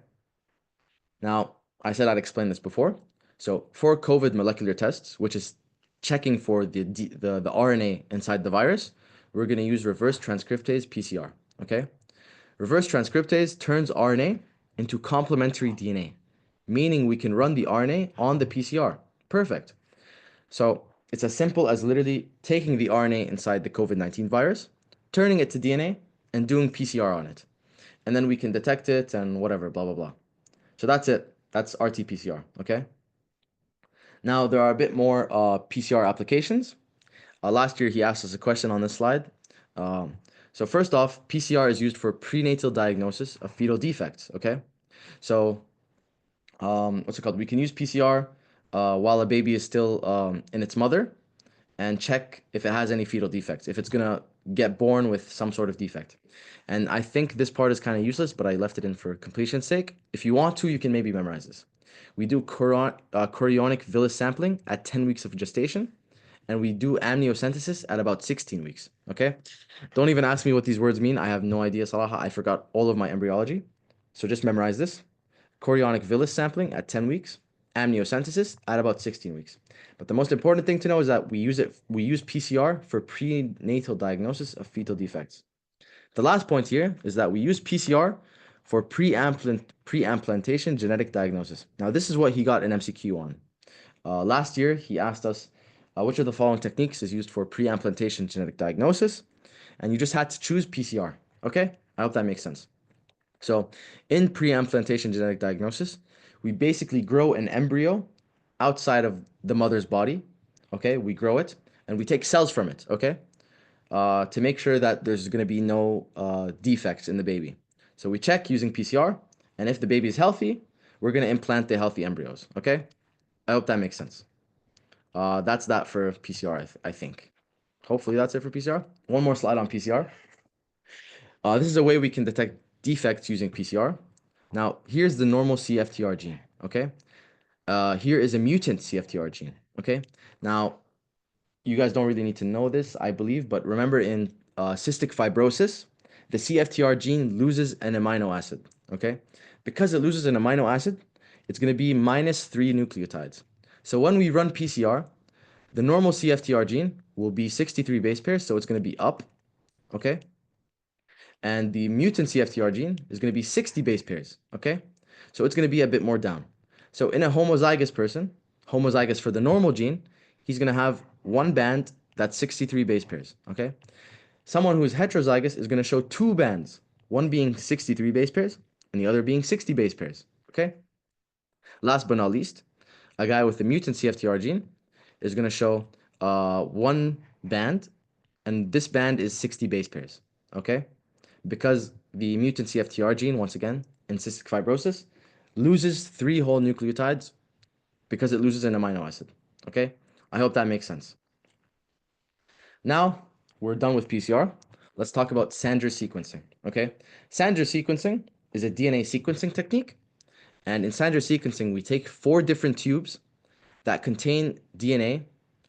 Now, I said I'd explain this before. So for COVID molecular tests, which is checking for the RNA inside the virus, we're going to use reverse transcriptase PCR. Okay? Reverse transcriptase turns RNA into complementary DNA, meaning we can run the RNA on the PCR. Perfect. So it's as simple as literally taking the RNA inside the COVID-19 virus, turning it to DNA, and doing PCR on it. And then we can detect it and whatever, blah, blah, blah. So that's it. That's RT-PCR, okay? Now, there are a bit more PCR applications. Last year, he asked us a question on this slide. So first off, PCR is used for prenatal diagnosis of fetal defects, okay? So, what's it called? We can use PCR while a baby is still in its mother and check if it has any fetal defects, if it's gonna get born with some sort of defect. And I think this part is kind of useless, but I left it in for completion's sake. If you want to, you can maybe memorize this. We do chorionic villus sampling at 10 weeks of gestation, and we do amniocentesis at about 16 weeks, okay? Don't even ask me what these words mean. I have no idea, Salaha. I forgot all of my embryology. So just memorize this. Chorionic villus sampling at 10 weeks, amniocentesis at about 16 weeks. But the most important thing to know is that we use PCR for prenatal diagnosis of fetal defects. The last point here is that we use PCR for pre-implantation genetic diagnosis. Now, this is what he got an MCQ on. Last year, he asked us, which of the following techniques is used for pre-implantation genetic diagnosis? And you just had to choose PCR. Okay? I hope that makes sense. So, in pre-implantation genetic diagnosis, we basically grow an embryo outside of the mother's body. Okay? We grow it and we take cells from it. Okay? To make sure that there's going to be no defects in the baby. So we check using PCR, and if the baby is healthy, we're going to implant the healthy embryos. Okay? I hope that makes sense. That's that for PCR, I think. Hopefully that's it for PCR. One more slide on PCR. This is a way we can detect defects using PCR. Now, here's the normal CFTR gene, okay? Here is a mutant CFTR gene, okay? Now, you guys don't really need to know this, I believe, but remember in cystic fibrosis, the CFTR gene loses an amino acid, okay? Because it loses an amino acid, it's going to be -3 nucleotides. So when we run PCR, the normal CFTR gene will be 63 base pairs, so it's going to be up, okay? And the mutant CFTR gene is going to be 60 base pairs, okay? So it's going to be a bit more down. So in a homozygous person, homozygous for the normal gene, he's going to have one band that's 63 base pairs, okay? Someone who is heterozygous is going to show two bands, one being 63 base pairs and the other being 60 base pairs, okay? Last but not least, a guy with the mutant CFTR gene is going to show one band, and this band is 60 base pairs, okay? Because the mutant CFTR gene, once again, in cystic fibrosis, loses 3 whole nucleotides because it loses an amino acid, okay? I hope that makes sense. Now, we're done with PCR. Let's talk about Sanger sequencing, okay? Sanger sequencing is a DNA sequencing technique, and in Sanger sequencing, we take 4 different tubes that contain DNA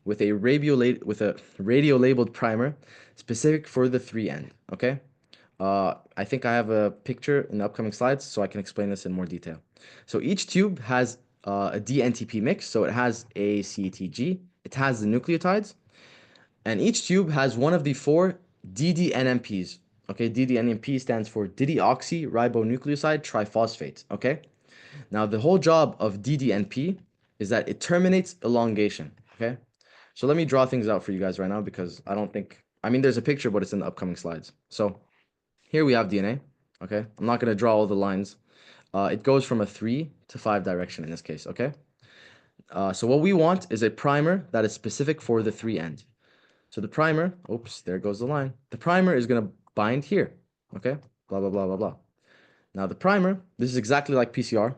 with a radio-labeled primer specific for the 3' okay? I think I have a picture in the upcoming slides, so I can explain this in more detail. So each tube has a DNTP mix, so it has ACTG, it has the nucleotides, and each tube has one of the 4 DDNMPs. Okay, DDNMP stands for dideoxyribonucleoside triphosphate. Okay, now the whole job of DDNP is that it terminates elongation. Okay, so let me draw things out for you guys right now because I mean, there's a picture, but it's in the upcoming slides. So here we have DNA, okay? I'm not going to draw all the lines. It goes from a 3 to 5 direction in this case, okay? So what we want is a primer that is specific for the 3'. So the primer, oops, there goes the line. The primer is going to bind here, okay? Blah, blah, blah, blah, blah. Now the primer, this is exactly like PCR.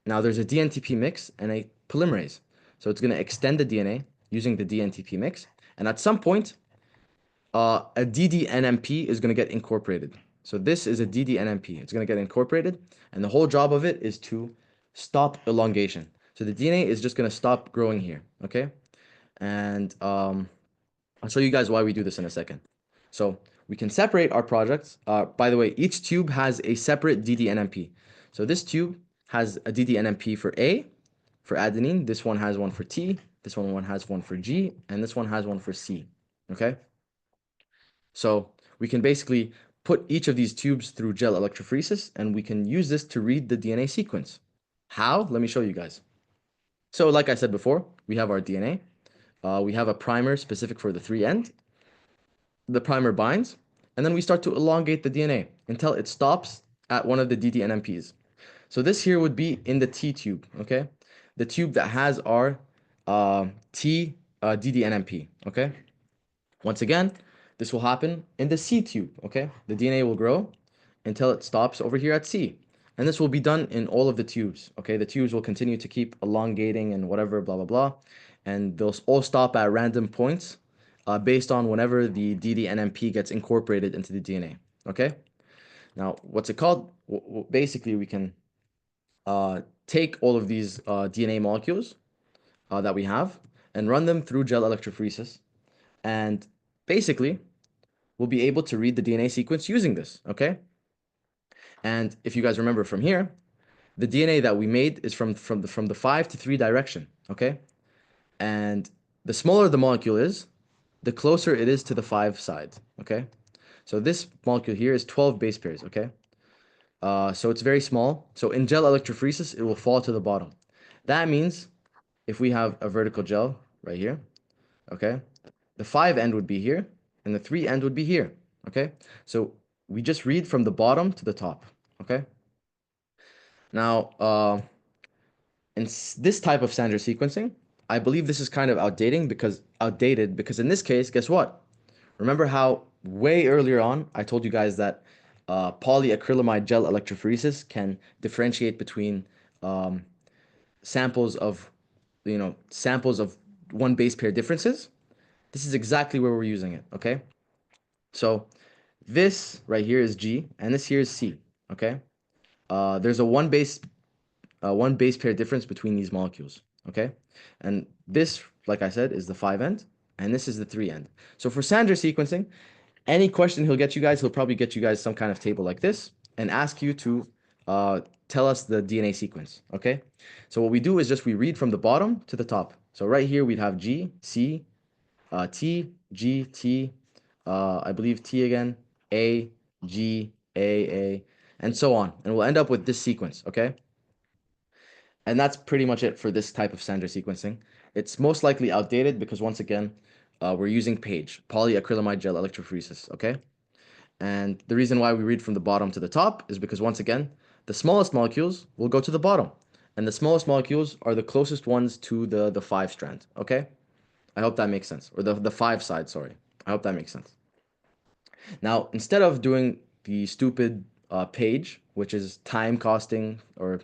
Now there's a DNTP mix and a polymerase. So it's going to extend the DNA using the DNTP mix. And at some point, a DDNMP is going to get incorporated. So this is a DDNMP. It's going to get incorporated, and the whole job of it is to stop elongation. So the DNA is just going to stop growing here, okay? And I'll show you guys why we do this in a second. So we can separate our projects. By the way, each tube has a separate DDNMP. So this tube has a DDNMP for A, for adenine. This one has one for T. This one has one for G, and this one has one for C, okay? So we can basically put each of these tubes through gel electrophoresis, and we can use this to read the DNA sequence. How? Let me show you guys. So like I said before, we have our DNA. We have a primer specific for the 3'. The primer binds, and then we start to elongate the DNA until it stops at one of the DDNMPs. So this here would be in the T tube, okay? The tube that has our T DDNMP, okay? Once again, this will happen in the C tube, okay? The DNA will grow until it stops over here at C. And this will be done in all of the tubes, okay? The tubes will continue to keep elongating and whatever, blah, blah, blah. And they'll all stop at random points based on whenever the DDNMP gets incorporated into the DNA, okay? Now, what's it called? Basically, we can take all of these DNA molecules that we have and run them through gel electrophoresis. And basically, we'll be able to read the DNA sequence using this, okay? And if you guys remember from here, the DNA that we made is from the 5 to 3 direction, okay? And the smaller the molecule is, the closer it is to the 5 side, okay? So this molecule here is 12 base pairs, okay? So it's very small. So in gel electrophoresis, it will fall to the bottom. That means if we have a vertical gel right here, okay, the 5 end would be here, and the 3 end would be here, okay? So we just read from the bottom to the top, okay? Now, in this type of standard sequencing, I believe this is kind of outdated because in this case, guess what? Remember how way earlier on I told you guys that polyacrylamide gel electrophoresis can differentiate between um, samples of samples of one base pair differences? This is exactly where we're using it, okay? So this right here is G and this here is C, okay? There's a one base pair difference between these molecules, okay? And this, like I said, is the 5 end, and this is the 3 end. So for Sander sequencing, any question he'll probably get you guys some kind of table like this and ask you to tell us the DNA sequence, okay? So what we do is just we read from the bottom to the top. So right here we'd have G, C, T, G, T, I believe T again, A, G, A, and so on. And we'll end up with this sequence, okay? And that's pretty much it for this type of Sander sequencing. It's most likely outdated because once again, we're using PAGE, polyacrylamide gel electrophoresis, okay? And the reason why we read from the bottom to the top is because once again, the smallest molecules will go to the bottom. And the smallest molecules are the closest ones to the 5 strand, okay? I hope that makes sense. Or the 5 side, sorry. I hope that makes sense. Now, instead of doing the stupid page, which is time costing or,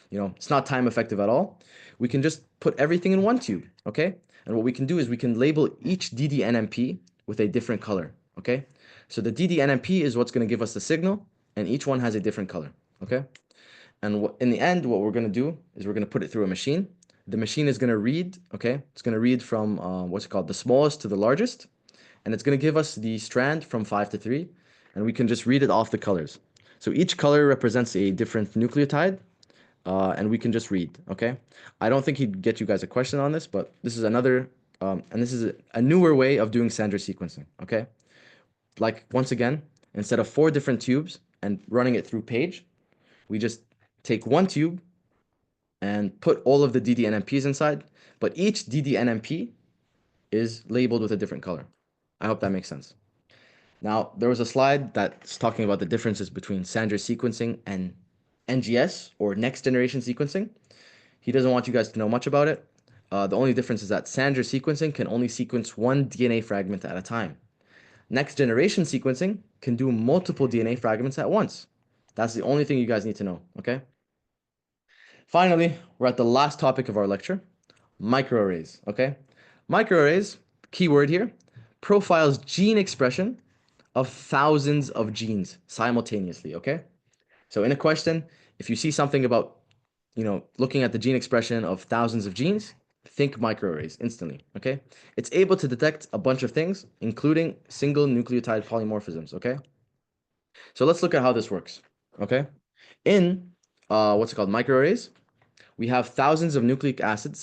it's not time effective at all, we can just put everything in one tube, okay? And what we can do is we can label each ddNMP with a different color, okay? So the ddNMP is what's going to give us the signal, and each one has a different color, okay? And in the end, what we're going to do is we're going to put it through a machine. The machine is going to read, okay? It's going to read from what's it called, the smallest to the largest, and it's going to give us the strand from 5 to 3, and we can just read it off the colors. So each color represents a different nucleotide, and we can just read, okay? I don't think he'd get you guys a question on this, but this is another, and this is a newer way of doing Sander sequencing, okay? Like, once again, instead of 4 different tubes and running it through page, we just take one tube and put all of the ddNMPs inside, but each ddNMP is labeled with a different color. I hope that makes sense. Now, there was a slide that's talking about the differences between Sander sequencing and NGS, or next generation sequencing. He doesn't want you guys to know much about it. The only difference is that Sander sequencing can only sequence one DNA fragment at a time. Next generation sequencing can do multiple DNA fragments at once. That's the only thing you guys need to know, okay? Finally, we're at the last topic of our lecture, microarrays, okay? Microarrays, key word here, profiles gene expression of thousands of genes simultaneously, okay? So in a question, if you see something about, looking at the gene expression of thousands of genes, think microarrays instantly, okay? It's able to detect a bunch of things, including single nucleotide polymorphisms, okay? So let's look at how this works, okay? In, microarrays, we have thousands of nucleic acid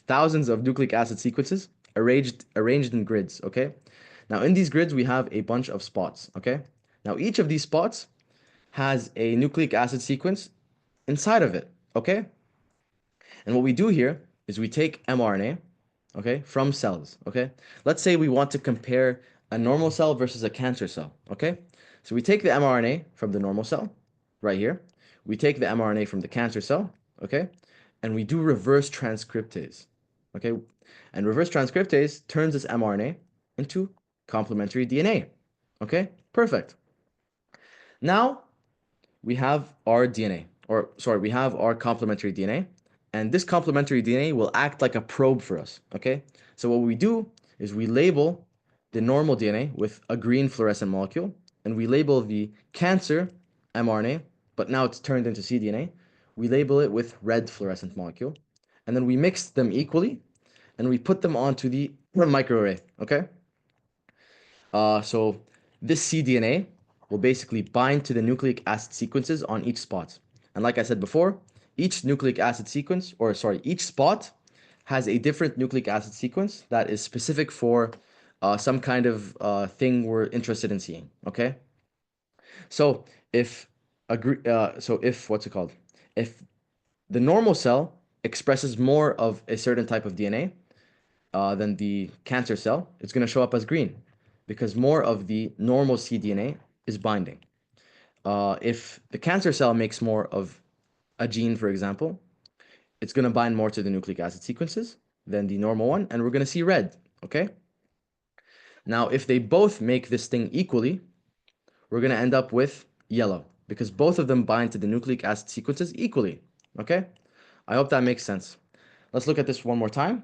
thousands of nucleic acid sequences arranged in grids, okay? Now in these grids, we have a bunch of spots, okay? Now each of these spots has a nucleic acid sequence inside of it, okay? And what we do here is we take mRNA, okay, from cells, okay? Let's say we want to compare a normal cell versus a cancer cell, okay? So we take the mRNA from the normal cell, right here. We take the mRNA from the cancer cell, okay? And we do reverse transcriptase, okay? And reverse transcriptase turns this mRNA into complementary DNA, okay? Perfect. Now, we have our DNA, we have our complementary DNA, and this complementary DNA will act like a probe for us, okay? So what we do is we label the normal DNA with a green fluorescent molecule, and we label the cancer mRNA, but now it's turned into cDNA, we label it with red fluorescent molecule, and then we mix them equally, and we put them onto the microarray, okay? So this cDNA will basically bind to the nucleic acid sequences on each spot. And like I said before, each nucleic acid sequence, each spot has a different nucleic acid sequence that is specific for some kind of thing we're interested in seeing. Okay, so if what's it called? If the normal cell expresses more of a certain type of DNA than the cancer cell, it's going to show up as green because more of the normal cDNA is binding. If the cancer cell makes more of a gene, for example, it's going to bind more to the nucleic acid sequences than the normal one, and we're going to see red, okay? Now, if they both make this thing equally, we're going to end up with yellow because both of them bind to the nucleic acid sequences equally, okay? I hope that makes sense. Let's look at this one more time.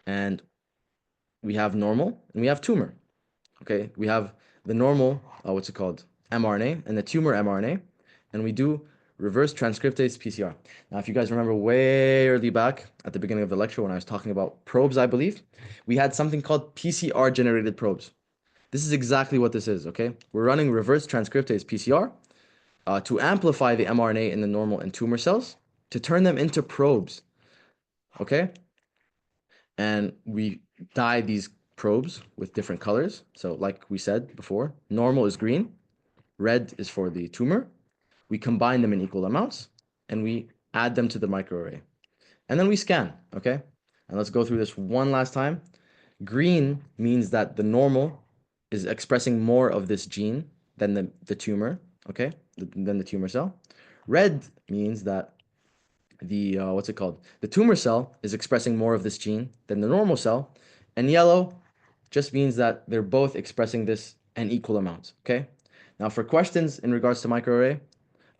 And we have normal and we have tumor, okay? We have the normal, what's it called? mRNA and the tumor mRNA, and we do reverse transcriptase PCR. Now, if you guys remember way early back at the beginning of the lecture when I was talking about probes, I believe, we had something called PCR generated probes. This is exactly what this is, okay? We're running reverse transcriptase PCR to amplify the mRNA in the normal and tumor cells to turn them into probes, okay? And we dye these probes with different colors. So like we said before, normal is green, red is for the tumor. We combine them in equal amounts and we add them to the microarray. And then we scan, okay? And let's go through this one last time. Green means that the normal is expressing more of this gene than the tumor, okay? Than the tumor cell. Red means that the what's it called? The tumor cell is expressing more of this gene than the normal cell, and yellow just means that they're both expressing this in equal amounts. Okay. Now, for questions in regards to microarray,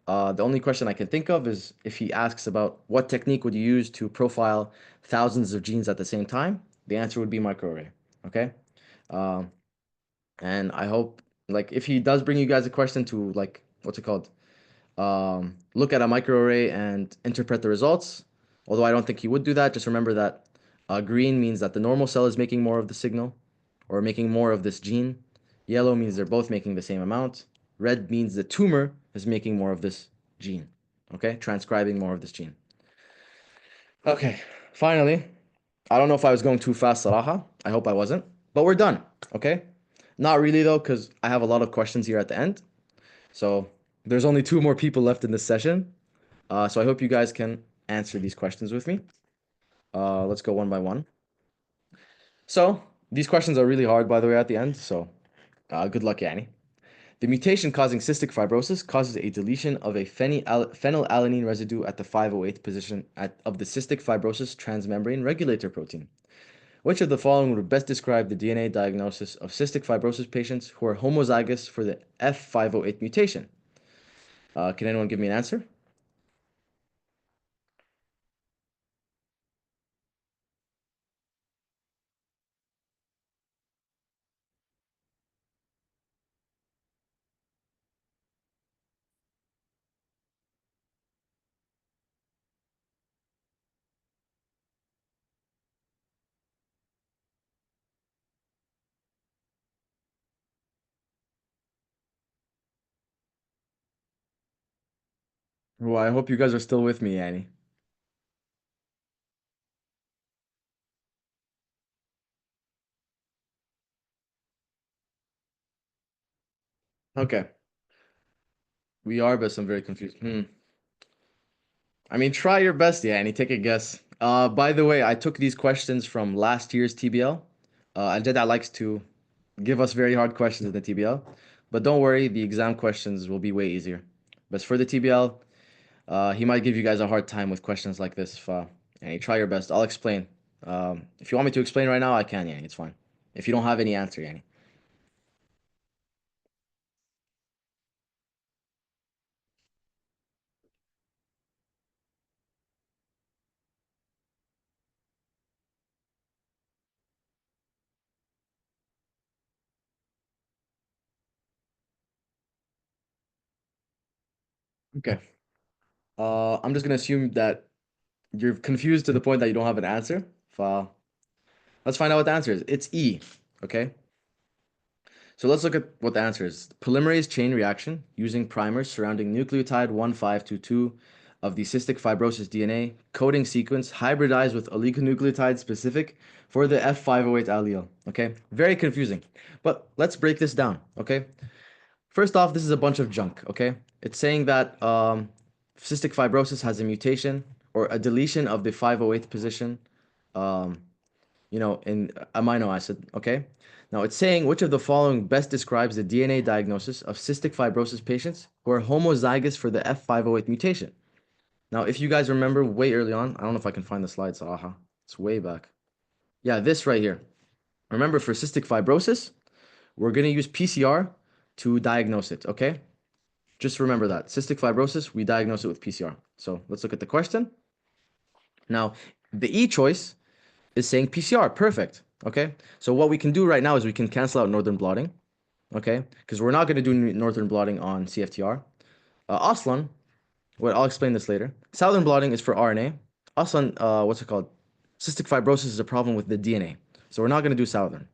the only question I can think of is if he asks about what technique would you use to profile thousands of genes at the same time, the answer would be microarray. Okay. Um, and I hope, like, if he does bring you guys a question to, like, what's it called? Look at a microarray and interpret the results. Although I don't think he would do that, just remember that green means that the normal cell is making more of the signal or making more of this gene. Yellow means they're both making the same amount. Red means the tumor is making more of this gene, okay? Transcribing more of this gene. Okay, finally, I don't know if I was going too fast, Saraha. I hope I wasn't, but we're done, okay? Not really though, because I have a lot of questions here at the end. So there's only two more people left in this session. So I hope you guys can answer these questions with me. Let's go one by one. So these questions are really hard, by the way, at the end. So good luck, Yani. The mutation causing cystic fibrosis causes a deletion of a phenylalanine residue at the 508th position of the cystic fibrosis transmembrane regulator protein. Which of the following would best describe the DNA diagnosis of cystic fibrosis patients who are homozygous for the F508 mutation? Can anyone give me an answer? Well, I hope you guys are still with me, Annie. Okay, we are, but I'm very confused. I mean, try your best, yeah, and take a guess. By the way, I took these questions from last year's TBL. Al-Jada likes to give us very hard questions in the TBL, but don't worry, the exam questions will be way easier. But for the TBL, he might give you guys a hard time with questions like this. And try your best. I'll explain. If you want me to explain right now, I can, yeah, it's fine. If you don't have any answer, yeah. Okay. I'm just gonna assume that you're confused to the point that you don't have an answer. Let's find out what the answer is. It's E. Okay. So let's look at what the answer is. Polymerase chain reaction using primers surrounding nucleotide 1522 of the cystic fibrosis DNA coding sequence hybridized with oligonucleotide specific for the F508 allele. Okay, very confusing. But let's break this down. Okay, first off, this is a bunch of junk. Okay, it's saying that cystic fibrosis has a mutation or a deletion of the 508 position. Um, in amino acid, okay? Now it's saying which of the following best describes the DNA diagnosis of cystic fibrosis patients who are homozygous for the F508 mutation. Now, if you guys remember way early on, I don't know if I can find the slides, it's way back. Yeah, this right here. Remember, for cystic fibrosis, we're gonna use PCR to diagnose it, okay? Just remember that. Cystic fibrosis, we diagnose it with PCR. So let's look at the question. Now, the E choice is saying PCR. Perfect. Okay. So what we can do right now is we can cancel out northern blotting. Okay. Because we're not going to do northern blotting on CFTR. Aslan, well, I'll explain this later. Southern blotting is for RNA. Aslan, what's it called? Cystic fibrosis is a problem with the DNA. So we're not going to do southern.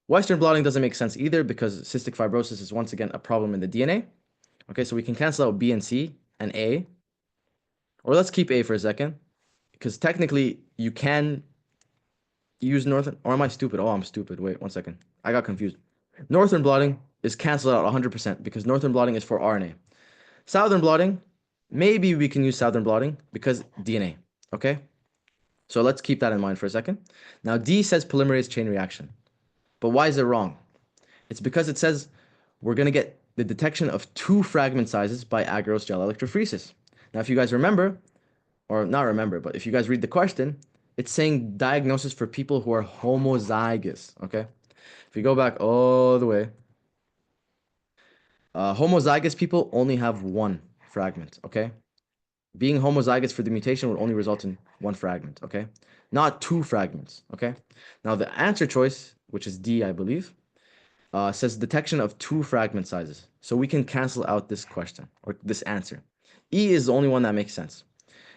Western blotting doesn't make sense either because cystic fibrosis is once again a problem in the DNA. Okay. So we can cancel out B and C and A. Or let's keep A for a second. Because technically you can use northern, or am I stupid? Oh, I'm stupid. Wait, 1 second. I got confused. Northern blotting is canceled out 100% because northern blotting is for RNA. Southern blotting, maybe we can use southern blotting because DNA. Okay? So let's keep that in mind for a second. Now, D says polymerase chain reaction. But why is it wrong? It's because it says we're going to get the detection of 2 fragment sizes by agarose gel electrophoresis. Now, if you guys remember, or not remember, but if you guys read the question, it's saying diagnosis for people who are homozygous, okay? If you go back all the way, homozygous people only have 1 fragment, okay? Being homozygous for the mutation would only result in 1 fragment, okay? Not 2 fragments, okay? Now the answer choice, which is D, I believe, says detection of 2 fragment sizes. So we can cancel out this question, or this answer. E is the only one that makes sense.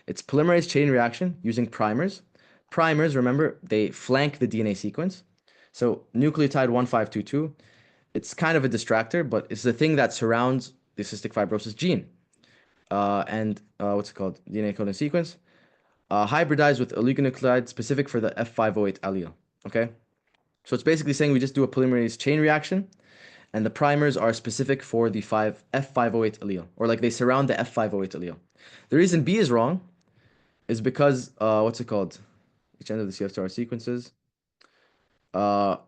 It's polymerase chain reaction using primers. Primers, remember, they flank the DNA sequence. So nucleotide 1522, it's kind of a distractor, but it's the thing that surrounds the cystic fibrosis gene. What's it called? DNA coding sequence. Hybridized with oligonucleotide specific for the F508 allele. Okay? So it's basically saying we just do a polymerase chain reaction, and the primers are specific for the F508 allele, or like they surround the F508 allele. The reason B is wrong is because what's it called? Each end of the CFTR sequences. Well,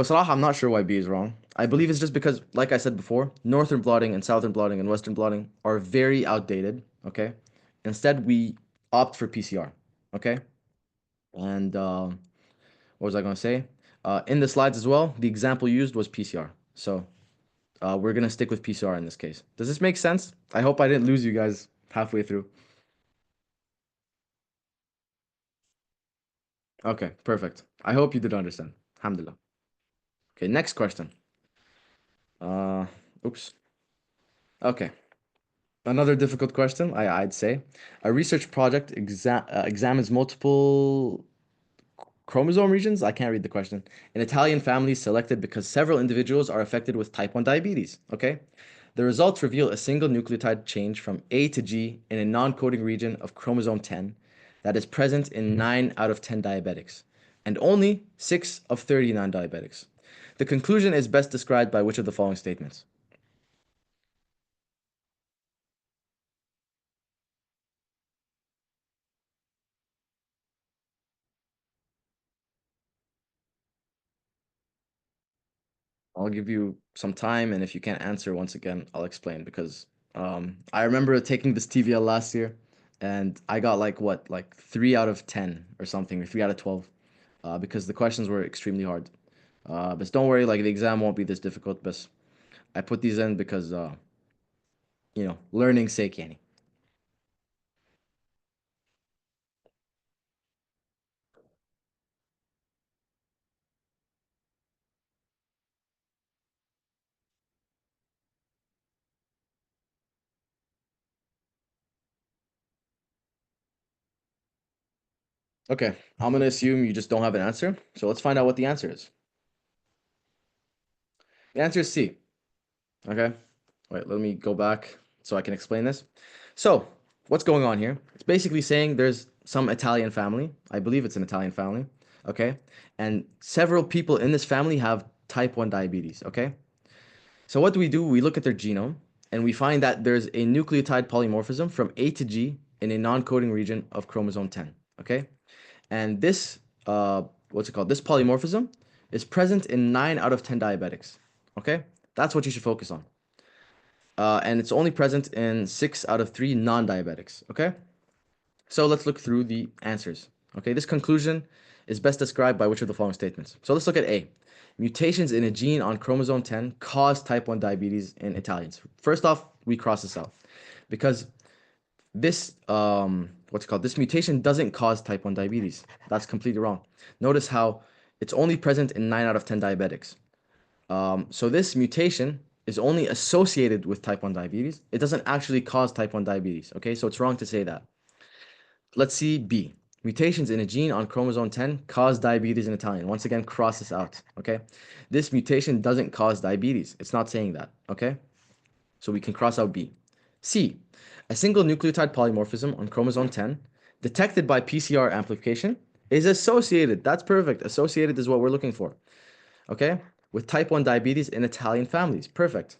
Salah, I'm not sure why B is wrong. I believe it's just because, like I said before, northern blotting and southern blotting and western blotting are very outdated. Okay, instead we opt for PCR. Okay, and what was I going to say? In the slides as well, the example used was PCR. So we're gonna stick with PCR in this case. Does this make sense? I hope I didn't lose you guys halfway through. Okay, perfect. I hope you did understand. Alhamdulillah. Okay, next question. Uh, oops. Okay, another difficult question, I'd say. A research project examines multiple chromosome regions. I can't read the question. In Italian families selected because several individuals are affected with type 1 diabetes. Okay, the results reveal a single nucleotide change from A to G in a non-coding region of chromosome 10 that is present in 9 out of 10 diabetics and only 6 of 30 non-diabetics. The conclusion is best described by which of the following statements? I'll give you some time, and if you can't answer once again, I'll explain because I remember taking this TVL last year, and I got like what, like 3 out of 10 or something, or 3 out of 12, because the questions were extremely hard. But don't worry, like the exam won't be this difficult. But I put these in because learning's sake, yani. Okay, I'm gonna assume you just don't have an answer. So let's find out what the answer is. The answer is C. Okay. Wait, let me go back so I can explain this. So, what's going on here? It's basically saying there's some Italian family. I believe it's an Italian family. Okay. And several people in this family have type 1 diabetes. Okay. So what do? We look at their genome and we find that there's a nucleotide polymorphism from A to G in a non-coding region of chromosome 10. Okay. And this, what's it called? This polymorphism is present in 9 out of 10 diabetics. Okay. That's what you should focus on. And it's only present in 6 out of 3 non-diabetics. Okay. So let's look through the answers. Okay, this conclusion is best described by which of the following statements? So let's look at A. Mutations in a gene on chromosome 10 cause type 1 diabetes in Italians. First off, we cross this out because this what's it called? This mutation doesn't cause type 1 diabetes. That's completely wrong. Notice how it's only present in 9 out of 10 diabetics. So this mutation is only associated with type 1 diabetes. It doesn't actually cause type 1 diabetes. Okay, so it's wrong to say that. Let's see B. Mutations in a gene on chromosome 10 cause diabetes in Italian. Once again, cross this out, okay? This mutation doesn't cause diabetes. It's not saying that, okay? So we can cross out B. C. A single nucleotide polymorphism on chromosome 10 detected by PCR amplification is associated. That's perfect. Associated is what we're looking for, okay? With type 1 diabetes in Italian families. Perfect.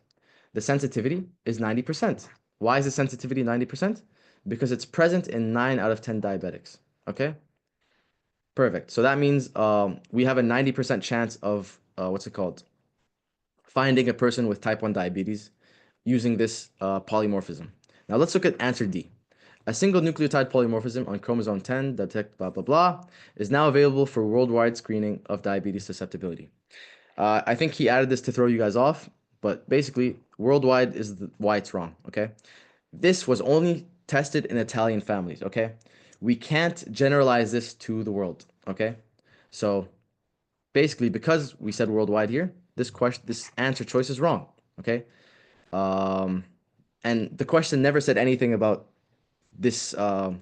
The sensitivity is 90%. Why is the sensitivity 90%? Because it's present in 9 out of 10 diabetics. Okay? Perfect. So that means we have a 90% chance of, what's it called? Finding a person with type 1 diabetes using this polymorphism. Now let's look at answer D. A single nucleotide polymorphism on chromosome 10, detect blah, blah, blah, is now available for worldwide screening of diabetes susceptibility. I think he added this to throw you guys off, but basically, worldwide is why it's wrong, okay? This was only tested in Italian families, okay? We can't generalize this to the world, okay? So basically, because we said worldwide here, this answer choice is wrong, okay? Um, and the question never said anything about this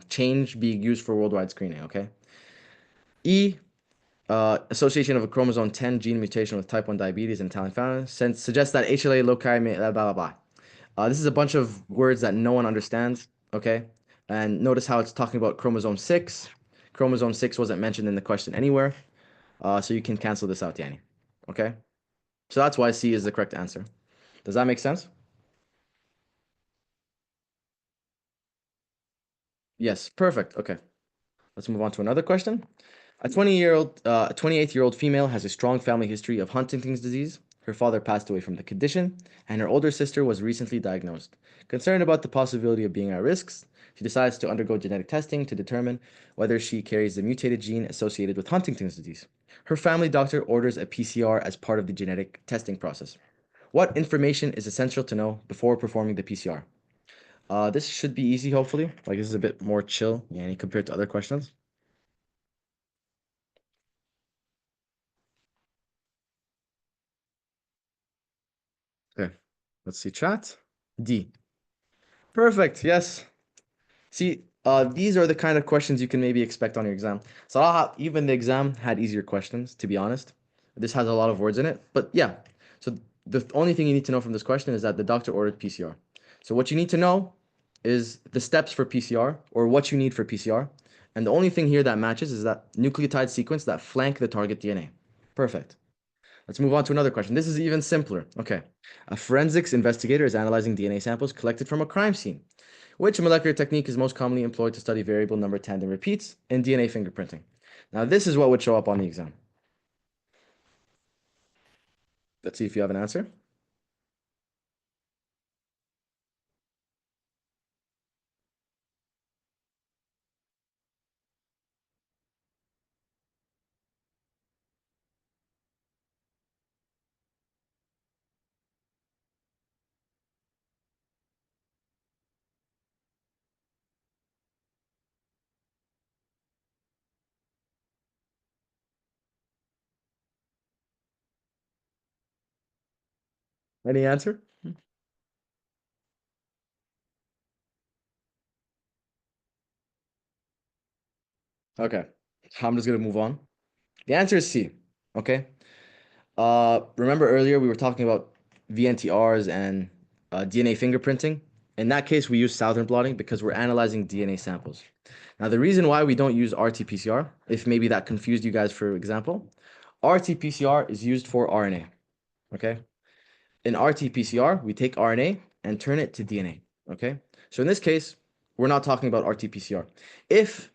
change being used for worldwide screening, okay? E, association of a chromosome 10 gene mutation with type 1 diabetes in Italian family suggests that HLA loci may blah, blah, blah. This is a bunch of words that no one understands, okay? And notice how it's talking about chromosome 6. Chromosome 6 wasn't mentioned in the question anywhere, so you can cancel this out, Yanni, okay? So that's why C is the correct answer. Does that make sense? Yes, perfect, okay. Let's move on to another question. A 28-year-old female has a strong family history of Huntington's disease. Her father passed away from the condition, and her older sister was recently diagnosed. Concerned about the possibility of being at risk, she decides to undergo genetic testing to determine whether she carries the mutated gene associated with Huntington's disease. Her family doctor orders a PCR as part of the genetic testing process. What information is essential to know before performing the PCR? This should be easy, hopefully. Like, this is a bit more chill, yeah, compared to other questions. Okay, let's see chat. D. Perfect. Yes. See, these are the kind of questions you can maybe expect on your exam. So even the exam had easier questions, to be honest. This has a lot of words in it, but yeah. So the only thing you need to know from this question is that the doctor ordered PCR. So what you need to know is the steps for PCR or what you need for PCR. And the only thing here that matches is that nucleotide sequence that flank the target DNA. Perfect. Let's move on to another question. This is even simpler. Okay. A forensics investigator is analyzing DNA samples collected from a crime scene. Which molecular technique is most commonly employed to study variable number tandem repeats in DNA fingerprinting? Now, this is what would show up on the exam. Let's see if you have an answer. Any answer? Okay. I'm just going to move on. The answer is C. Okay. Remember earlier we were talking about VNTRs and DNA fingerprinting? In that case, we use southern blotting because we're analyzing DNA samples. Now, the reason why we don't use RT-PCR, if maybe that confused you guys, for example, RT-PCR is used for RNA, okay? In RT-PCR, we take RNA and turn it to DNA, okay? So in this case, we're not talking about RT-PCR. If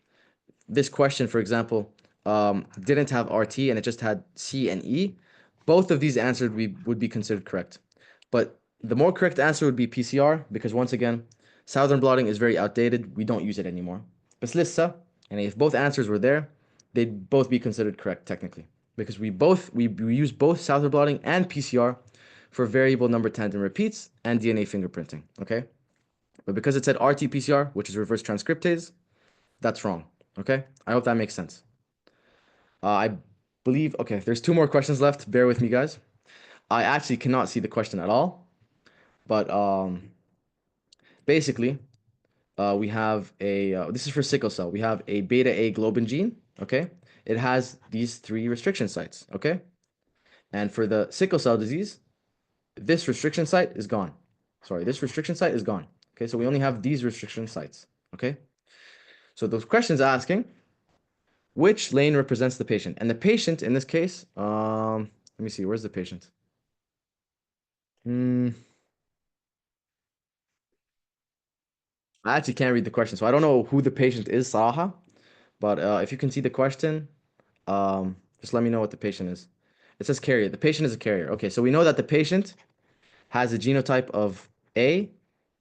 this question, for example, didn't have RT and it just had C and E, both of these answers would be considered correct. But the more correct answer would be PCR because once again, southern blotting is very outdated. We don't use it anymore. بس لسه, and if both answers were there, they'd both be considered correct technically because we use both southern blotting and PCR for variable number tandem repeats and DNA fingerprinting. Okay, but because it said RT-PCR, which is reverse transcriptase, that's wrong. Okay, I hope that makes sense. I believe, okay, there's two more questions left. Bear with me, guys. I actually cannot see the question at all, but basically, we have a, this is for sickle cell. We have a beta A globin gene, okay? It has these three restriction sites, okay? And for the sickle cell disease, this restriction site is gone. Sorry, this restriction site is gone. Okay, so we only have these restriction sites, okay? So those questions asking, which lane represents the patient? And the patient in this case, let me see, where's the patient? Hmm, I actually can't read the question, so I don't know who the patient is, Saha. But if you can see the question, just let me know what the patient is. It says carrier. The patient is a carrier. Okay, so we know that the patient has a genotype of A,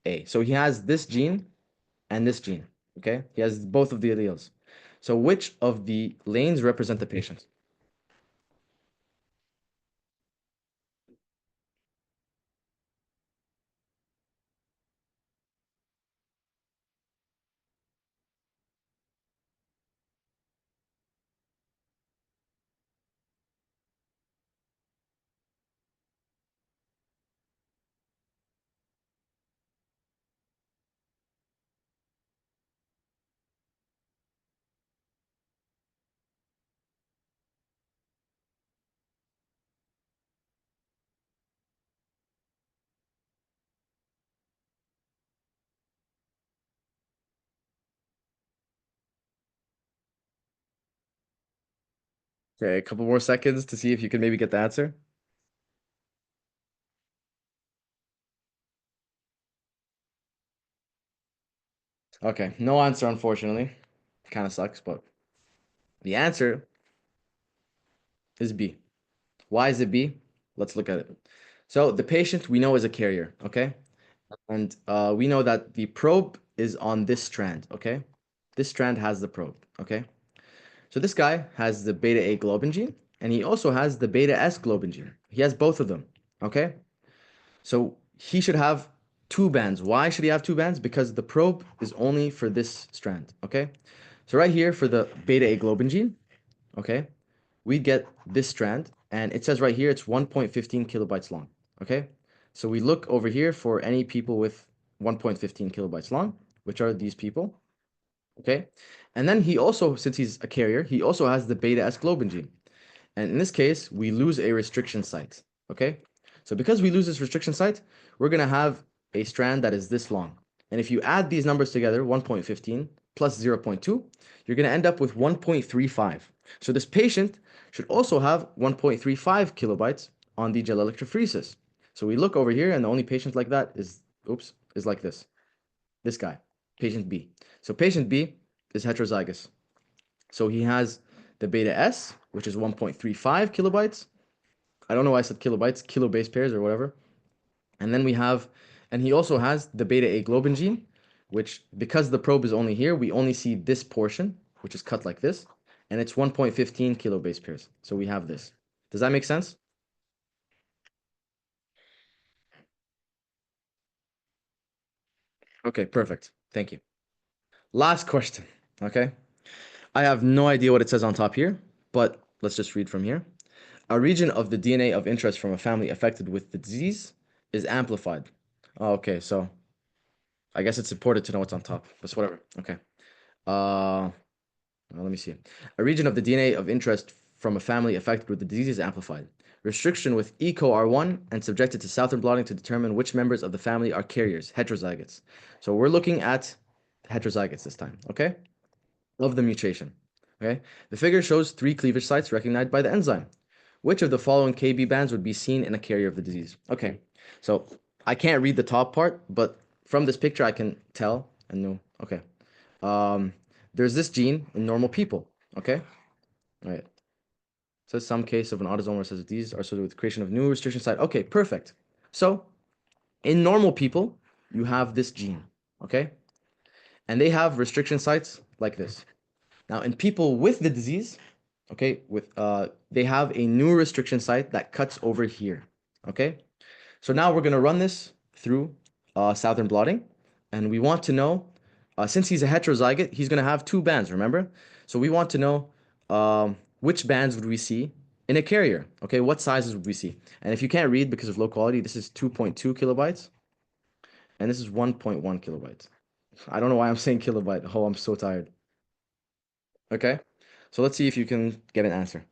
A. So he has this gene and this gene. Okay, he has both of the alleles. So which of the lanes represent the patient? Okay, a couple more seconds to see if you can maybe get the answer. Okay, no answer, unfortunately. Kind of sucks, but the answer is B. Why is it B? Let's look at it. So the patient we know is a carrier, okay? And we know that the probe is on this strand, okay? This strand has the probe, okay? So this guy has the beta A globin gene, and he also has the beta S globin gene. He has both of them, okay? So he should have two bands. Why should he have two bands? Because the probe is only for this strand, okay? So right here for the beta A globin gene, okay, we get this strand, and it says right here it's 1.15 kilobytes long, okay? So we look over here for any people with 1.15 kilobytes long, which are these people, okay? And then he also, since he's a carrier, he also has the beta S globin gene. And in this case, we lose a restriction site, okay? So because we lose this restriction site, we're gonna have a strand that is this long. And if you add these numbers together, 1.15 plus 0.2, you're gonna end up with 1.35. So this patient should also have 1.35 kilobytes on the gel electrophoresis. So we look over here, and the only patient like that is, oops, is like this guy, patient B. So patient B is heterozygous. So he has the beta S, which is 1.35 kilobytes. I don't know why I said kilobytes, kilo base pairs or whatever. And then we have, and he also has the beta A globin gene, which because the probe is only here, we only see this portion, which is cut like this, and it's 1.15 kilo base pairs. So we have this. Does that make sense? Okay, perfect. Thank you. Last question. Okay. I have no idea what it says on top here, but let's just read from here. A region of the DNA of interest from a family affected with the disease is amplified. Okay, so I guess it's important to know what's on top, but whatever. Okay. Let me see. A region of the DNA of interest from a family affected with the disease is amplified. restriction with ECO-R1, and subjected to Southern blotting to determine which members of the family are carriers, heterozygotes. So we're looking at heterozygotes this time, okay? Of the mutation, okay? The figure shows 3 cleavage sites recognized by the enzyme. Which of the following KB bands would be seen in a carrier of the disease? Okay, so I can't read the top part, but from this picture I can tell and know. Okay, um, there's this gene in normal people. Okay, all right. So some case of an autosomal recessive disease are associated with the creation of new restriction site. Okay, perfect. So in normal people, you have this gene. Okay, and they have restriction sites like this. Now in people with the disease, okay, they have a new restriction site that cuts over here. Okay, so now we're gonna run this through Southern blotting, and we want to know, since he's a heterozygote, he's gonna have 2 bands, remember? So we want to know which bands would we see in a carrier, okay? What sizes would we see? And if you can't read because of low quality, this is 2.2 kilobytes, and this is 1.1 kilobytes. I don't know why I'm saying kilobyte. Oh, I'm so tired. Okay, so let's see if you can get an answer.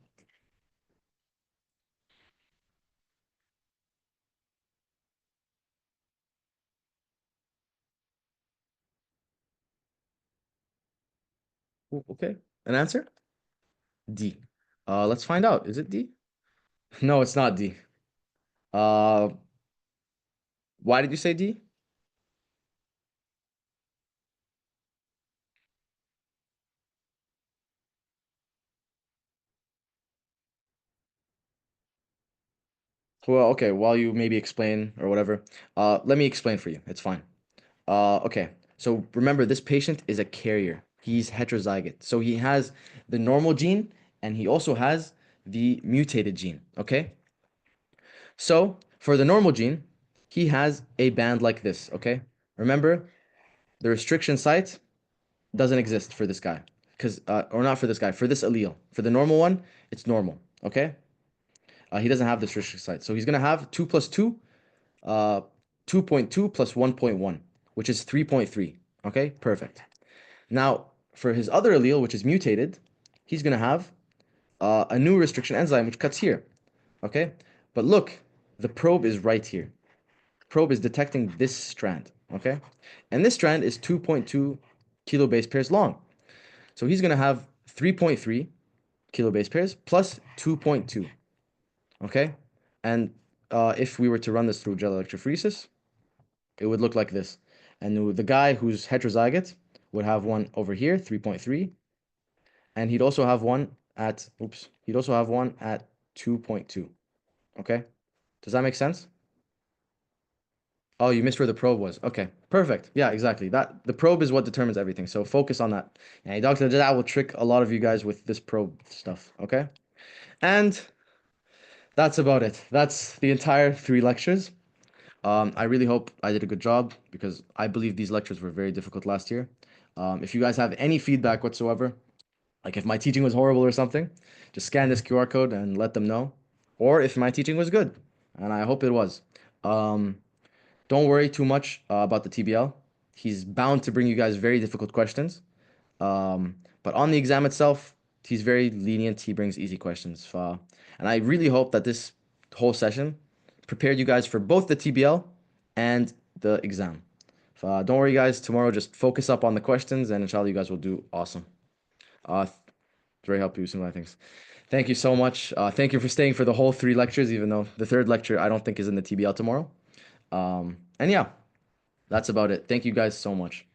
Okay, an answer? D. Let's find out. Is it D? No, it's not D. Uh, why did you say D? Well, okay, while you maybe explain or whatever, let me explain for you. It's fine. Okay, so remember, this patient is a carrier. He's heterozygote. So he has the normal gene and he also has the mutated gene, okay? So for the normal gene, he has a band like this, okay? Remember, the restriction site doesn't exist for this guy. Because, or not for this guy, for this allele. For the normal one, it's normal, okay? He doesn't have this restriction site. So he's going to have 2 plus 2, uh, 2.2 plus 1.1, which is 3.3. Okay, perfect. Now, for his other allele, which is mutated, he's going to have a new restriction enzyme, which cuts here. Okay, but look, the probe is right here. Probe is detecting this strand. Okay, and this strand is 2.2 kilobase pairs long. So he's going to have 3.3 kilobase pairs plus 2.2. Okay, and if we were to run this through gel electrophoresis, it would look like this. And the guy who's heterozygote would have one over here, 3.3, and he'd also have one at, he'd also have one at 2.2. Okay? Does that make sense? Oh, you missed where the probe was. Okay, perfect. Yeah, exactly. That the probe is what determines everything. So focus on that. And Dr. That will trick a lot of you guys with this probe stuff. Okay? And that's about it. That's the entire 3 lectures. I really hope I did a good job because I believe these lectures were very difficult last year. If you guys have any feedback whatsoever, like if my teaching was horrible or something, just scan this QR code and let them know. Or if my teaching was good, and I hope it was. Um, don't worry too much about the TBL. He's bound to bring you guys very difficult questions. But on the exam itself, he's very lenient. He brings easy questions. And I really hope that this whole session prepared you guys for both the TBL and the exam. Don't worry, guys. Tomorrow, just focus up on the questions, and inshallah, you guys will do awesome. Uh, very helpful with some of my things. Thank you so much. Thank you for staying for the whole 3 lectures, even though the 3rd lecture I don't think is in the TBL tomorrow. And yeah, that's about it. Thank you guys so much.